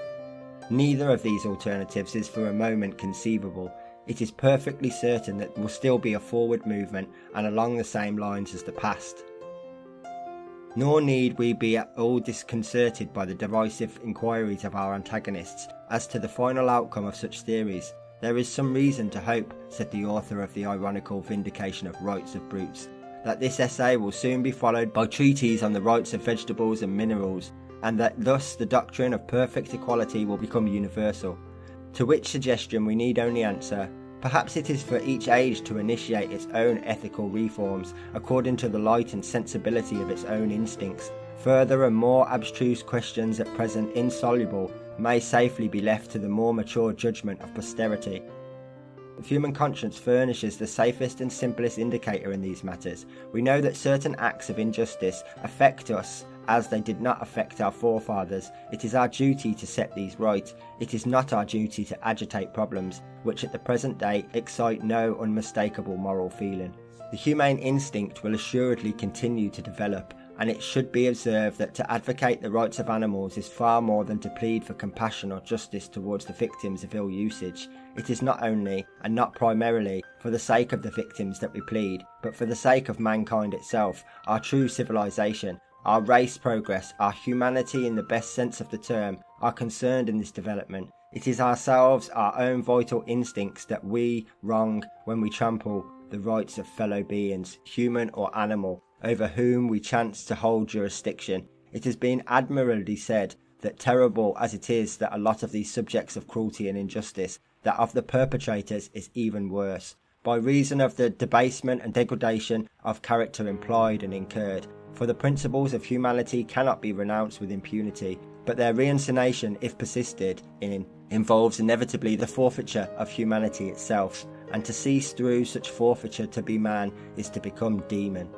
Neither of these alternatives is for a moment conceivable. It is perfectly certain that there will still be a forward movement, and along the same lines as the past. Nor need we be at all disconcerted by the derisive inquiries of our antagonists as to the final outcome of such theories. There is some reason to hope, said the author of the ironical Vindication of Rights of Brutes, that this essay will soon be followed by treatises on the rights of vegetables and minerals, and that thus the doctrine of perfect equality will become universal. To which suggestion we need only answer, perhaps it is for each age to initiate its own ethical reforms according to the light and sensibility of its own instincts. Further and more abstruse questions at present insoluble may safely be left to the more mature judgment of posterity. The human conscience furnishes the safest and simplest indicator in these matters. We know that certain acts of injustice affect us as they did not affect our forefathers. It is our duty to set these right. It is not our duty to agitate problems which at the present day excite no unmistakable moral feeling. The humane instinct will assuredly continue to develop, and it should be observed that to advocate the rights of animals is far more than to plead for compassion or justice towards the victims of ill usage. It is not only, and not primarily, for the sake of the victims that we plead, but for the sake of mankind itself, our true civilization, our race progress, our humanity in the best sense of the term, are concerned in this development. It is ourselves, our own vital instincts, that we wrong when we trample the rights of fellow beings, human or animal, over whom we chance to hold jurisdiction. It has been admirably said that, terrible as it is that a lot of these subjects of cruelty and injustice, that of the perpetrators is even worse, by reason of the debasement and degradation of character implied and incurred. For the principles of humanity cannot be renounced with impunity, but their reinscenation, if persisted in, involves inevitably the forfeiture of humanity itself, and to cease through such forfeiture to be man is to become demon.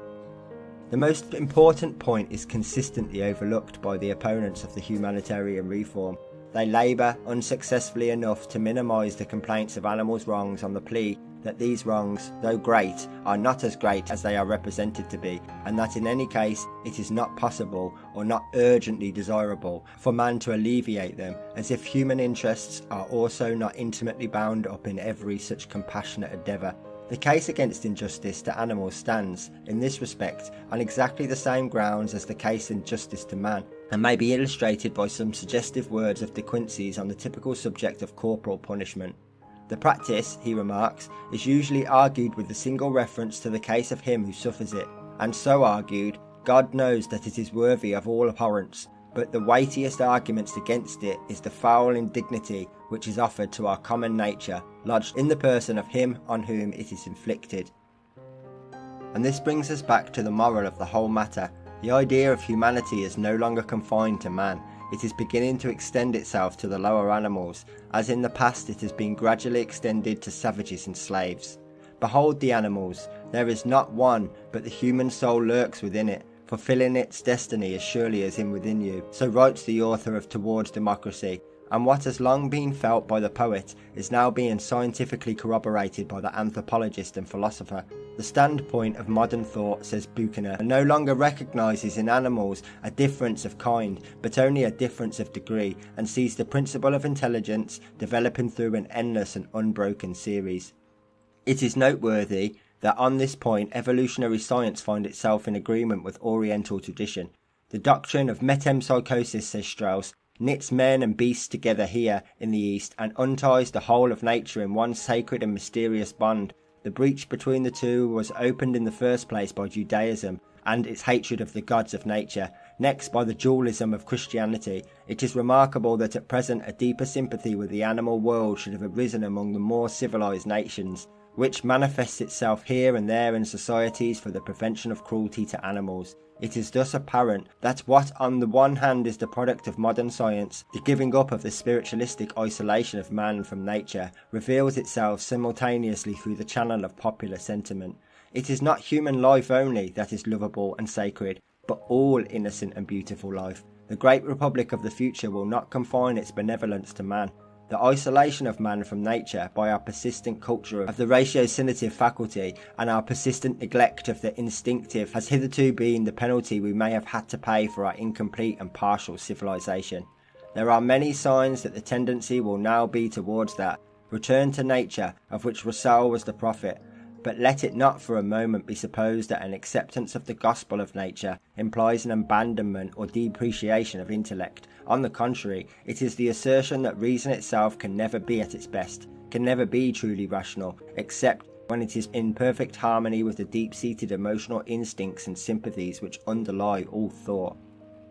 The most important point is consistently overlooked by the opponents of the humanitarian reform. They labour unsuccessfully enough to minimise the complaints of animals' wrongs on the plea that these wrongs, though great, are not as great as they are represented to be, and that in any case it is not possible or not urgently desirable for man to alleviate them, as if human interests are also not intimately bound up in every such compassionate endeavour. The case against injustice to animals stands, in this respect, on exactly the same grounds as the case in justice to man, and may be illustrated by some suggestive words of De Quincey's on the typical subject of corporal punishment. The practice, he remarks, is usually argued with the single reference to the case of him who suffers it, and so argued, God knows that it is worthy of all abhorrence, but the weightiest arguments against it is the foul indignity which is offered to our common nature, lodged in the person of him on whom it is inflicted. And this brings us back to the moral of the whole matter. The idea of humanity is no longer confined to man. It is beginning to extend itself to the lower animals, as in the past it has been gradually extended to savages and slaves. Behold the animals, there is not one, but the human soul lurks within it, fulfilling its destiny as surely as in within you. So writes the author of Towards Democracy, and what has long been felt by the poet is now being scientifically corroborated by the anthropologist and philosopher. The standpoint of modern thought, says Buchner, no longer recognises in animals a difference of kind, but only a difference of degree, and sees the principle of intelligence developing through an endless and unbroken series. It is noteworthy that on this point evolutionary science finds itself in agreement with Oriental tradition. The doctrine of metempsychosis, says Strauss, knits men and beasts together here in the East and unties the whole of nature in one sacred and mysterious bond. The breach between the two was opened in the first place by Judaism and its hatred of the gods of nature, next by the dualism of Christianity. It is remarkable that at present a deeper sympathy with the animal world should have arisen among the more civilized nations, which manifests itself here and there in societies for the prevention of cruelty to animals. It is thus apparent that what on the one hand is the product of modern science, the giving up of the spiritualistic isolation of man from nature, reveals itself simultaneously through the channel of popular sentiment. It is not human life only that is lovable and sacred, but all innocent and beautiful life. The great republic of the future will not confine its benevolence to man. The isolation of man from nature by our persistent culture of the ratiocinative faculty and our persistent neglect of the instinctive has hitherto been the penalty we may have had to pay for our incomplete and partial civilization. There are many signs that the tendency will now be towards that return to nature of which Rousseau was the prophet, but let it not for a moment be supposed that an acceptance of the gospel of nature implies an abandonment or depreciation of intellect. On the contrary, it is the assertion that reason itself can never be at its best, can never be truly rational, except when it is in perfect harmony with the deep-seated emotional instincts and sympathies which underlie all thought.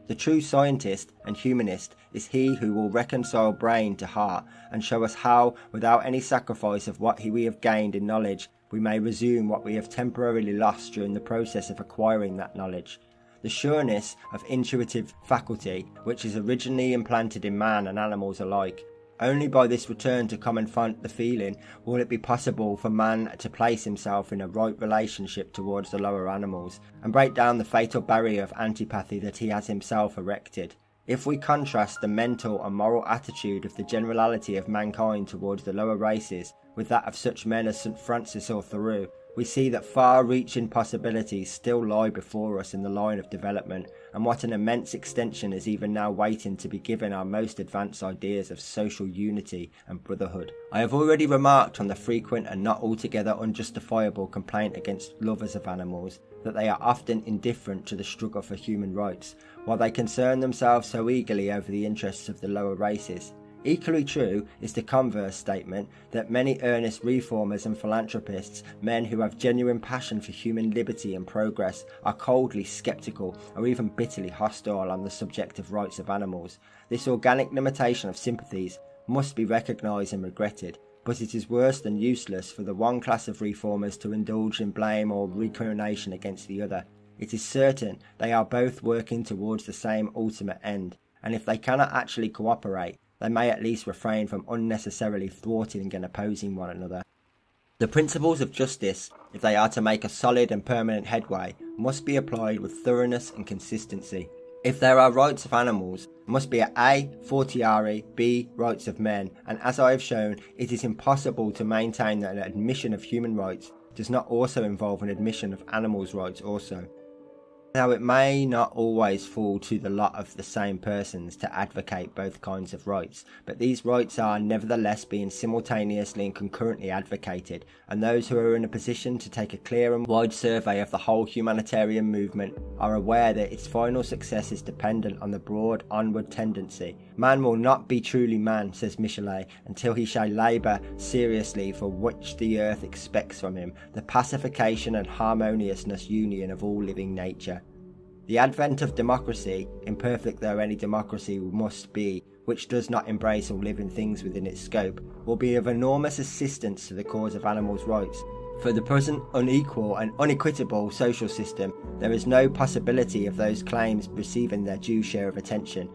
The true scientist and humanist is he who will reconcile brain to heart and show us how, without any sacrifice of what we have gained in knowledge, we may resume what we have temporarily lost during the process of acquiring that knowledge. The sureness of intuitive faculty, which is originally implanted in man and animals alike. Only by this return to common font the feeling will it be possible for man to place himself in a right relationship towards the lower animals, and break down the fatal barrier of antipathy that he has himself erected. If we contrast the mental and moral attitude of the generality of mankind towards the lower races with that of such men as St. Francis or Thoreau, we see that far-reaching possibilities still lie before us in the line of development, and what an immense extension is even now waiting to be given our most advanced ideas of social unity and brotherhood. I have already remarked on the frequent and not altogether unjustifiable complaint against lovers of animals, that they are often indifferent to the struggle for human rights, while they concern themselves so eagerly over the interests of the lower races. Equally true is the converse statement that many earnest reformers and philanthropists, men who have genuine passion for human liberty and progress, are coldly sceptical or even bitterly hostile on the subject of rights of animals. This organic limitation of sympathies must be recognised and regretted, but it is worse than useless for the one class of reformers to indulge in blame or recrimination against the other. It is certain they are both working towards the same ultimate end, and if they cannot actually cooperate, they may at least refrain from unnecessarily thwarting and opposing one another. The principles of justice, if they are to make a solid and permanent headway, must be applied with thoroughness and consistency. If there are rights of animals, it must be A. fortiori, B. rights of men, and as I have shown, it is impossible to maintain that an admission of human rights does not also involve an admission of animals' rights also. Now, it may not always fall to the lot of the same persons to advocate both kinds of rights, but these rights are nevertheless being simultaneously and concurrently advocated, and those who are in a position to take a clear and wide survey of the whole humanitarian movement are aware that its final success is dependent on the broad onward tendency. Man will not be truly man, says Michelet, until he shall labour seriously for which the earth expects from him, the pacification and harmoniousness union of all living nature. The advent of democracy, imperfect though any democracy must be, which does not embrace all living things within its scope, will be of enormous assistance to the cause of animals' rights. For the present unequal and unequitable social system, there is no possibility of those claims receiving their due share of attention.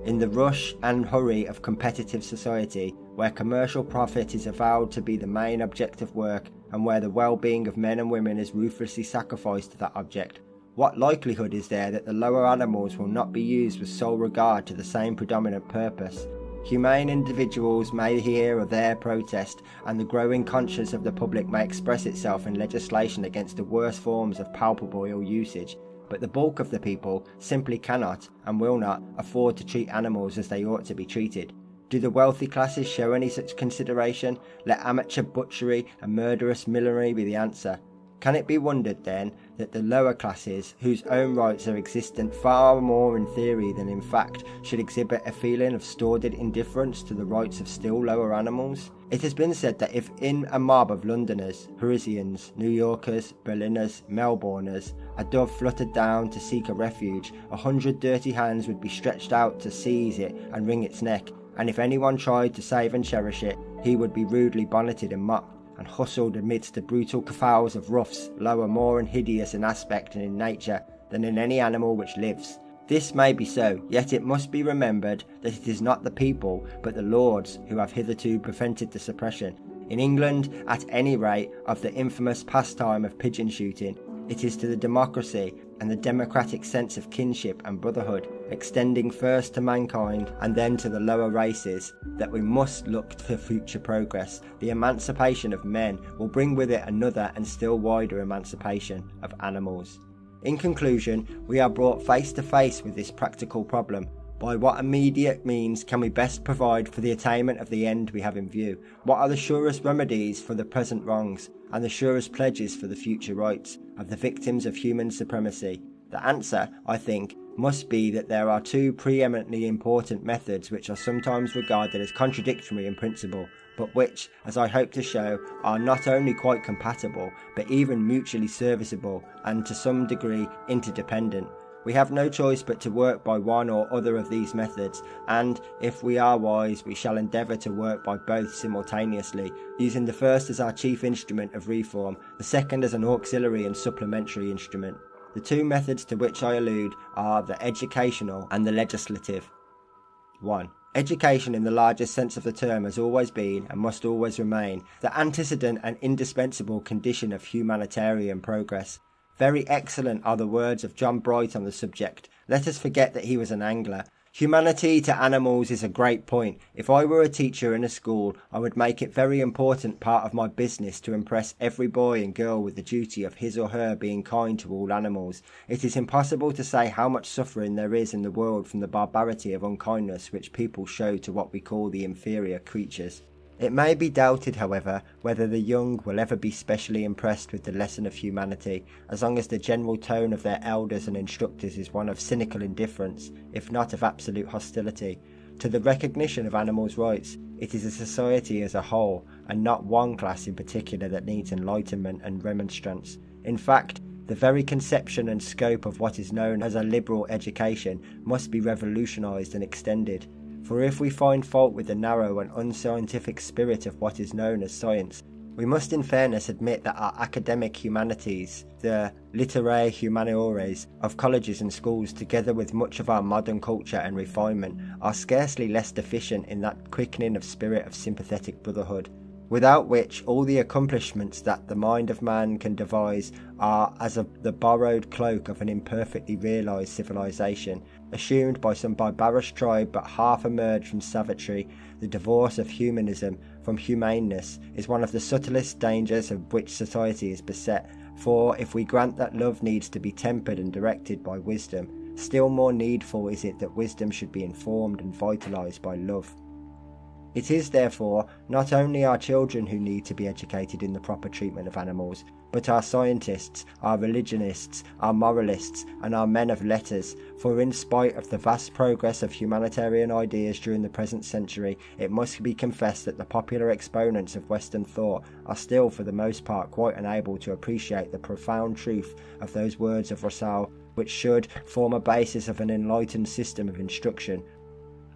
In the rush and hurry of competitive society, where commercial profit is avowed to be the main object of work, and where the well-being of men and women is ruthlessly sacrificed to that object, what likelihood is there that the lower animals will not be used with sole regard to the same predominant purpose? Humane individuals may here or there protest, and the growing conscience of the public may express itself in legislation against the worst forms of palpable ill usage, but the bulk of the people simply cannot and will not afford to treat animals as they ought to be treated. Do the wealthy classes show any such consideration? Let amateur butchery and murderous millinery be the answer. Can it be wondered, then, that the lower classes, whose own rights are existent far more in theory than in fact, should exhibit a feeling of sordid indifference to the rights of still lower animals? It has been said that if in a mob of Londoners, Parisians, New Yorkers, Berliners, Melbourners, a dove fluttered down to seek a refuge, 100 dirty hands would be stretched out to seize it and wring its neck, and if anyone tried to save and cherish it, he would be rudely bonneted and mocked, and hustled amidst the brutal cafouls of roughs, lower more hideous in aspect and in nature than in any animal which lives. This may be so, yet it must be remembered that it is not the people, but the lords, who have hitherto prevented the suppression, in England at any rate, of the infamous pastime of pigeon shooting. It is to the democracy and the democratic sense of kinship and brotherhood, extending first to mankind and then to the lower races, that we must look for future progress. The emancipation of men will bring with it another and still wider emancipation of animals. In conclusion, we are brought face to face with this practical problem. By what immediate means can we best provide for the attainment of the end we have in view? What are the surest remedies for the present wrongs, and the surest pledges for the future rights of the victims of human supremacy? The answer, I think, must be that there are two preeminently important methods which are sometimes regarded as contradictory in principle, but which, as I hope to show, are not only quite compatible, but even mutually serviceable and to some degree interdependent. We have no choice but to work by one or other of these methods, and, if we are wise, we shall endeavour to work by both simultaneously, using the first as our chief instrument of reform, the second as an auxiliary and supplementary instrument. The two methods to which I allude are the educational and the legislative. 1. Education in the largest sense of the term has always been, and must always remain, the antecedent and indispensable condition of humanitarian progress. Very excellent are the words of John Bright on the subject. Let us forget that he was an angler. Humanity to animals is a great point. If I were a teacher in a school, I would make it very important part of my business to impress every boy and girl with the duty of his or her being kind to all animals. It is impossible to say how much suffering there is in the world from the barbarity of unkindness which people show to what we call the inferior creatures. It may be doubted, however, whether the young will ever be specially impressed with the lesson of humanity, as long as the general tone of their elders and instructors is one of cynical indifference, if not of absolute hostility, to the recognition of animals' rights. It is a society as a whole, and not one class in particular, that needs enlightenment and remonstrance. In fact, the very conception and scope of what is known as a liberal education must be revolutionised and extended. For if we find fault with the narrow and unscientific spirit of what is known as science, we must in fairness admit that our academic humanities, the literae humaniores of colleges and schools, together with much of our modern culture and refinement, are scarcely less deficient in that quickening of spirit of sympathetic brotherhood, without which all the accomplishments that the mind of man can devise are as the borrowed cloak of an imperfectly realised civilization, assumed by some barbarous tribe but half emerged from savagery. The divorce of humanism from humaneness is one of the subtlest dangers of which society is beset, for if we grant that love needs to be tempered and directed by wisdom, still more needful is it that wisdom should be informed and vitalised by love. It is therefore not only our children who need to be educated in the proper treatment of animals, but our scientists, our religionists, our moralists, and our men of letters, for in spite of the vast progress of humanitarian ideas during the present century, it must be confessed that the popular exponents of Western thought are still for the most part quite unable to appreciate the profound truth of those words of Rousseau, which should form a basis of an enlightened system of instruction.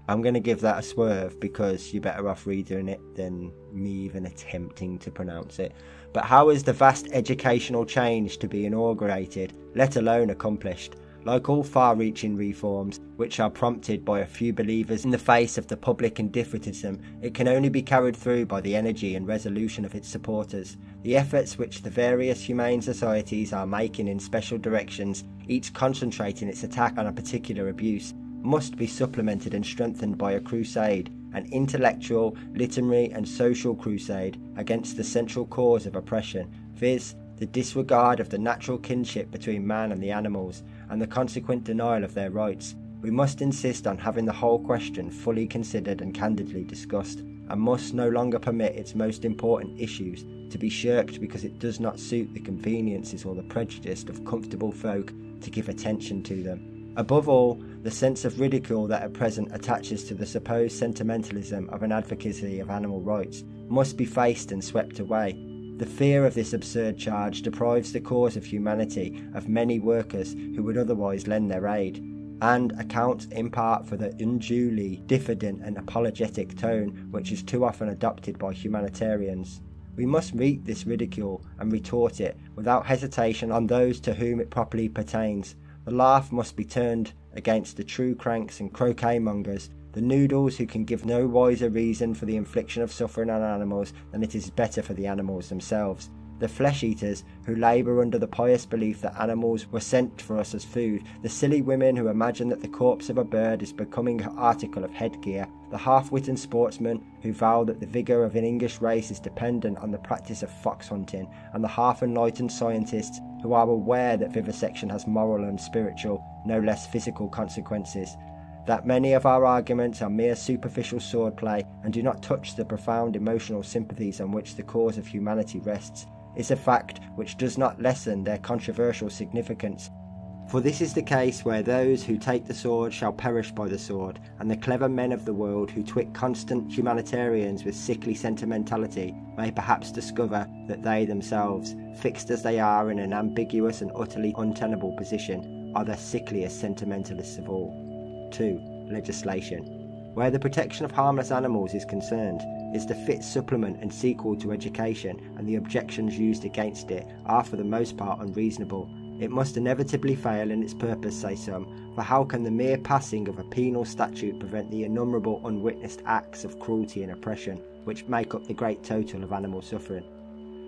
I'm going to give that a swerve because you're better off reading it than me even attempting to pronounce it. But how is the vast educational change to be inaugurated, let alone accomplished? Like all far-reaching reforms, which are prompted by a few believers in the face of the public indifferentism, it can only be carried through by the energy and resolution of its supporters. The efforts which the various humane societies are making in special directions, each concentrating its attack on a particular abuse, must be supplemented and strengthened by a crusade, an intellectual, literary and social crusade against the central cause of oppression, viz., the disregard of the natural kinship between man and the animals, and the consequent denial of their rights. We must insist on having the whole question fully considered and candidly discussed, and must no longer permit its most important issues to be shirked because it does not suit the conveniences or the prejudice of comfortable folk to give attention to them. Above all, the sense of ridicule that at present attaches to the supposed sentimentalism of an advocacy of animal rights must be faced and swept away. The fear of this absurd charge deprives the cause of humanity of many workers who would otherwise lend their aid, and accounts in part for the unduly diffident and apologetic tone which is too often adopted by humanitarians. We must meet this ridicule and retort it without hesitation on those to whom it properly pertains. The laugh must be turned against the true cranks and croquet-mongers, the noodles who can give no wiser reason for the infliction of suffering on animals than it is better for the animals themselves, the flesh-eaters who labour under the pious belief that animals were sent for us as food, the silly women who imagine that the corpse of a bird is becoming an article of headgear, the half-witted sportsmen who vow that the vigour of an English race is dependent on the practice of fox hunting, and the half-enlightened scientists who are aware that vivisection has moral and spiritual, no less physical consequences, that many of our arguments are mere superficial swordplay and do not touch the profound emotional sympathies on which the cause of humanity rests, is a fact which does not lessen their controversial significance. For this is the case where those who take the sword shall perish by the sword, and the clever men of the world who twit constant humanitarians with sickly sentimentality may perhaps discover that they themselves, fixed as they are in an ambiguous and utterly untenable position, are the sickliest sentimentalists of all. 2. Legislation. Where the protection of harmless animals is concerned, is the fit supplement and sequel to education, and the objections used against it are for the most part unreasonable. It must inevitably fail in its purpose, say some, for how can the mere passing of a penal statute prevent the innumerable unwitnessed acts of cruelty and oppression which make up the great total of animal suffering?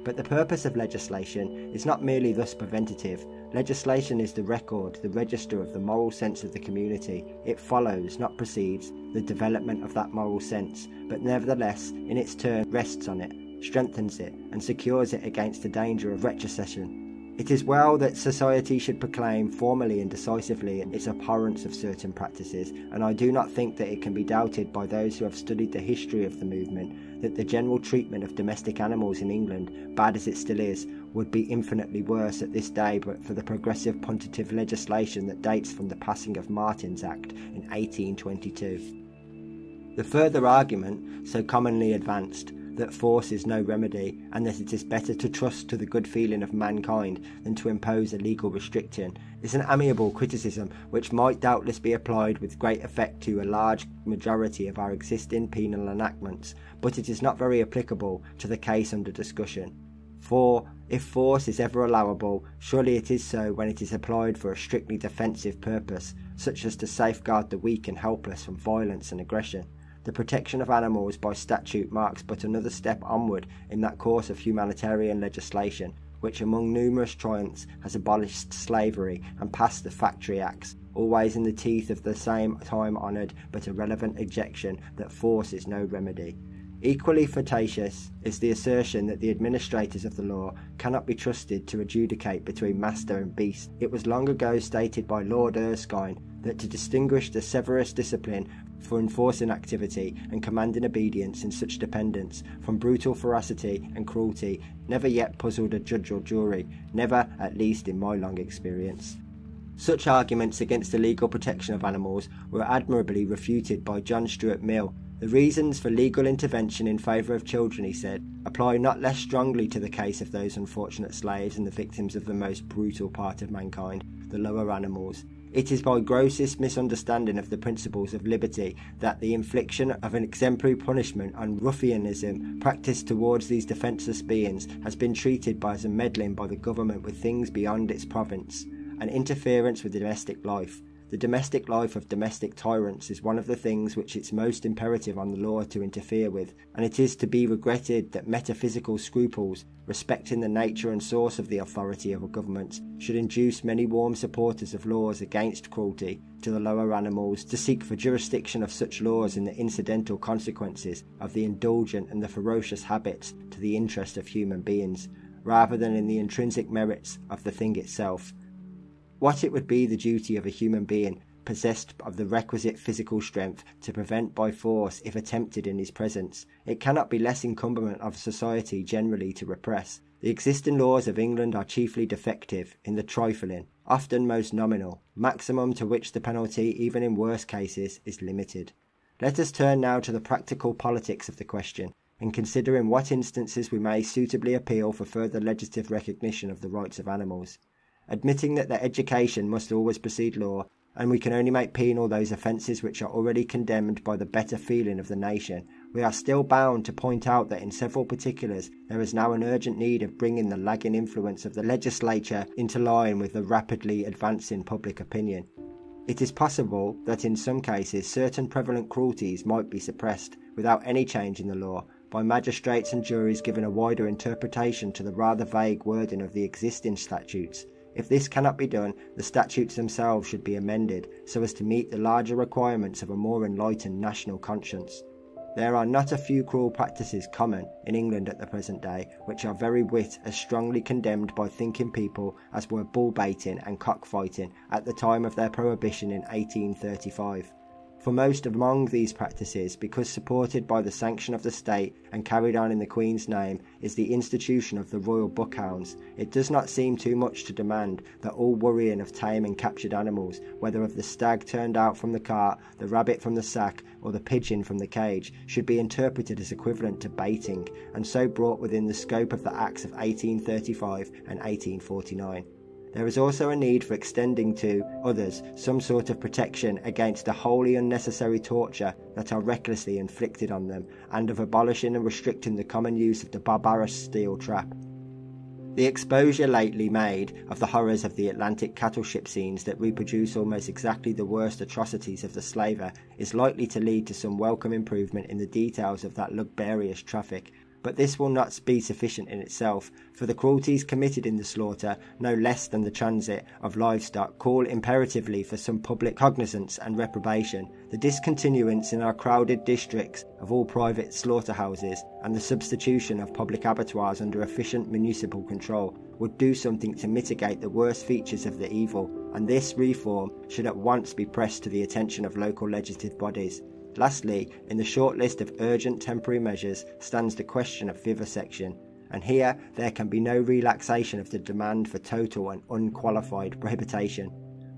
But the purpose of legislation is not merely thus preventative. Legislation is the record, the register of the moral sense of the community. It follows, not precedes, the development of that moral sense, but nevertheless, in its turn, rests on it, strengthens it, and secures it against the danger of retrocession. It is well that society should proclaim formally and decisively its abhorrence of certain practices, and I do not think that it can be doubted by those who have studied the history of the movement that the general treatment of domestic animals in England, bad as it still is, would be infinitely worse at this day but for the progressive punitive legislation that dates from the passing of Martin's Act in 1822. The further argument, so commonly advanced, that force is no remedy, and that it is better to trust to the good feeling of mankind than to impose a legal restriction, is an amiable criticism which might doubtless be applied with great effect to a large majority of our existing penal enactments, but it is not very applicable to the case under discussion. For, if force is ever allowable, surely it is so when it is applied for a strictly defensive purpose, such as to safeguard the weak and helpless from violence and aggression. The protection of animals by statute marks but another step onward in that course of humanitarian legislation, which among numerous triumphs has abolished slavery and passed the Factory Acts, always in the teeth of the same time-honoured but irrelevant objection that force is no remedy. Equally fallacious is the assertion that the administrators of the law cannot be trusted to adjudicate between master and beast. It was long ago stated by Lord Erskine that to distinguish the severest discipline for enforcing activity and commanding obedience in such dependence from brutal ferocity and cruelty never yet puzzled a judge or jury, never, at least in my long experience. Such arguments against the legal protection of animals were admirably refuted by John Stuart Mill. The reasons for legal intervention in favour of children, he said, apply not less strongly to the case of those unfortunate slaves and the victims of the most brutal part of mankind, the lower animals. It is by grossest misunderstanding of the principles of liberty that the infliction of an exemplary punishment on ruffianism practised towards these defenceless beings has been treated as a meddling by the government with things beyond its province, an interference with domestic life. The domestic life of domestic tyrants is one of the things which it's most imperative on the law to interfere with, and it is to be regretted that metaphysical scruples respecting the nature and source of the authority of a government should induce many warm supporters of laws against cruelty to the lower animals to seek for jurisdiction of such laws in the incidental consequences of the indulgent and the ferocious habits to the interest of human beings, rather than in the intrinsic merits of the thing itself. What it would be the duty of a human being possessed of the requisite physical strength to prevent by force if attempted in his presence, it cannot be less incumbent of society generally to repress. The existing laws of England are chiefly defective in the trifling, often most nominal, maximum to which the penalty, even in worse cases, is limited. Let us turn now to the practical politics of the question, and consider in what instances we may suitably appeal for further legislative recognition of the rights of animals. Admitting that their education must always precede law, and we can only make penal those offences which are already condemned by the better feeling of the nation, we are still bound to point out that in several particulars there is now an urgent need of bringing the lagging influence of the legislature into line with the rapidly advancing public opinion. It is possible that in some cases certain prevalent cruelties might be suppressed without any change in the law, by magistrates and juries giving a wider interpretation to the rather vague wording of the existing statutes. If this cannot be done, the statutes themselves should be amended so as to meet the larger requirements of a more enlightened national conscience. There are not a few cruel practices common in England at the present day, which are very wit as strongly condemned by thinking people as were bull-baiting and cockfighting at the time of their prohibition in 1835. Foremost among these practices, because supported by the sanction of the state and carried on in the Queen's name, is the institution of the Royal Buckhounds. It does not seem too much to demand that all worrying of tame and captured animals, whether of the stag turned out from the cart, the rabbit from the sack, or the pigeon from the cage, should be interpreted as equivalent to baiting, and so brought within the scope of the Acts of 1835 and 1849. There is also a need for extending to others some sort of protection against the wholly unnecessary torture that are recklessly inflicted on them, and of abolishing and restricting the common use of the barbarous steel trap. The exposure lately made of the horrors of the Atlantic cattle ship scenes that reproduce almost exactly the worst atrocities of the slaver is likely to lead to some welcome improvement in the details of that luxurious traffic, but this will not be sufficient in itself, for the cruelties committed in the slaughter, no less than the transit of livestock, call imperatively for some public cognizance and reprobation. The discontinuance in our crowded districts of all private slaughterhouses and the substitution of public abattoirs under efficient municipal control would do something to mitigate the worst features of the evil, and this reform should at once be pressed to the attention of local legislative bodies. Lastly, in the short list of urgent temporary measures stands the question of vivisection, and here there can be no relaxation of the demand for total and unqualified prohibition.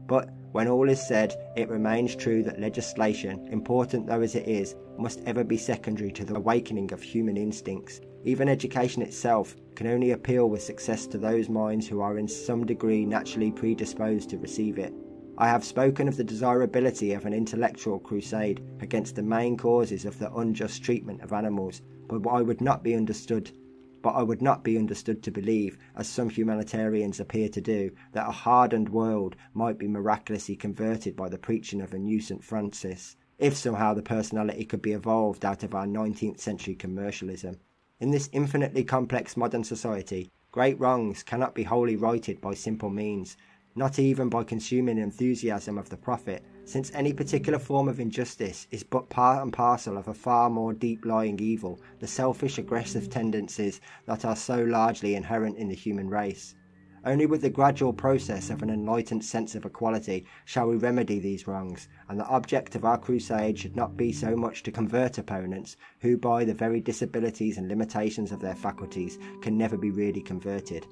But when all is said, it remains true that legislation, important though as it is, must ever be secondary to the awakening of human instincts. Even education itself can only appeal with success to those minds who are in some degree naturally predisposed to receive it. I have spoken of the desirability of an intellectual crusade against the main causes of the unjust treatment of animals, but I would not be understood to believe, as some humanitarians appear to do, that a hardened world might be miraculously converted by the preaching of a new St. Francis, if somehow the personality could be evolved out of our 19th century commercialism. In this infinitely complex modern society, great wrongs cannot be wholly righted by simple means, not even by consuming enthusiasm of the prophet, since any particular form of injustice is but part and parcel of a far more deep-lying evil, the selfish, aggressive tendencies that are so largely inherent in the human race. Only with the gradual process of an enlightened sense of equality shall we remedy these wrongs, and the object of our crusade should not be so much to convert opponents, who by the very disabilities and limitations of their faculties can never be really converted,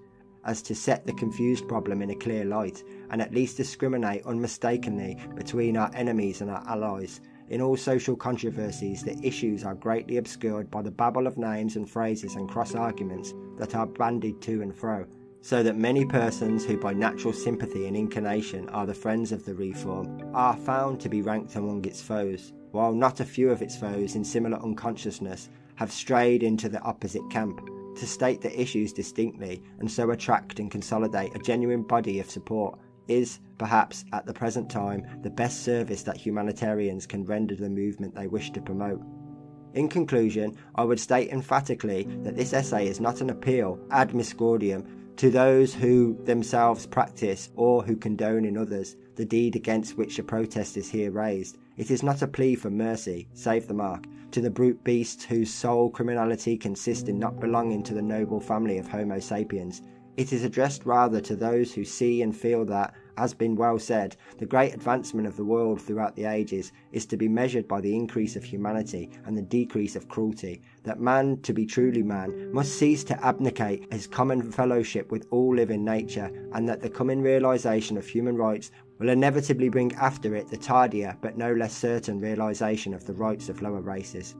as to set the confused problem in a clear light, and at least discriminate unmistakably between our enemies and our allies. In all social controversies, the issues are greatly obscured by the babble of names and phrases and cross-arguments that are bandied to and fro, so that many persons who by natural sympathy and inclination are the friends of the reform are found to be ranked among its foes, while not a few of its foes in similar unconsciousness have strayed into the opposite camp. To state the issues distinctly and so attract and consolidate a genuine body of support is, perhaps, at the present time, the best service that humanitarians can render the movement they wish to promote. In conclusion, I would state emphatically that this essay is not an appeal ad misericordiam to those who themselves practice or who condone in others the deed against which a protest is here raised. It is not a plea for mercy, save the mark, to the brute beasts whose sole criminality consists in not belonging to the noble family of Homo sapiens. It is addressed rather to those who see and feel that, as been well said, the great advancement of the world throughout the ages is to be measured by the increase of humanity and the decrease of cruelty, that man, to be truly man, must cease to abdicate his common fellowship with all living nature, and that the coming realisation of human rights will inevitably bring after it the tardier but no less certain realisation of the rights of lower races.